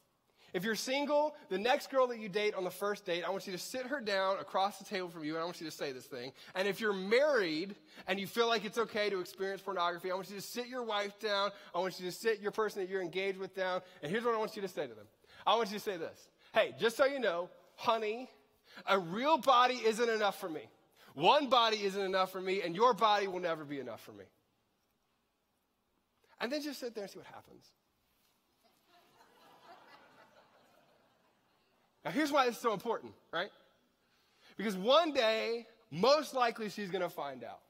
If you're single, the next girl that you date on the first date, I want you to sit her down across the table from you, and I want you to say this thing. And if you're married and you feel like it's okay to experience pornography, I want you to sit your wife down. I want you to sit your person that you're engaged with down. And here's what I want you to say to them. I want you to say this. Hey, just so you know, honey, a real body isn't enough for me. One body isn't enough for me, and your body will never be enough for me. And then just sit there and see what happens. Now, here's why this is so important, right? Because one day, most likely, she's going to find out.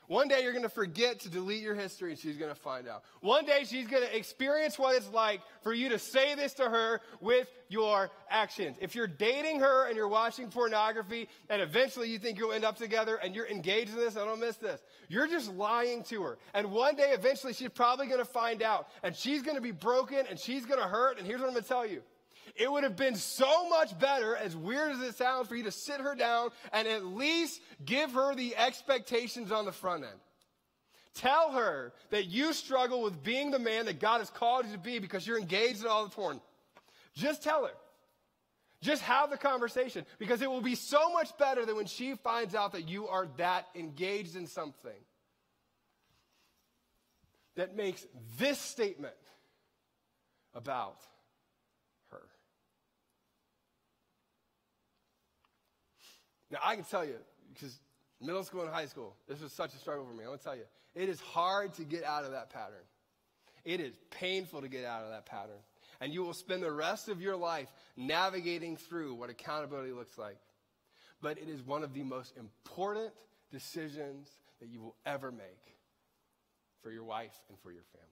One day, you're going to forget to delete your history, and she's going to find out. One day, she's going to experience what it's like for you to say this to her with your actions. If you're dating her and you're watching pornography, and eventually you think you'll end up together, and you're engaged in this, I don't miss this. You're just lying to her. And one day, eventually, she's probably going to find out, and she's going to be broken, and she's going to hurt, and here's what I'm going to tell you. It would have been so much better, as weird as it sounds, for you to sit her down and at least give her the expectations on the front end. Tell her that you struggle with being the man that God has called you to be because you're engaged in all the porn. Just tell her. Just have the conversation, because it will be so much better than when she finds out that you are that engaged in something that makes this statement about her. Now, I can tell you, because middle school and high school, this was such a struggle for me. I want to tell you, it is hard to get out of that pattern. It is painful to get out of that pattern. And you will spend the rest of your life navigating through what accountability looks like. But it is one of the most important decisions that you will ever make for your wife and for your family.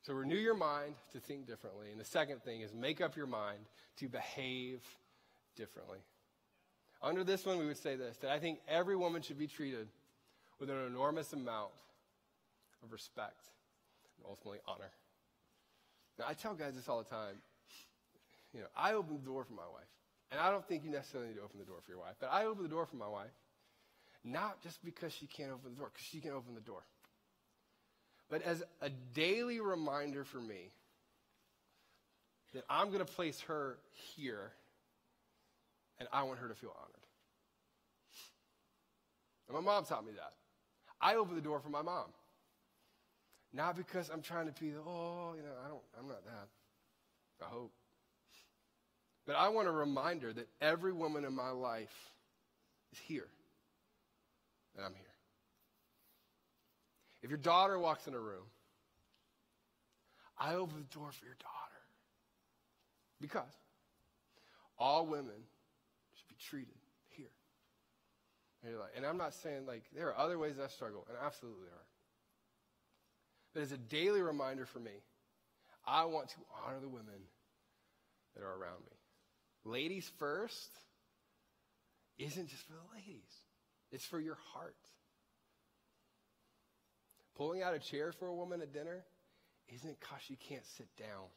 So renew your mind to think differently. And the second thing is make up your mind to behave differently. Under this one, we would say this, that I think every woman should be treated with an enormous amount of respect and ultimately honor. Now, I tell guys this all the time. You know, I open the door for my wife. And I don't think you necessarily need to open the door for your wife. But I open the door for my wife, not just because she can't open the door, because she can open the door. But as a daily reminder for me that I'm going to place her here, and I want her to feel honored. And my mom taught me that. I open the door for my mom. Not because I'm trying to be, I'm not that. I hope. But I want a reminder that every woman in my life is here. And I'm here. If your daughter walks in a room, I open the door for your daughter. Because all women should be treated here. And I'm not saying, there are other ways I struggle, and absolutely there are. But as a daily reminder for me, I want to honor the women that are around me. Ladies first isn't just for the ladies. It's for your heart. Pulling out a chair for a woman at dinner isn't because she can't sit down.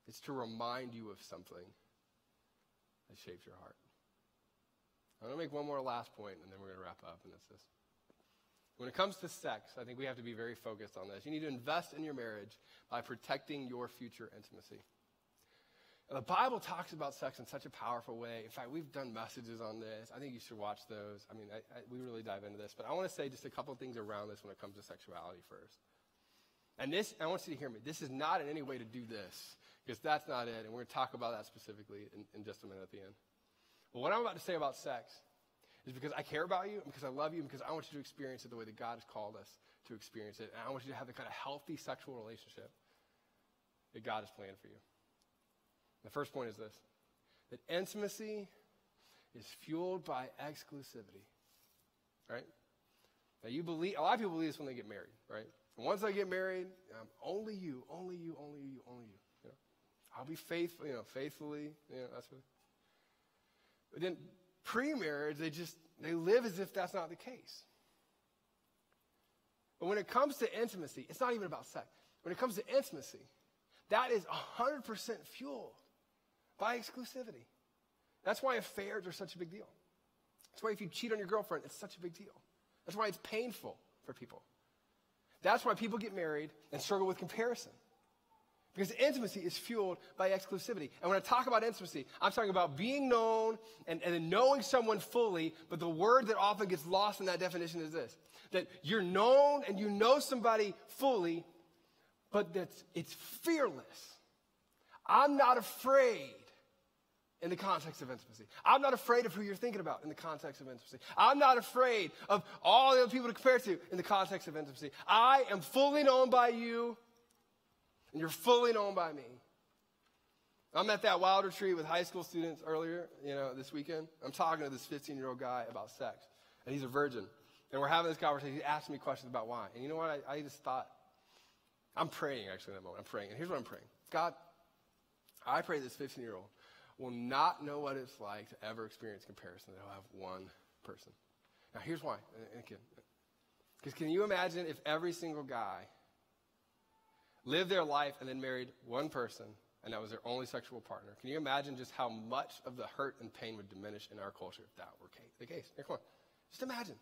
It's to remind you of something that shapes your heart. I'm going to make one more last point, and then we're going to wrap up, and it's this. When it comes to sex, I think we have to be very focused on this. You need to invest in your marriage by protecting your future intimacy. And the Bible talks about sex in such a powerful way. In fact, we've done messages on this. I think you should watch those. I mean, we really dive into this. But I want to say just a couple of things around this when it comes to sexuality first. And this, I want you to hear me. This is not in any way to do this, because that's not it. And we're going to talk about that specifically in just a minute at the end. But what I'm about to say about sex is because I care about you, and because I love you, and because I want you to experience it the way that God has called us to experience it. And I want you to have the kind of healthy sexual relationship that God has planned for you. The first point is this, that intimacy is fueled by exclusivity, right? Now a lot of people believe this when they get married, right? And once I get married, only you, only you, only you, only you. You know? I'll be faithful, faithfully, that's what. But then pre-marriage, they live as if that's not the case. But when it comes to intimacy, it's not even about sex. When it comes to intimacy, that is 100% fueled by exclusivity. That's why affairs are such a big deal. That's why if you cheat on your girlfriend, it's such a big deal. That's why it's painful for people. That's why people get married and struggle with comparison. Because intimacy is fueled by exclusivity. And when I talk about intimacy, I'm talking about being known and then knowing someone fully, but the word that often gets lost in that definition is this, that you're known and you know somebody fully, but that it's fearless. I'm not afraid in the context of intimacy. I'm not afraid of who you're thinking about in the context of intimacy. I'm not afraid of all the other people to compare to in the context of intimacy. I am fully known by you, and you're fully known by me. I'm at that wild retreat with high school students earlier, this weekend. I'm talking to this 15-year-old guy about sex, and he's a virgin. And we're having this conversation. He's asking me questions about why. And you know what? I just thought, I'm praying actually in that moment. I'm praying. And here's what I'm praying. God, I pray this 15-year-old will not know what it's like to ever experience comparison. They'll have one person. Now, here's why. Because can you imagine if every single guy lived their life and then married one person, and that was their only sexual partner? Can you imagine just how much of the hurt and pain would diminish in our culture if that were the case? Here, come on. Just imagine.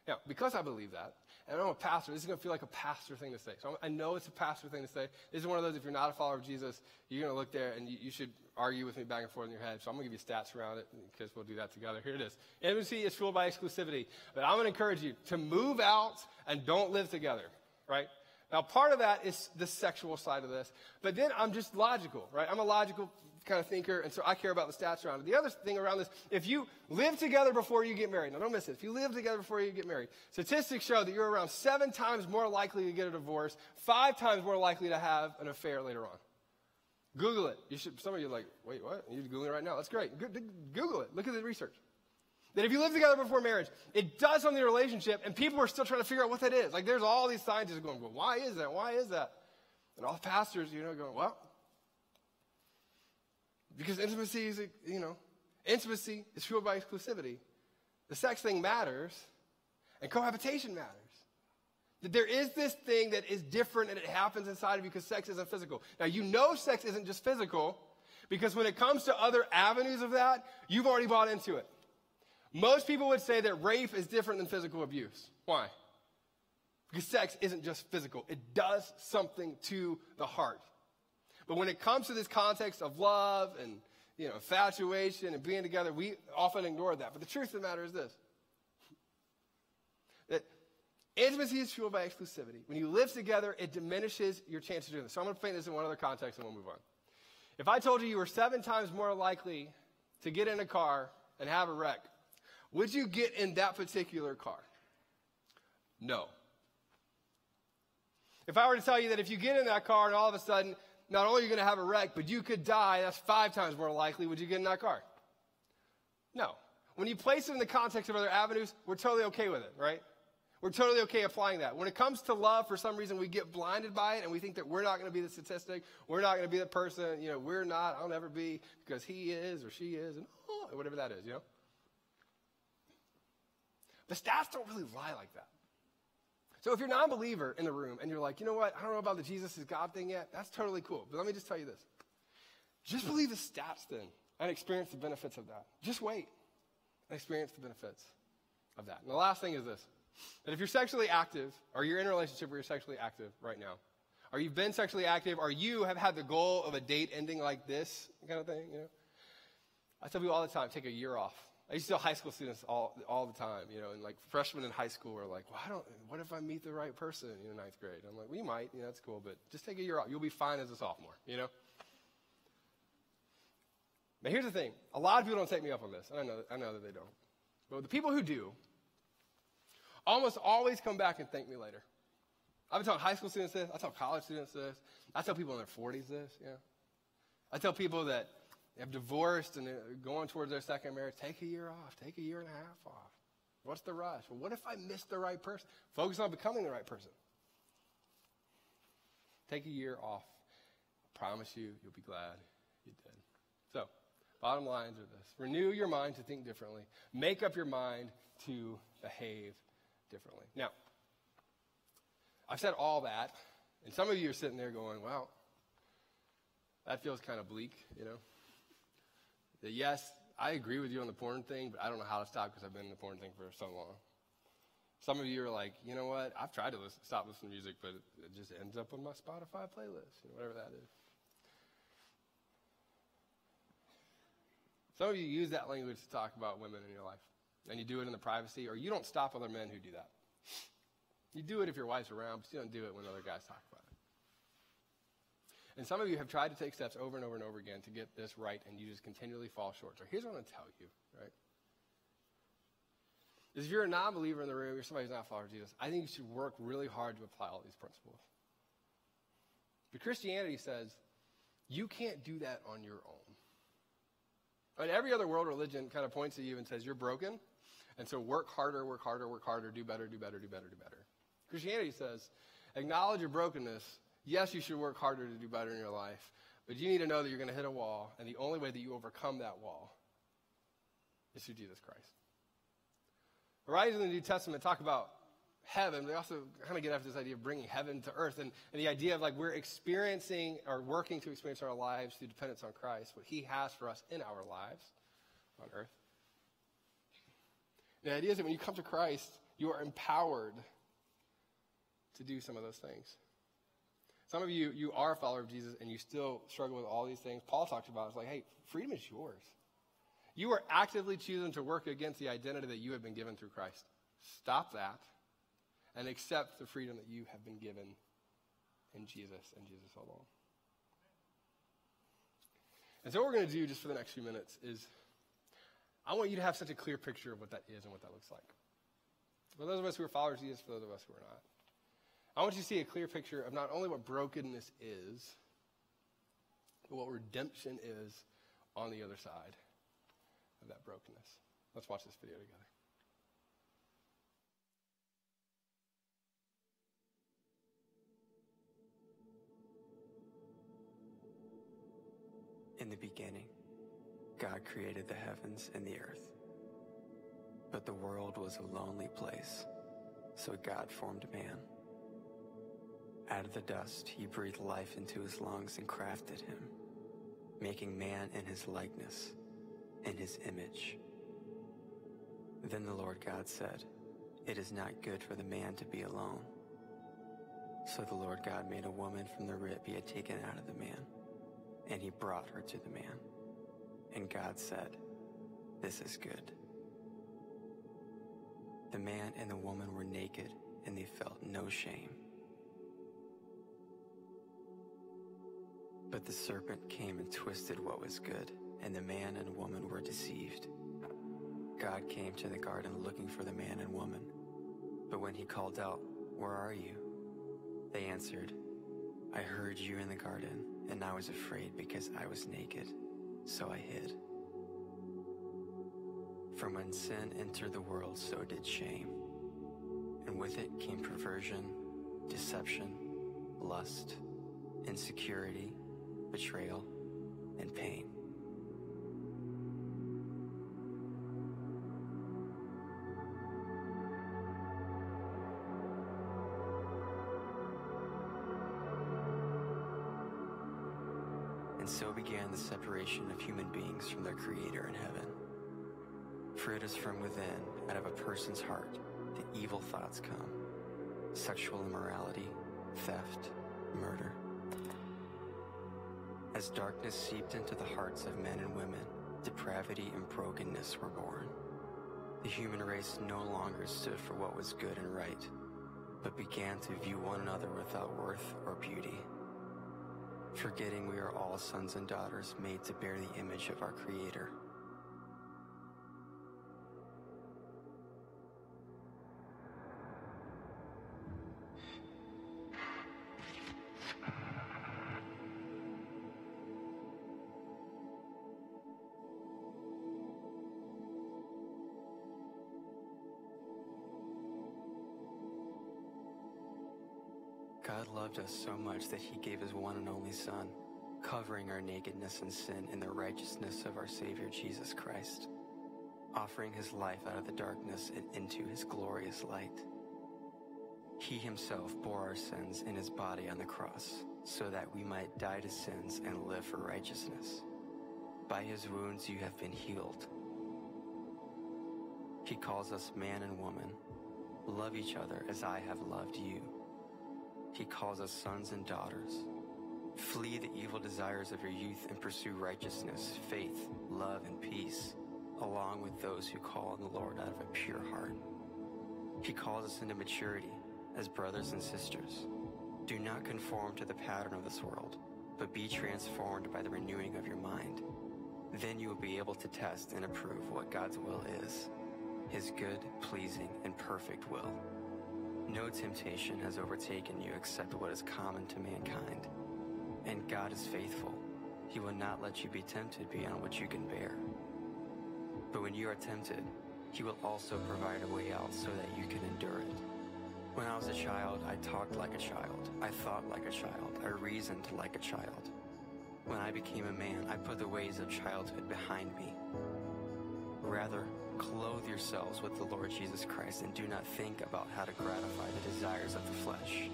Now, because I believe that, and I'm a pastor, this is going to feel like a pastor thing to say. So I know it's a pastor thing to say. This is one of those, if you're not a follower of Jesus, you're going to look there and you should argue with me back and forth in your head. So I'm going to give you stats around it because we'll do that together. Here it is. Intimacy is fueled by exclusivity. But I'm going to encourage you to move out and don't live together, right? Now, part of that is the sexual side of this. But then I'm just logical, right? I'm a logical kind of thinker, and so I care about the stats around it. The other thing around this, if you live together before you get married, now don't miss it. If you live together before you get married, statistics show that you're around 7 times more likely to get a divorce, 5 times more likely to have an affair later on. Google it. Some of you are like, wait, what? You're Googling it right now. That's great. Google it. Look at the research. That if you live together before marriage, it does something in the relationship, and people are still trying to figure out what that is. Like, there's all these scientists going, well, why is that? Why is that? And all the pastors, going, well, because intimacy is fueled by exclusivity. The sex thing matters, and cohabitation matters. That there is this thing that is different, and it happens inside of you because sex isn't physical. Now, sex isn't just physical, because when it comes to other avenues of that, you've already bought into it. Most people would say that rape is different than physical abuse. Why? Because sex isn't just physical. It does something to the heart. But when it comes to this context of love and, infatuation and being together, we often ignore that. But the truth of the matter is this, that intimacy is fueled by exclusivity. When you live together, it diminishes your chance of doing this. So I'm going to paint this in one other context and we'll move on. If I told you were 7 times more likely to get in a car and have a wreck, would you get in that particular car? No. If I were to tell you that if you get in that car and all of a sudden, not only are you going to have a wreck, but you could die, that's 5 times more likely, would you get in that car? No. When you place it in the context of other avenues, we're totally okay with it, right? We're totally okay applying that. When it comes to love, for some reason, we get blinded by it, and we think that we're not going to be the statistic. We're not going to be the person, we're not, I'll never be, because he is or she is, and whatever that is, The stats don't really lie like that. So if you're a non-believer in the room and you're like, you know what, I don't know about the Jesus is God thing yet, that's totally cool. But let me just tell you this. Just believe the stats then and experience the benefits of that. Just wait and experience the benefits of that. And the last thing is this, that if you're sexually active or you're in a relationship where you're sexually active right now, or you've been sexually active, or you have had the goal of a date ending like this kind of thing, you know, I tell people all the time, take a year off. I used to tell high school students all the time, you know, and like freshmen in high school are like, well, what if I meet the right person in ninth grade? I'm like, well, you might, you know, that's cool, but just take a year off. You'll be fine as a sophomore, you know? But here's the thing. A lot of people don't take me up on this, and I know that they don't. But the people who do almost always come back and thank me later. I've been telling high school students this. I tell college students this. I tell people in their 40s this, you know? I tell people that have divorced and they're going towards their second marriage, take a year off, take a year and a half off. What's the rush? Well, what if I miss the right person? Focus on becoming the right person. Take a year off. I promise you, you'll be glad you did. So, bottom lines are this. Renew your mind to think differently. Make up your mind to behave differently. Now, I've said all that, and some of you are sitting there going, wow, that feels kind of bleak, you know? That yes, I agree with you on the porn thing, but I don't know how to stop because I've been in the porn thing for so long. Some of you are like, you know what? I've tried to stop listening to music, but it just ends up on my Spotify playlist, you know, whatever that is. Some of you use that language to talk about women in your life, and you do it in the privacy, or you don't stop other men who do that. You do it if your wife's around, but you don't do it when other guys talk about it. And some of you have tried to take steps over and over and over again to get this right, and you just continually fall short. So here's what I'm going to tell you, right? Is if you're a non-believer in the room, you're somebody who's not a follower of Jesus, I think you should work really hard to apply all these principles. But Christianity says you can't do that on your own. I mean, every other world religion kind of points at you and says you're broken, and so work harder, work harder, work harder, do better, do better, do better, do better. Christianity says acknowledge your brokenness. Yes, you should work harder to do better in your life, but you need to know that you're going to hit a wall, and the only way that you overcome that wall is through Jesus Christ. The writers in the New Testament talk about heaven. They also kind of get after this idea of bringing heaven to earth, and the idea of like we're experiencing or working to experience our lives through dependence on Christ, what he has for us in our lives on earth. The idea is that when you come to Christ, you are empowered to do some of those things. Some of you are a follower of Jesus and you still struggle with all these things. Paul talks about it. It's like, hey, freedom is yours. You are actively choosing to work against the identity that you have been given through Christ. Stop that and accept the freedom that you have been given in Jesus and Jesus alone. And so what we're going to do just for the next few minutes is I want you to have such a clear picture of what that is and what that looks like. For those of us who are followers of Jesus, for those of us who are not. I want you to see a clear picture of not only what brokenness is, but what redemption is on the other side of that brokenness. Let's watch this video together. In the beginning, God created the heavens and the earth. But the world was a lonely place, so God formed man. Out of the dust, he breathed life into his lungs and crafted him, making man in his likeness, in his image. Then the Lord God said, "It is not good for the man to be alone." So the Lord God made a woman from the rib he had taken out of the man, and he brought her to the man. And God said, "This is good." The man and the woman were naked, and they felt no shame. But the serpent came and twisted what was good, and the man and woman were deceived. God came to the garden looking for the man and woman. But when he called out, "Where are you?" they answered, "I heard you in the garden, and I was afraid because I was naked, so I hid." From when sin entered the world, so did shame. And with it came perversion, deception, lust, insecurity, betrayal, and pain. and so began the separation of human beings from their Creator in heaven. For it is from within, out of a person's heart, that evil thoughts come: sexual immorality, theft, murder. As darkness seeped into the hearts of men and women, depravity and brokenness were born. The human race no longer stood for what was good and right, but began to view one another without worth or beauty, forgetting we are all sons and daughters made to bear the image of our Creator. God loved us so much that he gave his one and only Son, covering our nakedness and sin in the righteousness of our Savior Jesus Christ, offering his life out of the darkness and into his glorious light. He himself bore our sins in his body on the cross, so that we might die to sins and live for righteousness. By his wounds you have been healed. He calls us man and woman. Love each other as I have loved you. He calls us sons and daughters. Flee the evil desires of your youth and pursue righteousness, faith, love, and peace, along with those who call on the Lord out of a pure heart. He calls us into maturity as brothers and sisters. Do not conform to the pattern of this world, but be transformed by the renewing of your mind. Then you will be able to test and approve what God's will is, his good, pleasing, and perfect will. No temptation has overtaken you except what is common to mankind. And God is faithful. He will not let you be tempted beyond what you can bear. But when you are tempted, he will also provide a way out so that you can endure it. When I was a child, I talked like a child. I thought like a child. I reasoned like a child. When I became a man, I put the ways of childhood behind me. Rather, clothe yourselves with the Lord Jesus Christ and do not think about how to gratify the desires of the flesh.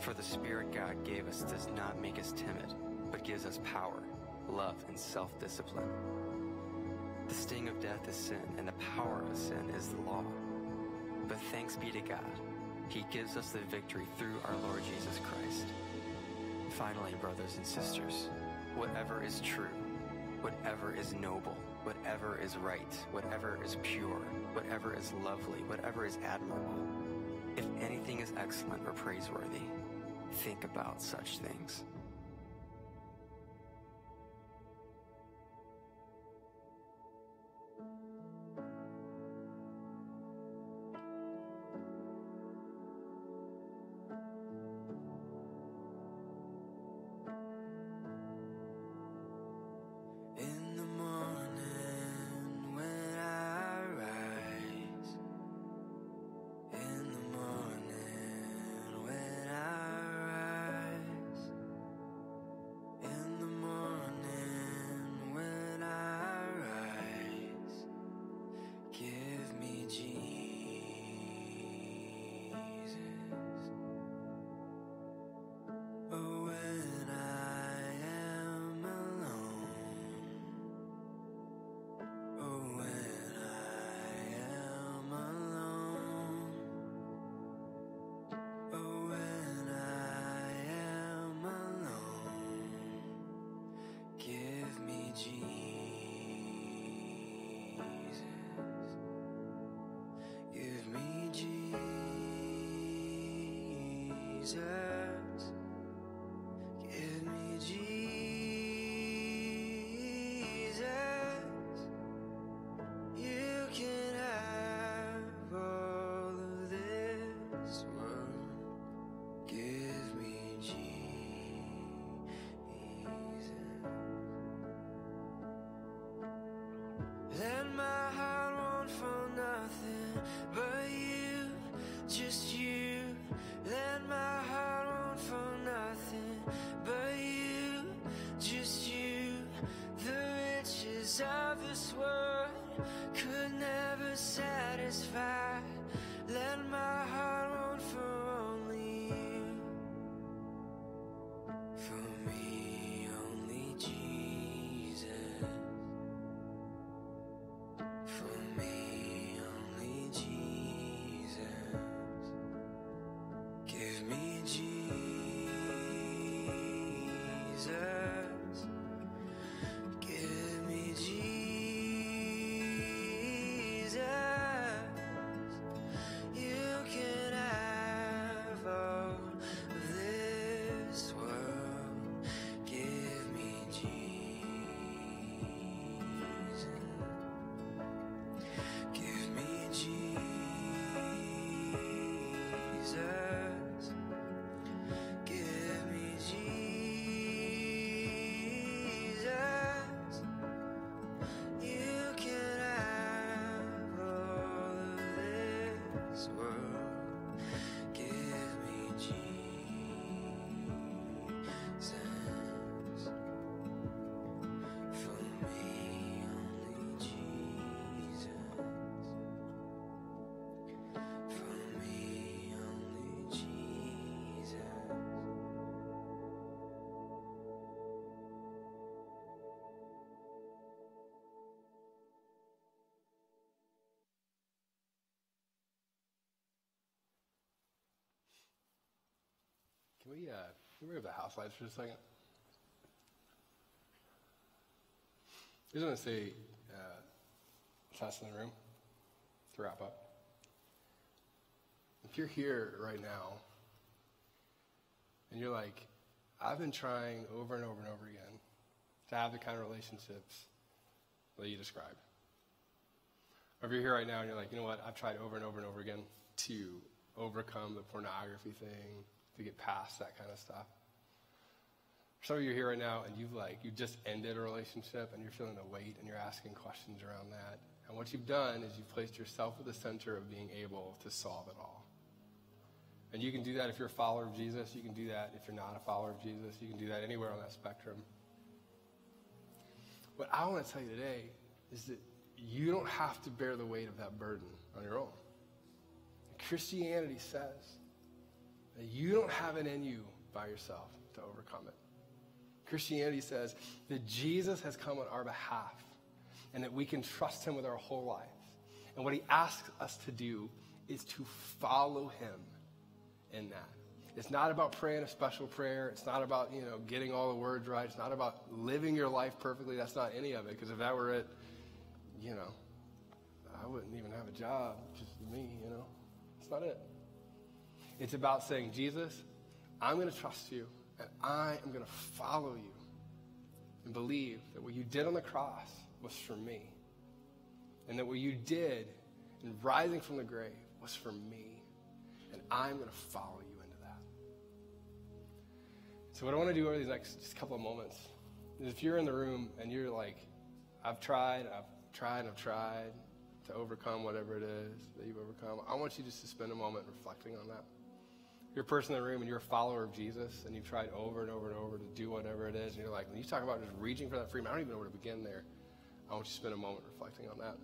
For the Spirit God gave us does not make us timid, but gives us power, love, and self-discipline. The sting of death is sin, and the power of sin is the law. But thanks be to God, he gives us the victory through our Lord Jesus Christ. Finally, brothers and sisters, whatever is true, whatever is noble, whatever is right, whatever is pure, whatever is lovely, whatever is admirable, if anything is excellent or praiseworthy, think about such things. In the morning when I rise, in the morning when I rise, in the morning when I rise, give me Jesus. Oh, when I am alone. Oh, when I am alone. Oh, when I am alone. Give me Jesus. Give me Jesus. Give me Jesus. You can have all of this world. Give me Jesus. Let my heart want for nothing but you, just you. Let my heart Jesus. Give me Jesus. You can have all this world. Give me Jesus. Give me Jesus. Give me Jesus. You can have all of this world. Give me Jesus. For me, only Jesus. For me, only Jesus. Can we bring up the house lights for a second? I just want to say, last in the room to wrap up. If you're here right now and you're like, I've been trying over and over and over again to have the kind of relationships that you described. Or if you're here right now and you're like, you know what, I've tried over and over and over again to overcome the pornography thing, to get past that kind of stuff. Some of you are here right now and you just ended a relationship and you're feeling the weight and you're asking questions around that. And what you've done is you've placed yourself at the center of being able to solve it all. And you can do that if you're a follower of Jesus. You can do that if you're not a follower of Jesus. You can do that anywhere on that spectrum. What I want to tell you today is that you don't have to bear the weight of that burden on your own. Christianity says that you don't have it in you by yourself to overcome it. Christianity says that Jesus has come on our behalf and that we can trust him with our whole lives. And what he asks us to do is to follow him in that. It's not about praying a special prayer. It's not about, getting all the words right. It's not about living your life perfectly. That's not any of it. Because if that were it, I wouldn't even have a job, just me, It's not it. It's about saying, Jesus, I'm going to trust you, and I am going to follow you and believe that what you did on the cross was for me, and that what you did in rising from the grave was for me, and I'm going to follow you into that. So what I want to do over these next just couple of moments is if you're in the room and you're like, I've tried to overcome whatever it is that you've overcome, I want you just to spend a moment reflecting on that. You're a person in the room and you're a follower of Jesus and you've tried over and over and over to do whatever it is, and you're like, when you talk about just reaching for that freedom, I don't even know where to begin there. I want you to spend a moment reflecting on that.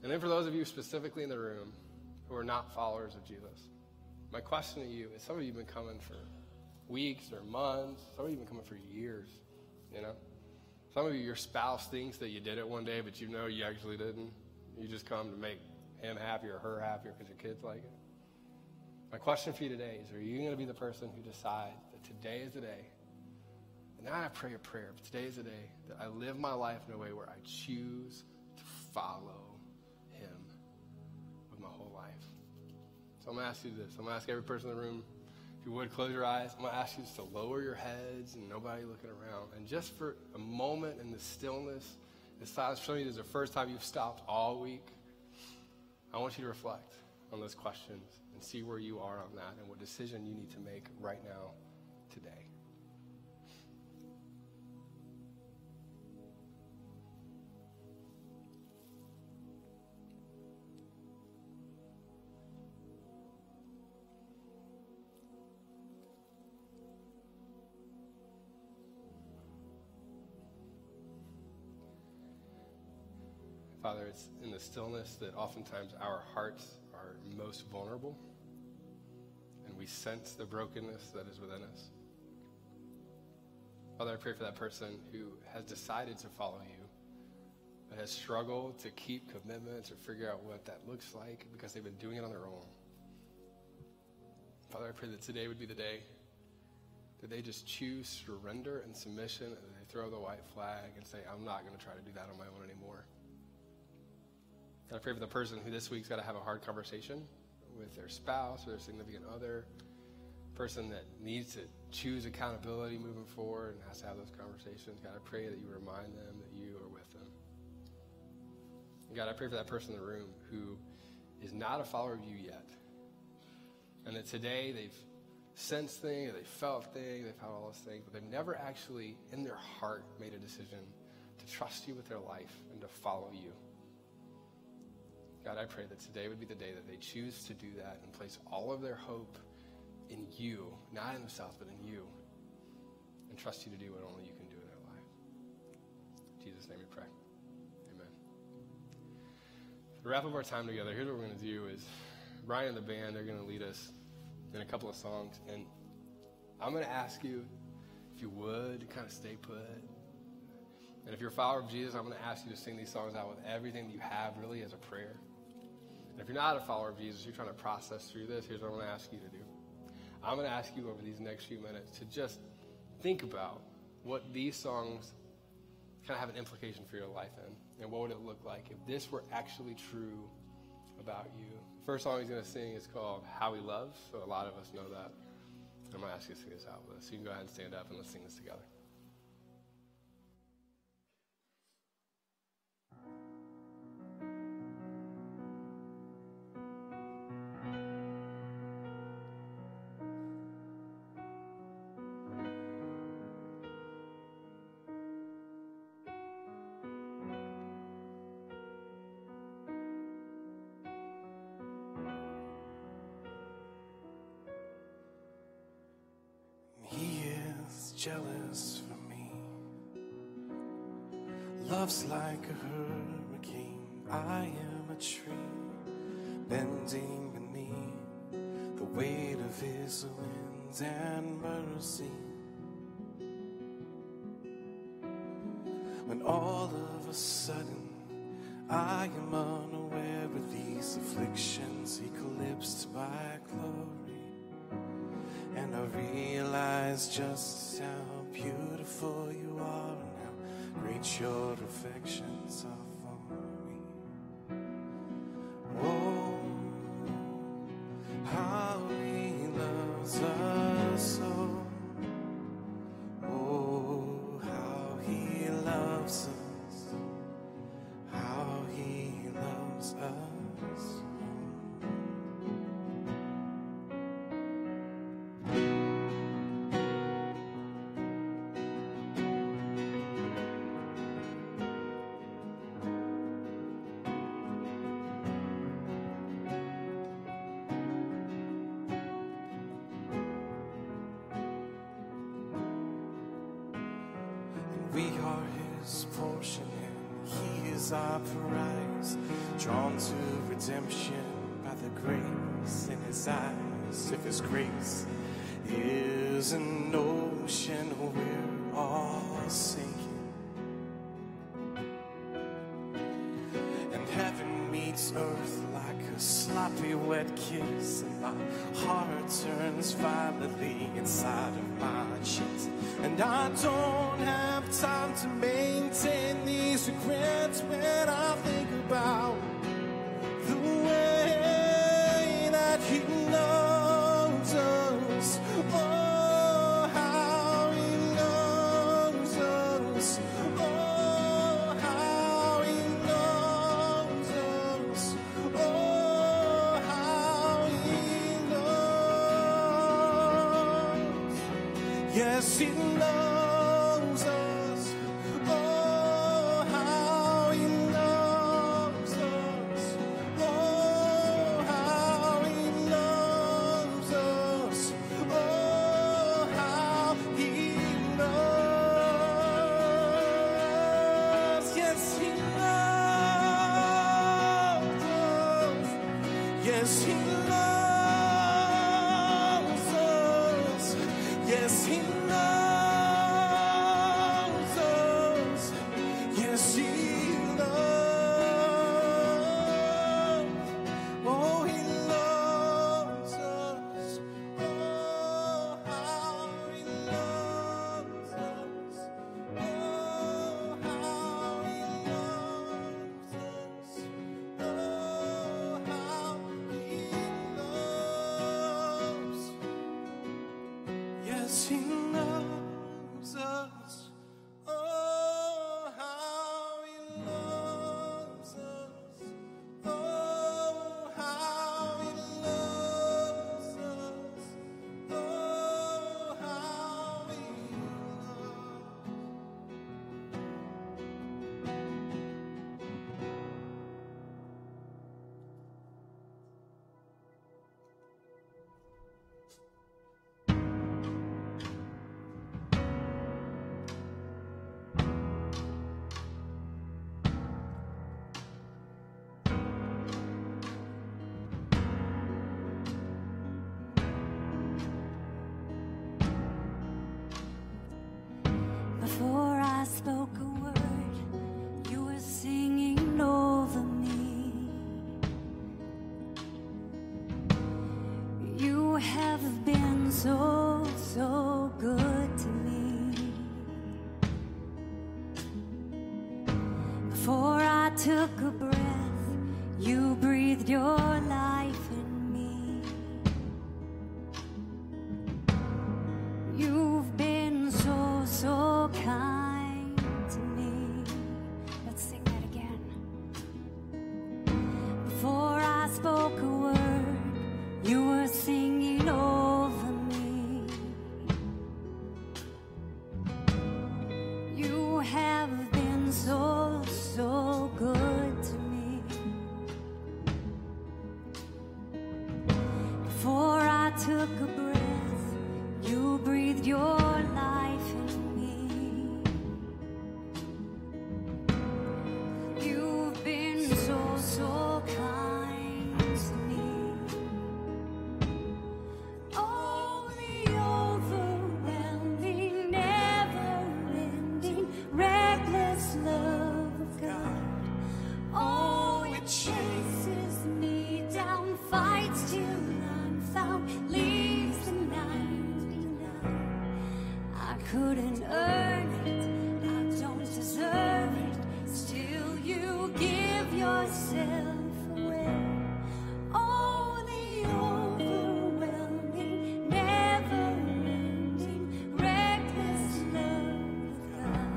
And then for those of you specifically in the room who are not followers of Jesus, my question to you is, some of you have been coming for weeks or months, some of you have been coming for years, Some of you, your spouse thinks that you did it one day, but you actually didn't. You just come to make him happy or her happier because your kids like it. My question for you today is, are you going to be the person who decides that today is the day, and not I pray a prayer, but today is the day that I live my life in a way where I choose to follow him with my whole life? So I'm going to ask you this. I'm going to ask every person in the room, if you would, close your eyes. I'm going to ask you just to lower your heads and nobody looking around. And just for a moment in the stillness and silence, for some of you, this is the first time you've stopped all week. I want you to reflect on those questions and see where you are on that and what decision you need to make right now, today. Father, it's in the stillness that oftentimes our hearts are most vulnerable and we sense the brokenness that is within us. Father, I pray for that person who has decided to follow you, but has struggled to keep commitments or figure out what that looks like because they've been doing it on their own. Father, I pray that today would be the day that they just choose surrender and submission, and they throw the white flag and say, I'm not going to try to do that on my own anymore. And I pray for the person who this week's got to have a hard conversation with their spouse or their significant other, person that needs to choose accountability moving forward and has to have those conversations. God, I pray that you remind them that you are with them. And God, I pray for that person in the room who is not a follower of you yet, and that today they've sensed things, they felt things, they've had all those things, but they've never actually, in their heart, made a decision to trust you with their life and to follow you. God, I pray that today would be the day that they choose to do that and place all of their hope in you, not in themselves, but in you, and trust you to do what only you can do in their life. In Jesus' name we pray. Amen. To wrap up our time together, here's what we're going to do is Brian and the band, they're going to lead us in a couple of songs, and I'm going to ask you if you would kind of stay put. And if you're a follower of Jesus, I'm going to ask you to sing these songs out with everything that you have really as a prayer. And if you're not a follower of Jesus, you're trying to process through this, here's what I'm going to ask you to do. I'm going to ask you over these next few minutes to just think about what these songs kind of have an implication for your life in, and what would it look like if this were actually true about you. The first song he's going to sing is called How He Loves, so a lot of us know that. I'm going to ask you to sing this out with us. So you can go ahead and stand up and let's sing this together. Jealous for me, love's like a hurricane. I am a tree bending beneath the weight of his winds and mercy. When all of a sudden I am unaware of these afflictions eclipsed by glory, and I realize just how beautiful you are and how great your affections are for me. Oh, how he loves us so. Oh, how he loves us. How he loves us. We are his portion and he is our prize, drawn to redemption by the grace in his eyes. If his grace is an ocean, we're all sinking, and heaven meets earth like a sloppy wet kiss, and my heart turns violently inside of my chest. And I don't have time to maintain these regrets when I think about the way that he loves us. Oh, how he loves us. Oh, how he loves us. Oh, how he loves. Yes, he loves us. Oh, how he loves us. Oh, how he loves us. Oh, how he loves. Yes, he loves us. Yes, he loves us. Yes, he loves us. Yes, he loves. Oh, he loves us. Oh, have been so, so good to me. Before I took a breath, you breathed your life in me. You've been so, so kind to me. Let's sing that again. Before I spoke a word, you were singing over me. You have been so, so good to me. Before I took a breath, you breathed your life in me. You've been so, so kind to me. Oh, the overwhelming, never-ending, reckless love of God. Oh, it chases me down, fights till I'm found, leaves the 99. I couldn't earn it, I don't deserve it, still you give yourself away. Oh, the overwhelming, never-ending, reckless love of God.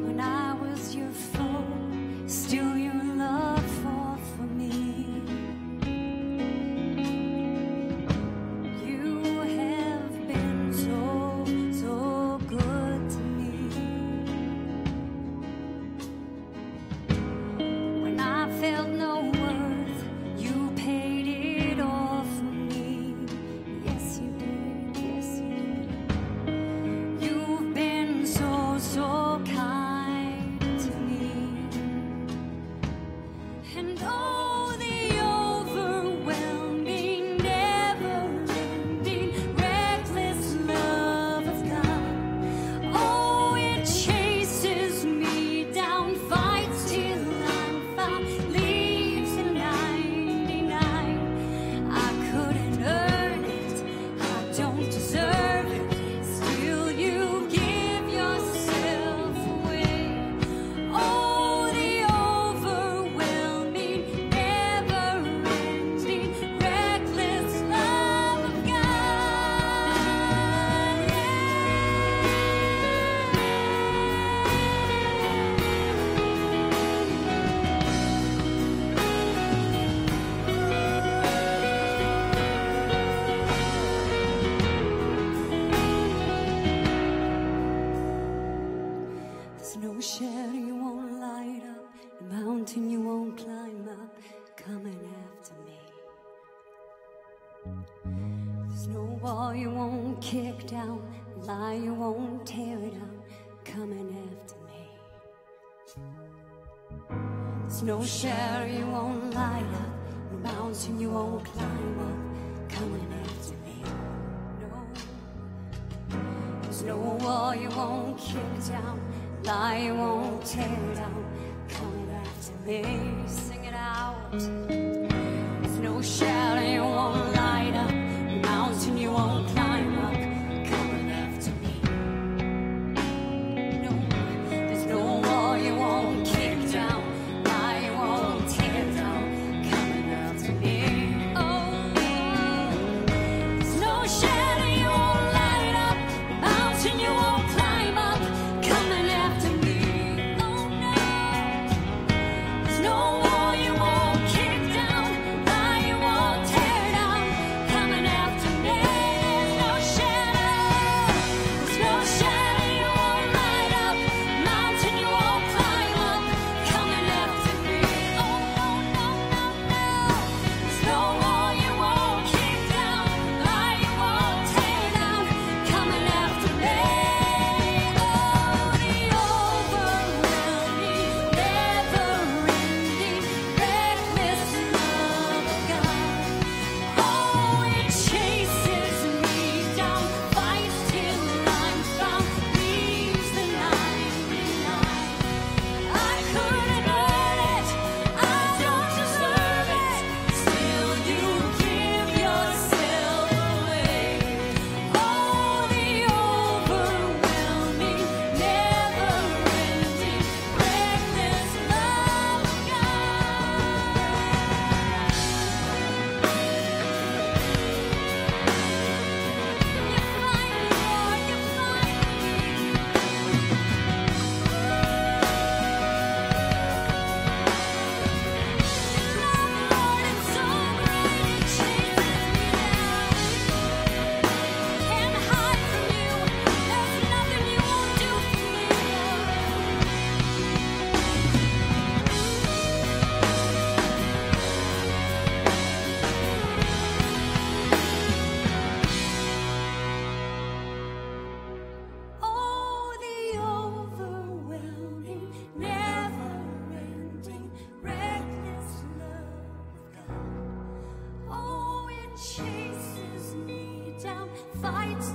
When I was your foe, still your love fought for me. You have been so, so good to me. When I felt no worth, you paid it all for me. Yes, you did. Yes, you did. You've been so, so kind to me. And oh, the overwhelming, never-ending, reckless love of God. Oh, it chases me down, fights till I'm found, leaves the 99. I couldn't earn it, I don't deserve it, still you give yourself away. Oh, the overwhelming, never-ending, reckless love of God. There's no shadow you won't light up, a mountain you won't climb up, coming after me. There's no wall you won't kick down, a lie you won't tear down, coming after me. There's no shadow you won't light up, a mountain you won't climb up, coming after me. No. There's no wall you won't kick down, lie you won't tear down, coming after me. Sing it out. There's no shadow you won't light up, mountain you won't climb up, coming after me. No, there's no wall you won't kick down, lie you won't tear down, coming after me. Oh, there's no shadow you won't light up, mountain you won't climb up, coming after me. Oh no, there's no wall you won't kick down, lie you won't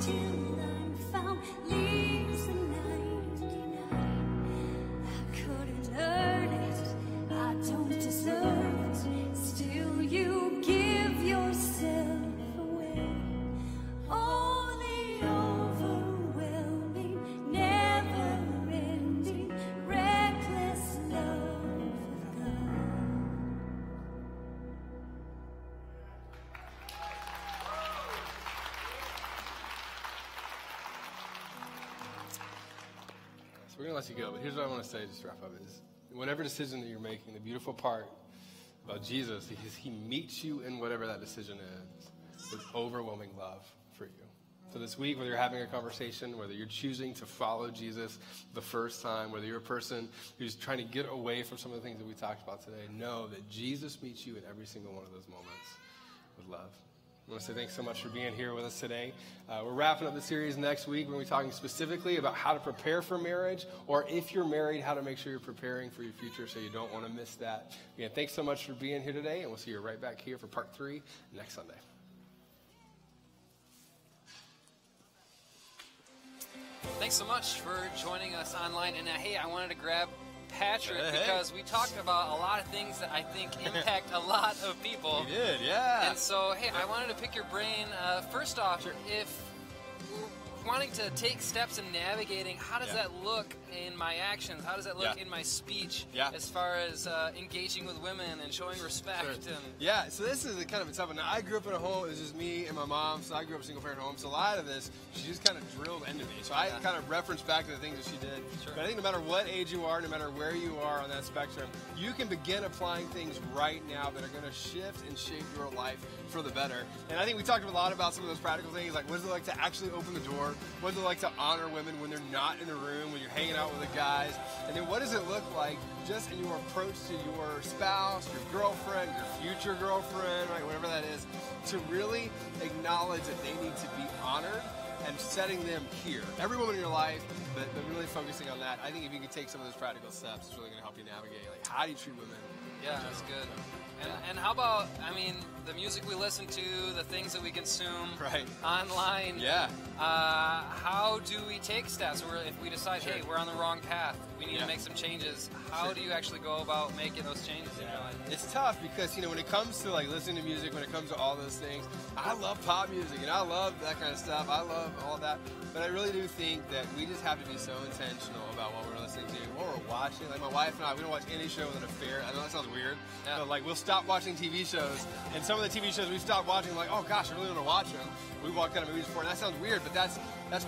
till I'm found. Leaves the 99. I couldn't earn it, I don't deserve it. Still you give yourself away. Oh, the overwhelming, never-ending, reckless love of God. So we're going to let you go, but here's what I want to say just to wrap up is, whatever decision that you're making, the beautiful part about Jesus is he meets you in whatever that decision is with overwhelming love for you. So this week, whether you're having a conversation, whether you're choosing to follow Jesus the first time, whether you're a person who's trying to get away from some of the things that we talked about today, know that Jesus meets you in every single one of those moments with love. I want to say thanks so much for being here with us today. We're wrapping up the series next week. We're going to be talking specifically about how to prepare for marriage, or if you're married, how to make sure you're preparing for your future so you don't want to miss that. Again, thanks so much for being here today, and we'll see you right back here for part 3 next Sunday. Thanks so much for joining us online. And hey, I wanted to grab Patrick because we talked about a lot of things that I think impact a lot of people. You did, yeah. And so, hey, I wanted to pick your brain. First off, if we're wanting to take steps in navigating, how does that look in my actions? How does that look in my speech as far as engaging with women and showing respect? Sure. And Yeah, so this is a kind of a tough one. Now, I grew up in a home, it was just me and my mom, so I grew up in a single-parent home. So a lot of this, she just kind of drilled into me. So I kind of reference back to the things that she did. Sure. But I think no matter what age you are, no matter where you are on that spectrum, you can begin applying things right now that are going to shift and shape your life for the better. And I think we talked a lot about some of those practical things, like what is it like to actually open the door? What is it like to honor women when they're not in the room, when you're hanging out with the guys? And then what does it look like just in your approach to your spouse, your girlfriend, your future girlfriend, right, whatever that is, to really acknowledge that they need to be honored and setting them here. Every woman in your life, but really focusing on that. I think if you could take some of those practical steps, it's really going to help you navigate, like, how do you treat women? yeah, that's good. And how about, I mean, the music we listen to, the things that we consume online? Yeah. How do we take steps? If we decide, hey, we're on the wrong path, we need to make some changes. How do you actually go about making those changes in your life? It's tough because, you know, when it comes to, like, listening to music, when it comes to all those things, I love pop music and I love that kind of stuff. I love all of that. But I really do think that we just have to be so intentional about what we're listening to, what we're watching. Like, my wife and I, we don't watch any show with an affair. I know that sounds weird, but, like, we'll stop watching TV shows, and some of the TV shows we stopped watching, like, oh gosh, I really want to watch them. We watch kind of movies before, and that sounds weird, but that's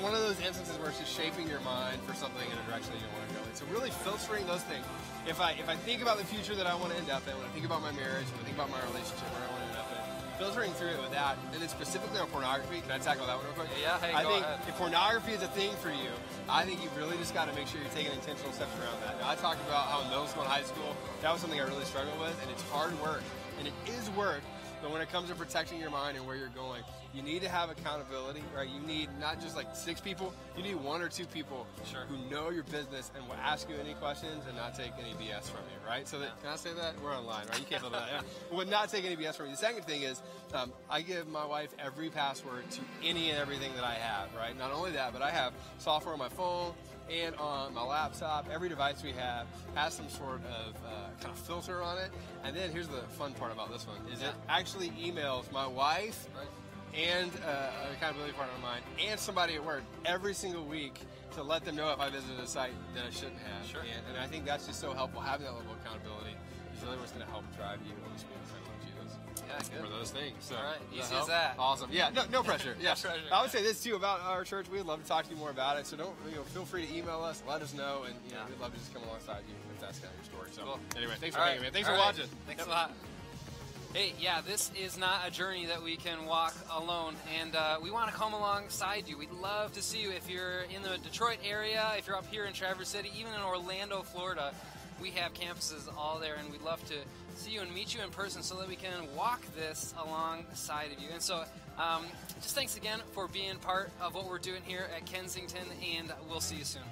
one of those instances where it's just shaping your mind for something in a direction that you want to go in. So really filtering those things. If I think about the future that I want to end up in, when I think about my marriage, when I think about my relationship, where I want to end up in, filtering through it with that, and then specifically on pornography. Can I tackle that one real quick? Yeah, hey, I go think ahead. if pornography is a thing for you, I think you've really just got to make sure you're taking intentional steps around that. Now, I talked about how in middle school and high school, that was something I really struggled with, and it's hard work, and it is work. But when it comes to protecting your mind and where you're going, you need to have accountability, right? You need not just like 6 people, you need 1 or 2 people who know your business and will ask you any questions and not take any BS from you, right? So that, can I say that? We're online, right? You can't build that. Yeah. Would not take any BS from you. The second thing is, I give my wife every password to any and everything that I have, right? Not only that, but I have software on my phone and on my laptop. Every device we have has some sort of kind of filter on it. And then here's the fun part about this one, is it actually emails my wife and an accountability partner of mine and somebody at work every single week to let them know if I visited a site that I shouldn't have. Sure. And I think that's just so helpful. Having that level of accountability is really what's going to help drive you when we speak the same with Jesus. Yeah, good. For those things. So, All right, does easy help? as that. Awesome. Yeah, no pressure. Yeah. No pressure. I would say this too about our church. We'd love to talk to you more about it. So feel free to email us, let us know, and we'd love to just come alongside you if that's kind of your story. So anyway, thanks for hanging, man. Thanks for watching. Thanks a lot. Hey, yeah, this is not a journey that we can walk alone, and we want to come alongside you. We'd love to see you if you're in the Detroit area, if you're up here in Traverse City, even in Orlando, Florida. We have campuses all there, and we'd love to see you and meet you in person so that we can walk this alongside of you. And so just thanks again for being part of what we're doing here at Kensington, and we'll see you soon.